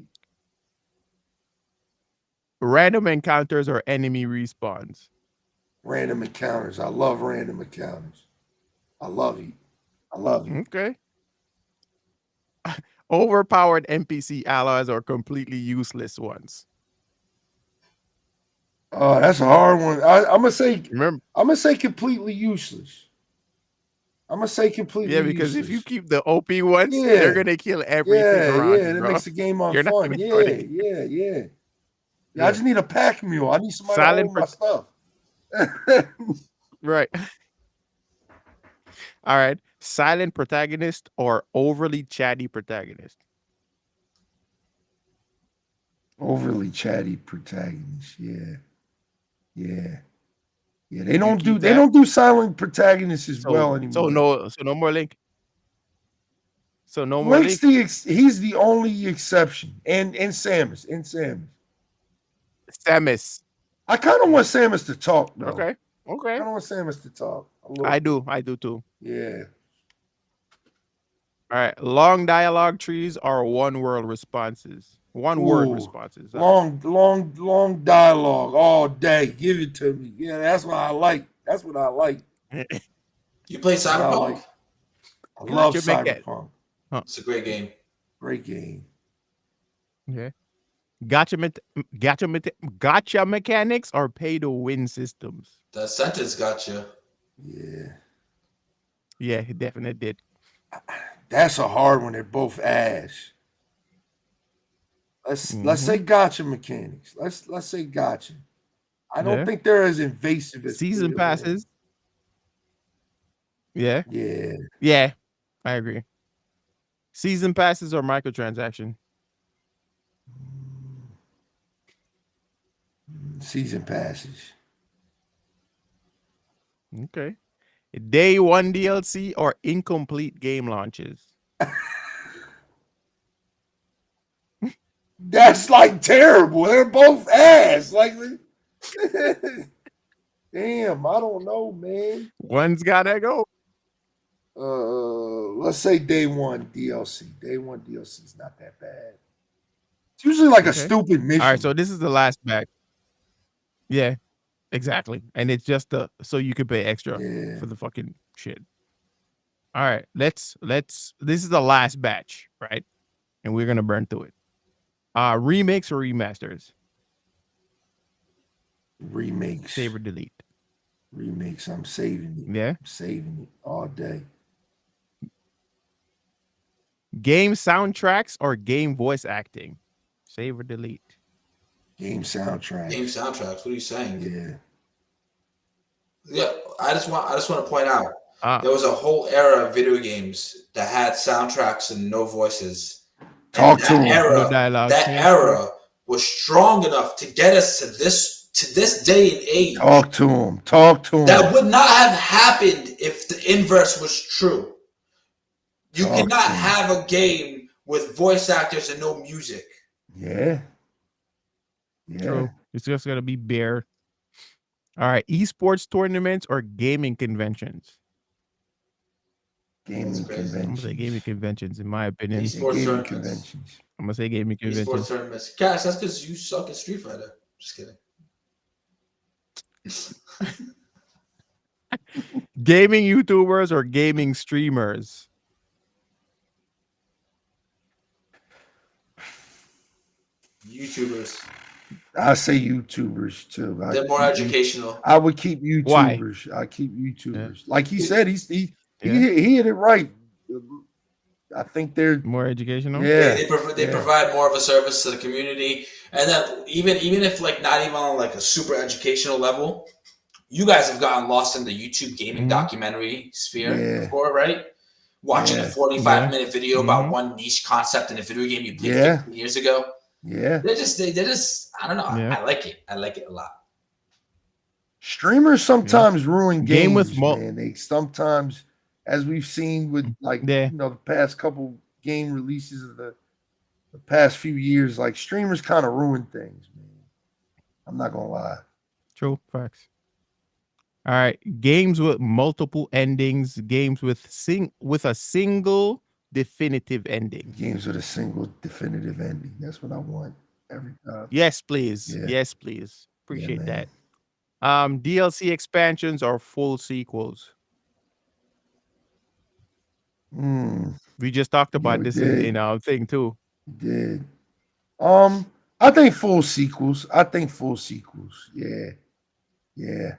Random encounters or enemy respawns.
Random encounters. I love random encounters. I love it. I love it.
Okay. Overpowered NPC allies or completely useless ones.
Oh, that's a hard one. I'm
Remember?
gonna say completely useless. I'm gonna say completely
Yeah, because if you
useless.
keep the OP ones, they're
Yeah,
gonna kill everything around you,
That
bro.
makes the game
You're not
unfun.
gonna know
Yeah,
it.
yeah. Yeah, I
Yeah.
just need a pack mule. I need somebody to
Silent
hold my stuff.
right. All right. Silent protagonist or overly chatty protagonist.
Overly chatty protagonist. Yeah. They
You
don't
keep that.
don't do silent protagonists as well
So
anymore.
no more Link. So no more
Link's
Link.
he's the only exception. And Samus.
Samus.
I kind of want Samus to talk though.
Okay.
I
Okay.
don't want Samus to talk.
I do too.
Yeah.
All right. Long dialogue trees are one word responses. One word
Ooh,
responses.
long dialogue all day. Give it to me. Yeah, that's what I like. That's what I like.
You play
That's what I like.
Cyberpunk?
I love
Gotcha, Mecha.
Cyberpunk.
It's a great game.
Great game.
Yeah. Gotcha mechanics or pay to win systems.
That sentence got you.
Yeah.
Yeah, it definitely did.
That's a hard one. They're both ass. Let's say gotcha mechanics. Let's say gotcha. I don't think they're as invasive as
season passes. Yeah.
Yeah.
Yeah. I agree. Season passes or microtransaction.
Season passes.
Okay. Day one DLC or incomplete game launches.
That's like terrible. They're both ass. Like, damn, I don't know, man.
One's gotta go.
Let's say day one DLC. Day one DLC is not that bad. It's usually like a stupid mission.
All right, so this is the last batch. Yeah, exactly. And it's just so you could pay extra for the fucking shit. All right, let's this is the last batch, right? And we're gonna burn through it. Remakes or remasters?
Remakes.
Save or delete?
Remakes. I'm saving it.
Yeah.
I'm saving it all day.
Game soundtracks or game voice acting? Save or delete?
Game soundtrack.
Game soundtracks. What are you saying?
Yeah.
Yeah, I just want to point out
Ah,
there was a whole era of video games that had soundtracks and no voices.
Talk
And
to him.
no dialogue.
that
Yeah, true.
era was strong enough to get us to this day and age.
Talk to him. Talk to him.
That would not have happened if the inverse was true. You
Talk
cannot
to him.
have a game with voice actors and no music.
Yeah. Yeah.
True. It's just gonna be bare. All right. Esports tournaments or gaming conventions?
Gaming
That's crazy.
I'm gonna say gaming
conventions.
conventions, in my opinion.
Yeah,
Esports
gaming
tournaments.
conventions.
I'm gonna say gaming
Esports
conventions.
tournaments. Cash, that's because you suck at Street Fighter. Just kidding.
Gaming YouTubers or gaming streamers?
YouTubers.
I say YouTubers too.
They're more educational.
I would keep
Why?
YouTubers. I keep YouTubers. Like he said, he
Yeah.
hit it right. I think they're
More educational?
yeah.
They
yeah.
provide more of a service to the community, and then even if like not even on like a super educational level, you guys have gotten lost in the YouTube gaming
Mhm.
documentary sphere
Yeah.
before, right? Watching a
Yeah.
45-minute video about
Mhm.
one niche concept in a video game you played
Yeah.
15 years ago.
Yeah.
They're just I don't know.
Yeah.
I like it. I like it a lot.
Streamers sometimes ruin
Game
games,
with
man. They sometimes, as we've seen with like
Yeah.
the past couple game releases of the past few years, like streamers kind of ruin things, man. I'm not gonna lie.
True. Facts. All right. Games with multiple endings, games with a single definitive ending.
Games with a single definitive ending. That's what I want every time.
Yes, please.
Yeah.
Yes, please. Appreciate
man.
that. DLC expansions or full sequels? We just talked about
we
this
did.
in our thing too.
Did. I think full sequels. Yeah. Yeah.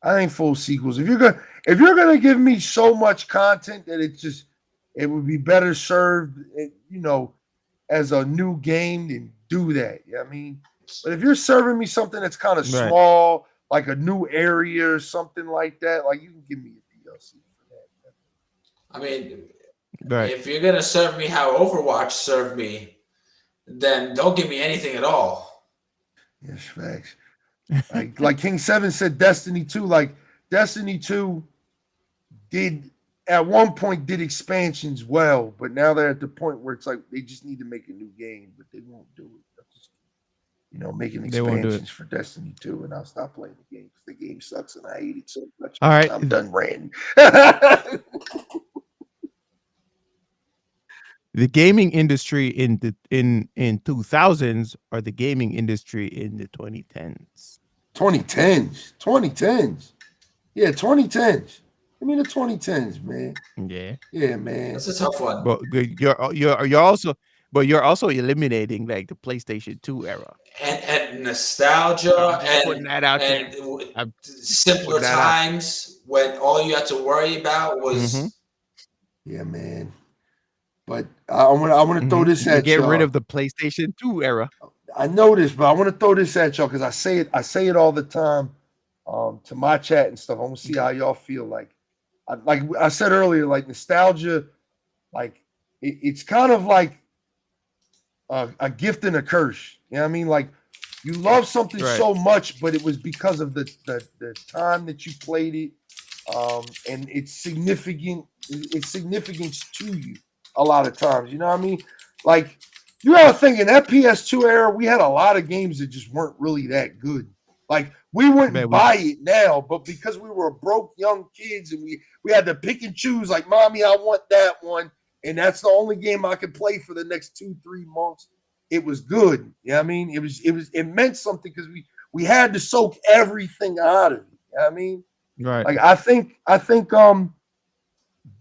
I think full sequels. If you're gonna give me so much content that it would be better served, as a new game, then do that. You know what I mean? But if you're serving me something that's kind of
Right.
small, like a new area or something like that, like you can give me a DLC for that.
I mean,
Right.
if you're gonna serve me how Overwatch served me, then don't give me anything at all.
Yes, facts. Like King 7 said, Destiny 2, like Destiny 2 did at one point did expansions well, but now they're at the point where it's like they just need to make a new game, but they won't do it. They'll just, making
They won't do it.
expansions for Destiny 2, and I'll stop playing the game because the game sucks and I hate it so much.
All right.
I'm done ranting.
The gaming industry in the in 2000s or the gaming industry in the 2010s?
2010s. Yeah, 2010s. I mean the 2010s, man.
Yeah.
Yeah, man.
That's a tough one.
But you're also eliminating like the PlayStation 2 era.
And nostalgia
I'm just putting that out there.
and
I'm
simpler
putting that out.
times when all you had to worry about was
Mhm.
Yeah, man. But I want to throw this
You
at
get
y'all.
rid of the PlayStation 2 era.
I know this, but I want to throw this at y'all because I say it all the time to my chat and stuff. I want to see how y'all feel. Like I said earlier, like nostalgia, like it's kind of like a gift and a curse. You know what I mean? Like you love something
Right.
so much, but it was because of the time that you played it, and it's significant. It's significance to you a lot of times. You know what I mean? Like you gotta think in that PS2 era, we had a lot of games that just weren't really that good. Like we wouldn't
Man,
buy it now, but because we were broke young kids and we had to pick and choose, like, mommy, I want that one, and that's the only game I could play for the next 2-3 months. It was good. You know what I mean? It meant something because we had to soak everything out of it. You know what I mean?
Right.
Like I think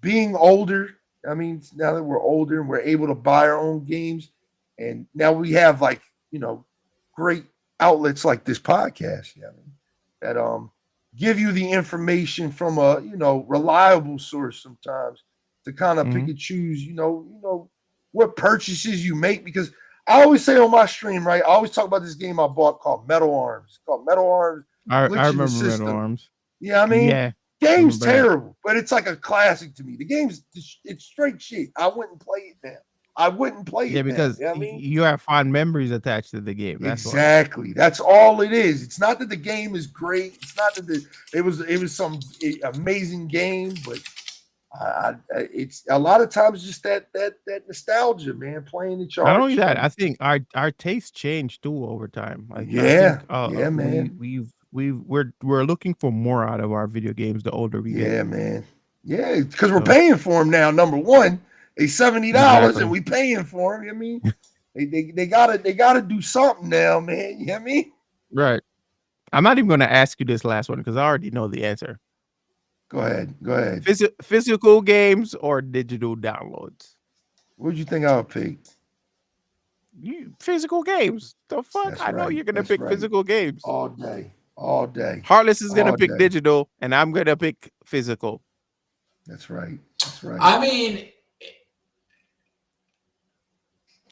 being older, I mean, now that we're older and we're able to buy our own games, and now we have like, great outlets like this podcast, that give you the information from a, reliable source sometimes to kind of pick and choose, what purchases you make, because I always say on my stream, right? I always talk about this game I bought called Metal Arms. It's called Metal Arms.
I
Glitch in the
remember Metal
system.
Arms.
Yeah, I mean,
Yeah,
game's
remember that.
terrible, but it's like a classic to me. The game's it's straight shit. I wouldn't play it now. I wouldn't play
Yeah,
it now.
because
You know what I mean?
you have fond memories attached to the game. That's why.
Exactly. That's all it is. It's not that the game is great. It's not that it was some amazing game, but it's a lot of times just that nostalgia, man. Playing the charge.
Not only that, I think our taste changed too over time. Like,
yeah,
I think,
man.
We're looking for more out of our video games the older we get.
Yeah, man. Yeah, because we're paying for them now. Number one, they $70
Exactly.
and we paying for them. You know what I mean? they gotta do something now, man. You know what I mean?
Right. I'm not even gonna ask you this last one because I already know the answer.
Go ahead.
Physical games or digital downloads?
What do you think I would pick?
Physical games. The fuck?
That's
I know
right.
you're gonna
That's
pick
right.
physical games.
All day.
Heartless is gonna
All
pick
day.
digital, and I'm gonna pick physical.
That's right.
I mean,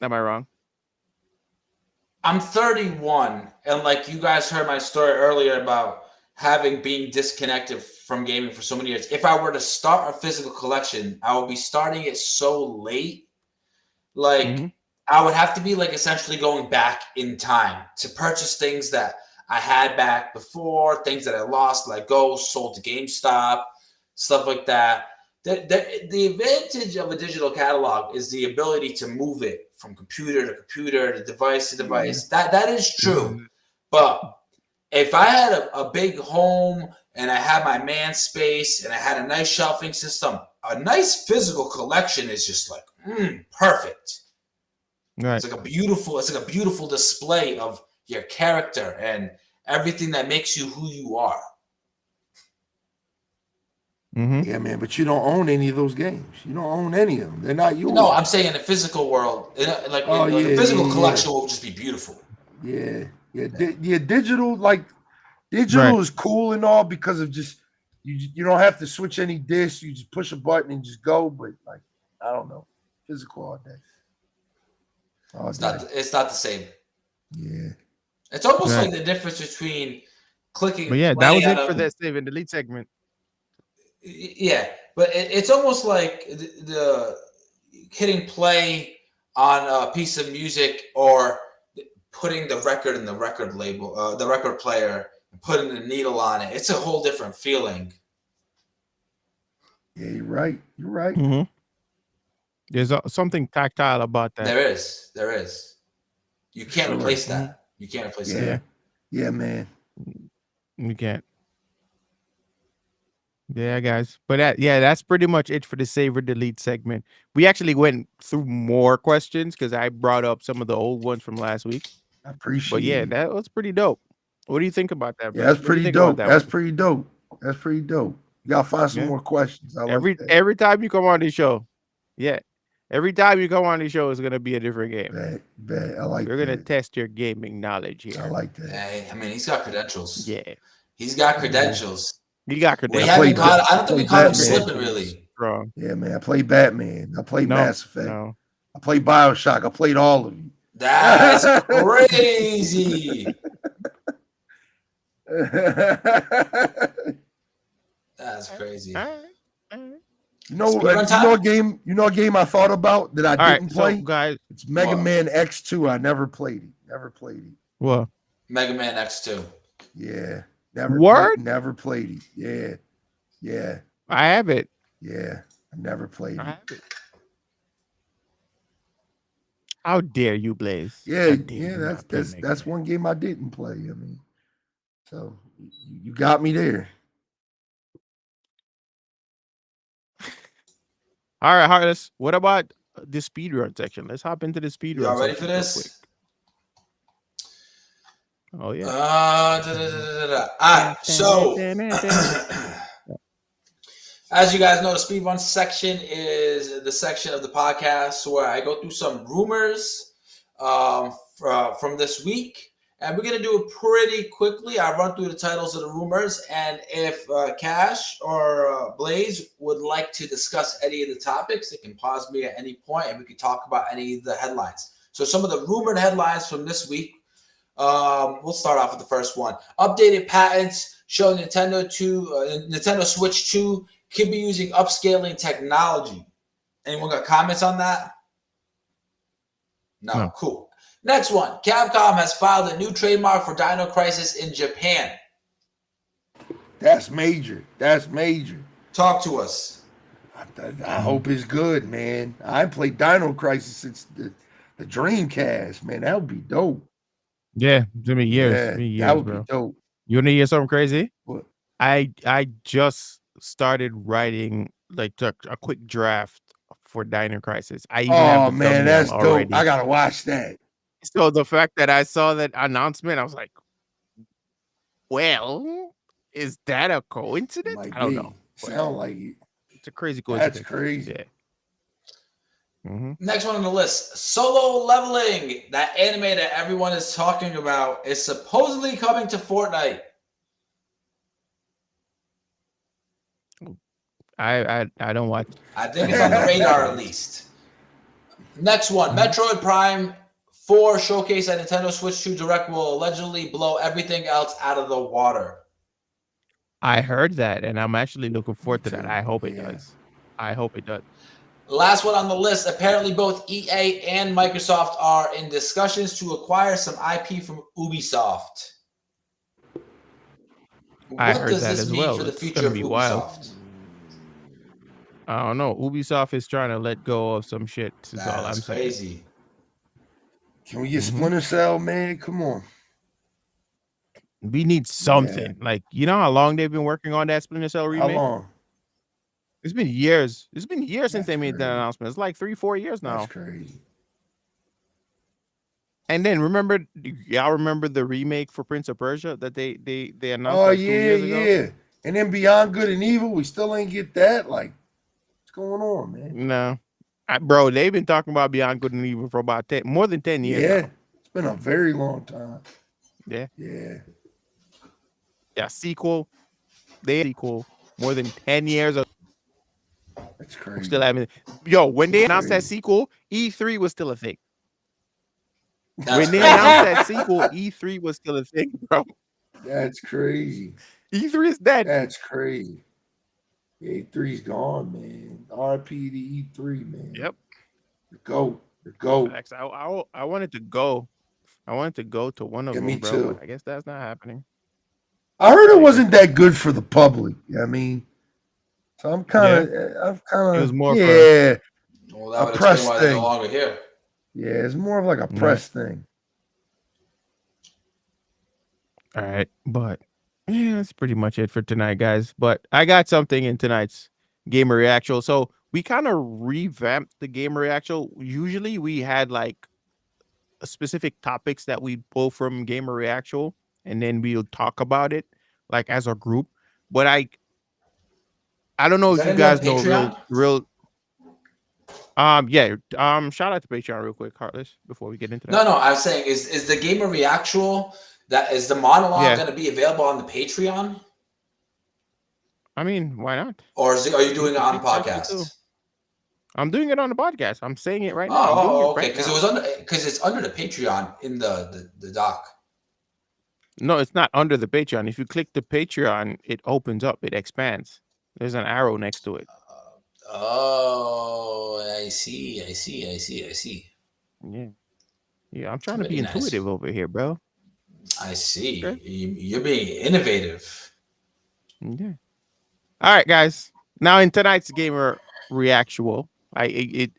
Am I wrong?
I'm 31, and like you guys heard my story earlier about being disconnected from gaming for so many years. If I were to start a physical collection, I would be starting it so late. Like I would have to be like essentially going back in time to purchase things that I had back before, things that I lost, like sold to GameStop, stuff like that. The advantage of a digital catalog is the ability to move it from computer to computer, to device to device. That is true. But if I had a big home and I had my man space and I had a nice shelving system, a nice physical collection is just like perfect.
Right.
It's like a beautiful display of your character and everything that makes you who you are.
Yeah, man, but you don't own any of those games. You don't own any of them. They're not yours.
No, I'm saying in the physical world, a physical collection will just be beautiful.
Yeah. Digital is cool and all because of just you don't have to switch any discs. You just push a button and just go. But like I don't know, physical all day.
It's not the same.
Yeah.
It's almost like the difference between clicking.
But yeah, that was it for that save and delete segment.
Yeah, but it's almost like the hitting play on a piece of music or putting the record in the record label, the record player, and putting the needle on it. It's a whole different feeling.
Yeah, you're right.
There's something tactile about that.
There is. You can't replace that. You can't replace that.
Yeah, man.
You can't. Yeah, guys. But that's pretty much it for the save or delete segment. We actually went through more questions because I brought up some of the old ones from last week.
I appreciate
it.
But
that was pretty dope. What do you think about that, bro?
Yeah, that's pretty dope. That's pretty dope. You gotta find some more questions.
Every time you come on this show. Yeah. Every time you come on the show, it's gonna be a different game.
Bet. I like
We're gonna test your gaming knowledge here.
I like that.
Hey, I mean, he's got credentials.
Yeah.
He's got credentials.
You got credentials.
I don't think we caught him slipping, really.
Strong.
Yeah, man. I played Batman. I played Mass Effect.
No.
I played BioShock. I played all of you.
That's crazy. That's crazy.
You know a game I thought about that I didn't play?
So, guys,
it's Mega Man X2. I never played it.
What?
Mega Man X2.
Yeah. Never played it. Yeah.
I have it.
Yeah. I never played it.
How dare you, Blaze?
Yeah, that's one game I didn't play. I mean, so you got me there.
All right, Heartless. What about the speedrun section? Let's hop into the speedrun.
Y'all ready for this?
Oh yeah.
So as you guys know, the speedrun section is the section of the podcast where I go through some rumors from this week, And we're going to do it pretty quickly. I run through the titles of the rumors. And if Cash or Blaze would like to discuss any of the topics, they can pause me at any point and we can talk about any of the headlines. So some of the rumored headlines from this week. We'll start off with the first one. Updated patents show Nintendo Switch 2 could be using upscaling technology. Anyone got comments on that? No. Cool. Next one. Capcom has filed a new trademark for Dino Crisis in Japan.
That's major. That's major.
Talk to us.
I hope it's good, man. I played Dino Crisis since the Dreamcast, man. That would be dope.
Yeah, it's gonna be years.
Yeah, that would be dope.
You wanna hear something crazy?
What?
I just started writing like a quick draft for Dino Crisis. I even have the
man, that's
already.
dope. I gotta watch that.
So the fact that I saw that announcement, I was like, well, is that a coincidence? I don't know.
Sound like it.
It's a crazy coincidence.
That's crazy.
Yeah. Mm-hmm.
Next one on the list, Solo Leveling. That anime that everyone is talking about is supposedly coming to Fortnite.
I don't watch.
I think it's on the radar at least. Next one, Metroid Prime 4 showcase at Nintendo Switch 2 Direct will allegedly blow everything else out of the water.
I heard that, and I'm actually looking forward to that. I hope it does. I hope it does.
Last one on the list, apparently both EA and Microsoft are in discussions to acquire some IP from Ubisoft.
I
What
heard
does
that
this
as
mean
well.
for the
It's
future
gonna
of
be
Ubisoft?
wild. I don't know. Ubisoft is trying to let go of some shit. That's all I'm saying.
Crazy.
Can we get Splinter Cell, man? Come on.
We need something. Like, you know how long they've been working on that Splinter Cell remake?
How long?
It's been years. It's been years since they made that announcement. It's like 3-4 years now.
That's crazy.
And then y'all remember the remake for Prince of Persia that they announced
Oh,
like 2 years ago?
yeah. And then Beyond Good and Evil, we still ain't get that. Like, what's going on, man?
No. Bro, they've been talking about Beyond Good and Evil for about more than 10 years now.
It's been a very long time.
Yeah.
Yeah.
Sequel. They had a sequel more than 10 years ago.
That's crazy.
Still having when they announced that sequel, E3 was still a thing. When they announced that sequel, E3 was still a thing, bro.
That's crazy.
E3 is dead.
That's crazy. E3's gone, man. RP to E3, man.
Yep.
Go. Go.
Facts. I wanted to go. I wanted to go to one of them,
me
bro.
too.
But I guess that's not happening.
I heard it wasn't that good for the public. I mean, so I'm kind of,
It was more
Well, that would
a press
explain why
thing.
they're no longer here.
Yeah, it's more of like a press thing.
All right, but yeah, that's pretty much it for tonight, guys. But I got something in tonight's Gamer Reaction. So we kind of revamped the Gamer Reaction. Usually we had like specific topics that we pull from Gamer Reaction, and then we'll talk about it like as a group. But I don't know if you guys know real. Shout out to Patreon real quick, Heartless, before we get into that.
No, I was saying, is the Gamer Reaction, that is the monologue going to be available on the Patreon?
I mean, why not?
Or are you doing it on podcast?
I'm doing it on the podcast. I'm saying it right now.
Oh, okay. Because it's under the Patreon in the doc.
No, it's not under the Patreon. If you click the Patreon, it opens up. It expands. There's an arrow next to it.
I see.
Yeah. I'm trying to be intuitive over here, bro.
I see. Okay. You're being innovative.
Yeah. All right, guys. Now in tonight's Gamer Reactual, I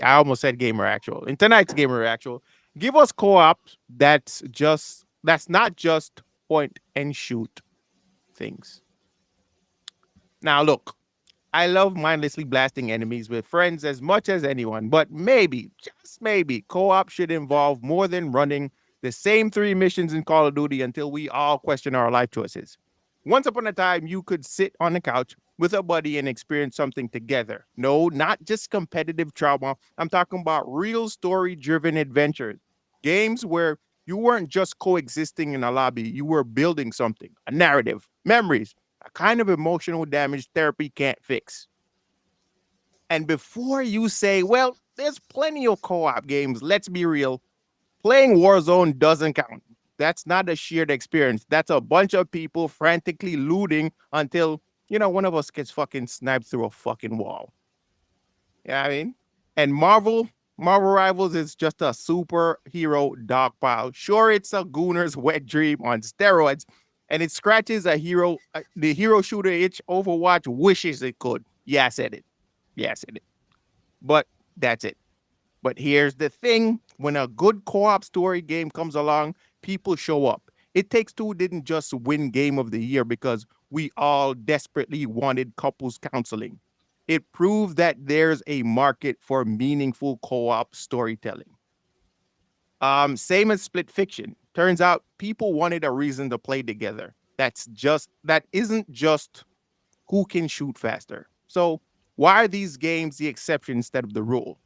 almost said Gamer Actual. In tonight's Gamer Reactual, give us co-op that's not just point and shoot things. Now look, I love mindlessly blasting enemies with friends as much as anyone, but maybe, just maybe, co-op should involve more than running the same 3 missions in Call of Duty until we all question our life choices. Once upon a time, you could sit on the couch with a buddy and experience something together. No, not just competitive trauma. I'm talking about real story-driven adventures. Games where You weren't just coexisting in a lobby, you were building something, a narrative, memories, a kind of emotional damage therapy can't fix. And before you say, well, there's plenty of co op games, let's be real, playing Warzone doesn't count. That's not a shared experience. That's a bunch of people frantically looting until, one of us gets fucking sniped through a fucking wall. You know what I mean? And Marvel Rivals is just a superhero dogpile. Sure, it's a gooner's wet dream on steroids, and it scratches the hero shooter itch Overwatch wishes it could. Yeah, I said it. Yeah, I said it. But that's it. But here's the thing: when a good co-op story game comes along, people show up. It Takes Two didn't just win Game of the Year because we all desperately wanted couples counseling. It proved that there's a market for meaningful co-op storytelling. Same as Split Fiction. Turns out people wanted a reason to play together. That isn't just who can shoot faster. So why are these games the exception instead of the rule?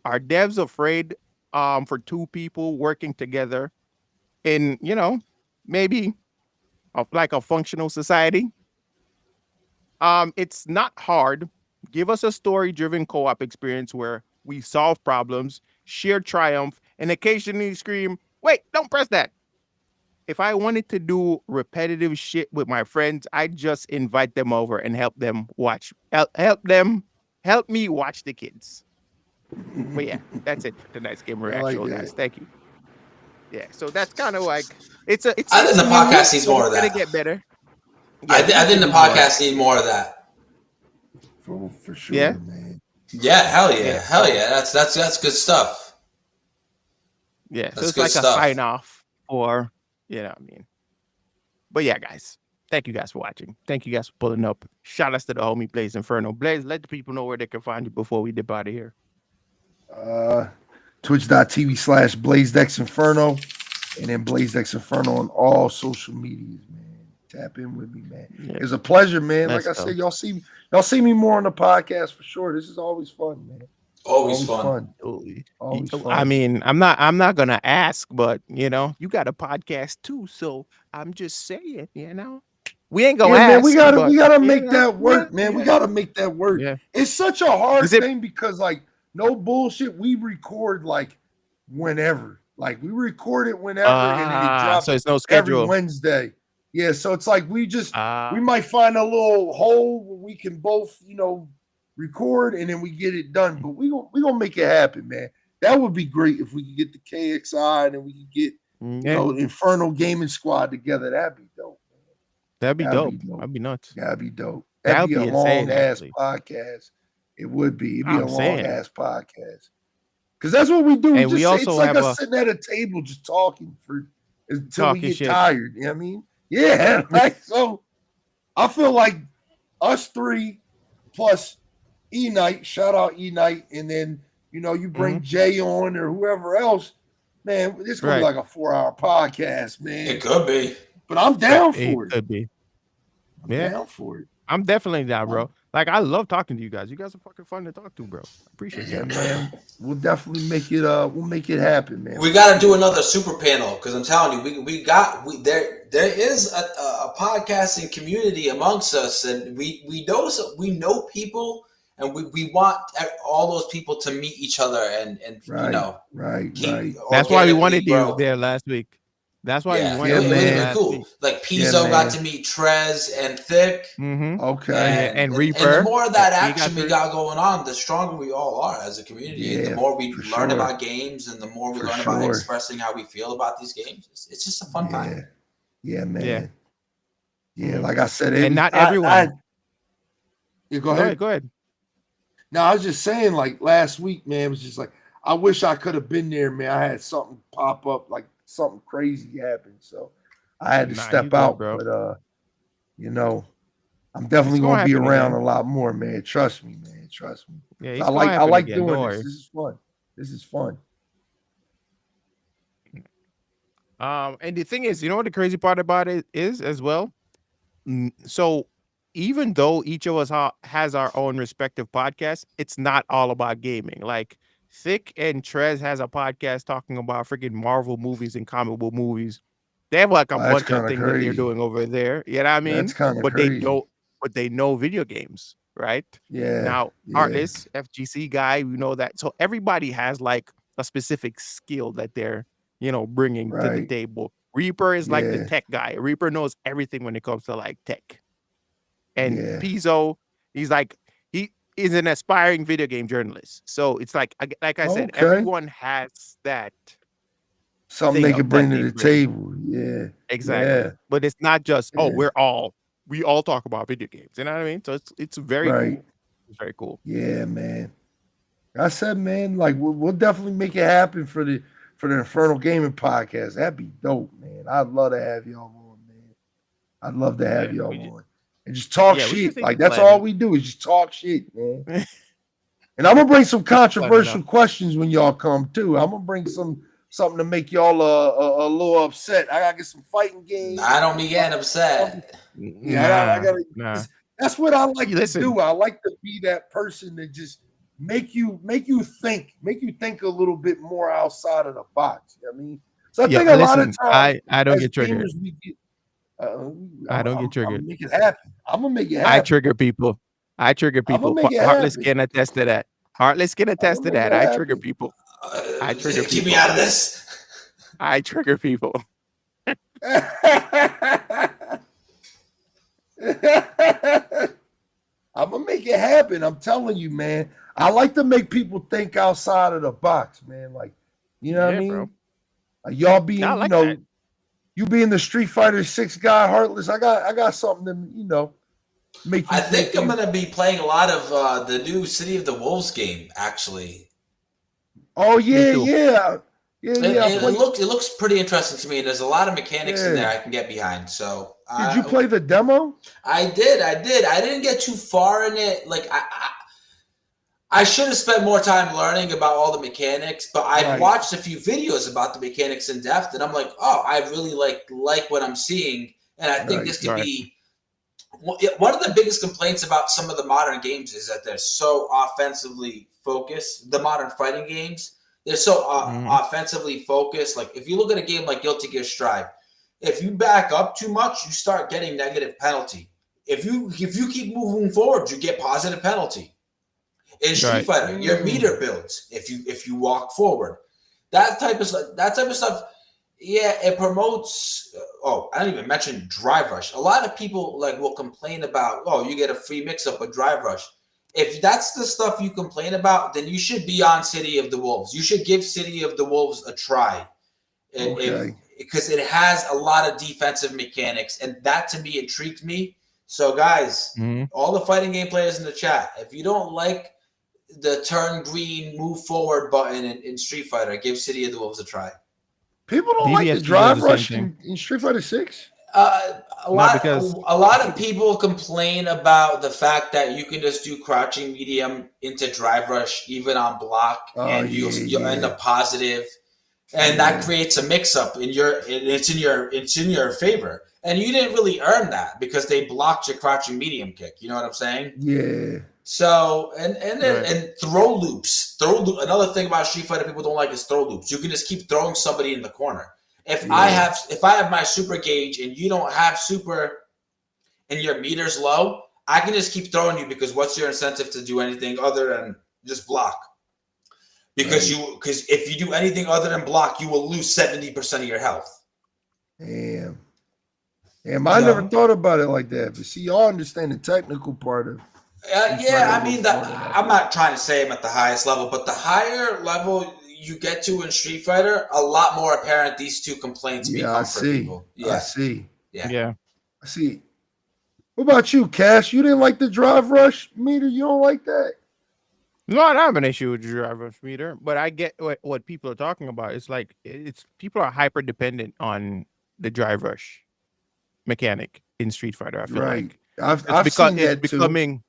Are devs afraid for two people working together in, maybe like a functional society? It's not hard. Give us a story-driven co-op experience where we solve problems, share triumph, and occasionally scream, "Wait, don't press that." If I wanted to do repetitive shit with my friends, I'd just invite them over and help me watch the kids. But yeah, that's it for tonight's Gamer
I like
Actual,
that.
guys. Thank you. Yeah, so that's kind of like it's
I think
it's
the
new,
podcast needs
so
more
it's
of
gonna
that.
get better.
I
Yeah, we
think
need to
the
do more.
podcast need more of that.
For sure,
Yeah?
man.
Yeah, hell yeah,
Yeah.
hell yeah. That's good stuff.
Yeah, so
That's
it's
good
like a
stuff.
sign off for, what I mean. But yeah, guys, thank you guys for watching. Thank you guys for pulling up. Shout outs to the homie BLAZEDxENFERNO. Blaze, let the people know where they can find you before we dip out of here.
Twitch.tv/BlazeDexInferno, and then BlazeDexInferno on all social medias, man. Tap in with me, man.
Yeah.
It's a pleasure, man.
Let's
Like I
go.
said, y'all see me more on the podcast for sure. This is always fun, man.
Always fun.
Always fun.
I mean, I'm not gonna ask, but you got a podcast too, so I'm just saying, we ain't gonna
Yeah, man,
ask.
we gotta make
but,
that work, man. We gotta make that work.
Yeah.
It's such a hard
Is it-
thing because, like, no bullshit, we record like whenever. Like, we record it whenever, and then it drops
so it's no
every
schedule.
Wednesday. Yeah, so it's like we
Ah,
might find a little hole where we can both, record, and then we get it done. But we gonna make it happen, man. That would be great if we could get the KXI and then we could get
yeah,
Inferno Gaming Squad together. That'd be dope.
that'd be
that'd
dope.
be dope.
That'd be nuts.
That'd be dope.
That'd
That'd be a
be insane,
long ass
actually.
podcast. It would be. It'd be a
I'm
long
saying.
ass podcast. Because that's what we do.
And we
It's
also
like
have
us sitting at a table just talking until we
Talking
get
shit.
tired. You know what I mean? Yeah. Like, so I feel like us three plus E-Night, shout out E-Night, and then you bring Jay on or whoever else, man, it's gonna be
Right.
like a 4-hour podcast, man.
It could be.
But I'm down
It
for it.
could be.
I'm
Yeah.
down for it.
I'm definitely down, bro. Like, I love talking to you guys. You guys are fucking fun to talk to, bro. I appreciate
Yeah,
you.
man. We'll definitely make it. We'll make it happen, man.
We got to do another super panel because I'm telling you, there is a podcasting community amongst us, and we know people, and we want all those people to meet each other and
Right.
That's why we wanted
grow.
you there last week. That's why we wanted
it
you
was
there
really
last
cool.
week.
Like Pizzo got to meet Trez and Thick.
Okay.
And
And
Reaper.
the more of that
He
action we got going on, the stronger we all are as a community. And the
Yeah,
more we
for
learn
sure.
about games and the more we
For
learn about
sure.
expressing how we feel about these games, it's just a fun time.
Yeah, man. Yeah,
Mhm.
like I said,
And not everyone.
Go ahead.
Go ahead.
No, I was just saying, like last week, man, it was just like I wish I could have been there, man. I had something pop up, like something crazy happened, so I had to
Nah,
step
you good,
out.
bro.
But I'm definitely
It's gonna
gonna be
happen
around
again.
a lot more, man. Trust me, man. Trust me.
Yeah, it's
I
gonna
like
happen again.
doing
Don't
this.
worry.
This is fun. This is fun.
And the thing is, you know what the crazy part about it is as well? So even though each of us has our own respective podcasts, it's not all about gaming. Like Thick and Trez has a podcast talking about freaking Marvel movies and comic book movies. They have like a
Oh, that's
bunch of
kind of
things that they're
crazy.
doing over there. You know what I
That's
mean?
kind of
But they
crazy.
know, but they know video games, right?
Yeah,
Now,
yeah,
Heartless, FGC guy, we know that. So everybody has like a specific skill that they're, bringing to the
right.
table. Reaper is like the
Yeah,
tech guy. Reaper knows everything when it comes to like tech. And
yeah.
Pizzo, he's like he is an aspiring video game journalist. So it's like I said,
Okay.
everyone has that
Something
thing
they
up
could
that
bring to
they
the
bring.
table. Yeah, yeah,
Exactly. But it's not just, oh,
yeah.
we all talk about video games. You know what I mean? So it's very
Right.
cool. It's very cool.
Yeah, man. I said, man, like we'll definitely make it happen for the Infernal Gaming Podcast. That'd be dope, man. I'd love to have y'all on, man. I'd love to have
Yeah.
y'all on and just talk
We just
shit.
need to
Like that's
plan
all
it.
we do is just talk shit, man. And I'm gonna bring some
Plan it
controversial
out.
questions when y'all come too. I'm gonna bring something to make y'all a little upset. I gotta get some fighting games.
I don't be getting upset.
Yeah, I
Nah,
gotta.
nah.
That's what I like to
Listen,
do. I like to be that person that just make you think a little bit more outside of the box. You know what I mean, so I
yeah,
think a lot of
listen,
times
I don't
as
get triggered.
gamers we get. I'm
I don't get
gonna
triggered.
make it happen. I'm gonna make it
I
happen.
trigger people. I trigger
I'm gonna
people.
make it
Heartless
happen.
can attest to that. Heartless can
I'm
attest
gonna
to
make
that.
it
I trigger
happen.
people. I trigger
Keep me
people.
out of this.
I trigger people.
I'm gonna make it happen. I'm telling you, man. I like to make people think outside of the box, man. Like, you know what I
Yeah, bro.
mean? Like y'all
I
being,
like that.
you being the Street Fighter 6 guy, Heartless. I got something to, make you
I
think.
think I'm gonna be playing a lot of the new City of the Wolves game. Actually,
Oh
Me
yeah,
too.
yeah, yeah,
it,
yeah. I
it, it
played.
looks it looks pretty interesting to me. There's a lot of mechanics in there
Yeah.
I can get behind. So
Did you play the demo?
I did. I didn't get too far in it. Like I should have spent more time learning about all the mechanics, but I've
Right,
watched a few videos about the mechanics in depth, and I'm like, oh, I really like what I'm seeing, and I think
right.
this could
Right.
be one of the biggest complaints about some of the modern games is that they're so offensively focused. The modern fighting games, they're so
Hmm.
offensively focused. Like if you look at a game like Guilty Gear Strive, if you back up too much, you start getting negative penalty. If you keep moving forward, you get positive penalty. In Street
Right.
Fighter, your meter
Mm,
builds if you walk forward. That type of stuff. Yeah, it promotes. Oh, I didn't even mention Drive Rush. A lot of people like will complain about. Oh, you get a free mix up with Drive Rush. If that's the stuff you complain about, then you should be on City of the Wolves. You should give City of the Wolves a try. If
okay.
because it has a lot of defensive mechanics, and that to me intrigued me. So, guys,
Hmm.
all the fighting game players in the chat, if you don't like the turn green, move forward button in Street Fighter, give City of the Wolves a try.
People don't like the
DBSP does
drive
the same
rush
thing.
in Street Fighter 6.
Not because
A lot of people complain about the fact that you can just do crouching medium into drive rush even on block,
Oh
and
yeah,
you'll end
yeah,
up positive, and that
yeah,
creates a mix up in your it's in your favor, and you didn't really earn that because they blocked your crouching medium kick. You know what I'm saying?
yeah.
So
right.
and another thing about Street Fighter people don't like is throw loops. You can just keep throwing somebody in the corner.
Yeah.
If I have my super gauge and you don't have super and your meter's low, I can just keep throwing you because what's your incentive to do anything other than just block? Because
Right.
because if you do anything other than block, you will lose 70% of your health.
Damn. Damn,
You
I never
know?
thought about it like that. But see, y'all understand the technical part of Street Fighter
Yeah,
a
I
little
mean
more than I
I'm
do.
not trying to say I'm at the highest level, but the higher level you get to in Street Fighter, a lot more apparent these two complaints
Yeah, I
become for
see.
people.
I
Yeah,
see.
yeah.
Yeah.
I see. What about you, Cash? You didn't like the drive rush meter? You don't like that?
No, I don't have an issue with the driver meter, but I get what people are talking about. It's like it's people are hyper dependent on the drive rush mechanic in Street Fighter. I feel
Right.
like
I've seen that too.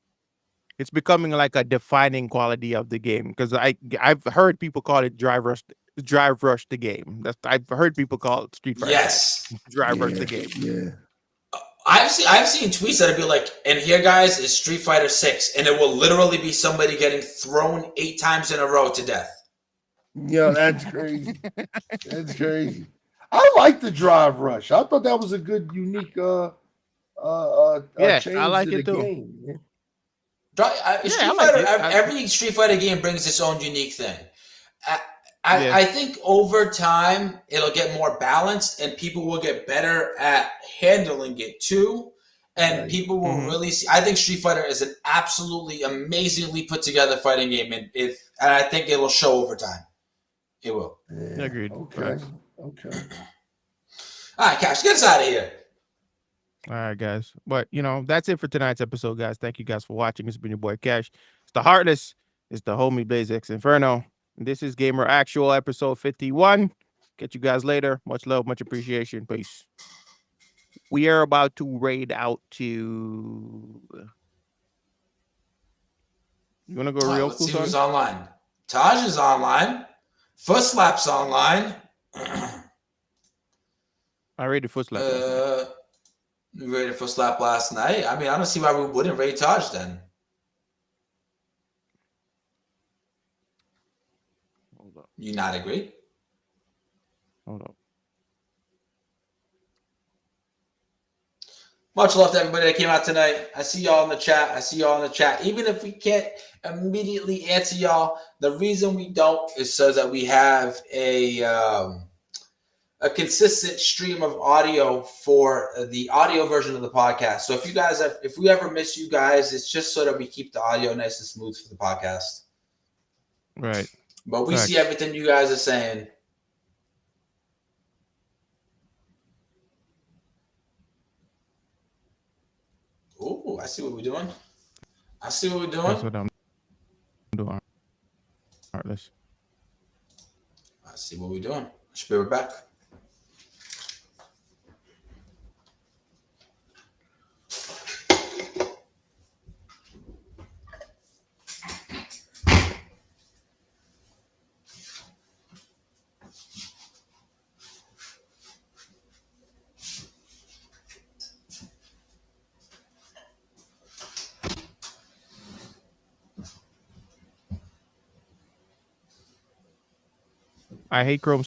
it's becoming like a defining quality of the game because I've heard people call it drive rush the game. I've heard people call it Street Fighter that
Yes.
drive rush
Yeah,
the game.
yeah.
I've seen tweets that'd be like, and here guys is Street Fighter 6, and it will literally be somebody getting thrown 8 times in a row to death.
Yeah, that's crazy. That's crazy. I like the drive rush. I thought that was a good, unique
Yeah, I
change
like
to the
it too.
game. Yeah.
Yeah, I
Street
like
Fighter,
it.
every Street Fighter game brings its own unique thing. I,
Yeah.
I think over time it'll get more balanced and people will get better at handling it too. And
Right.
people will
Mhm.
really see. I think Street Fighter is an absolutely amazingly put together fighting game, and I think it will show over time. It will.
Yeah.
Agreed.
Okay.
Facts.
Okay.
All right, Cash, get us out of here.
All right, guys. But that's it for tonight's episode, guys. Thank you guys for watching. It's been your boy Cash. It's the Heartless. It's the homie BLAZEDxENFERNO. And this is Gamer Actual episode 51. Catch you guys later. Much love, much appreciation. Peace. We are about to raid out to. You want to go
All right,
real
let's see who's
Kusan?
online. Taj is online. Foot Slap's online.
I raided Foot Slap last night.
We rated Foot Slap last night. I mean, I don't see why we wouldn't rate Taj then.
Hold up.
You not agree?
Hold up.
Much love to everybody that came out tonight. I see y'all in the chat. Even if we can't immediately answer y'all, the reason we don't is so that we have a consistent stream of audio for the audio version of the podcast. So if we ever miss you guys, it's just so that we keep the audio nice and smooth for the podcast.
Right.
But we see everything you guys are saying. Ooh, I see what we're doing.
That's what I'm doing. Heartless.
I see what we're doing. Let's be right back.
I hate Chrome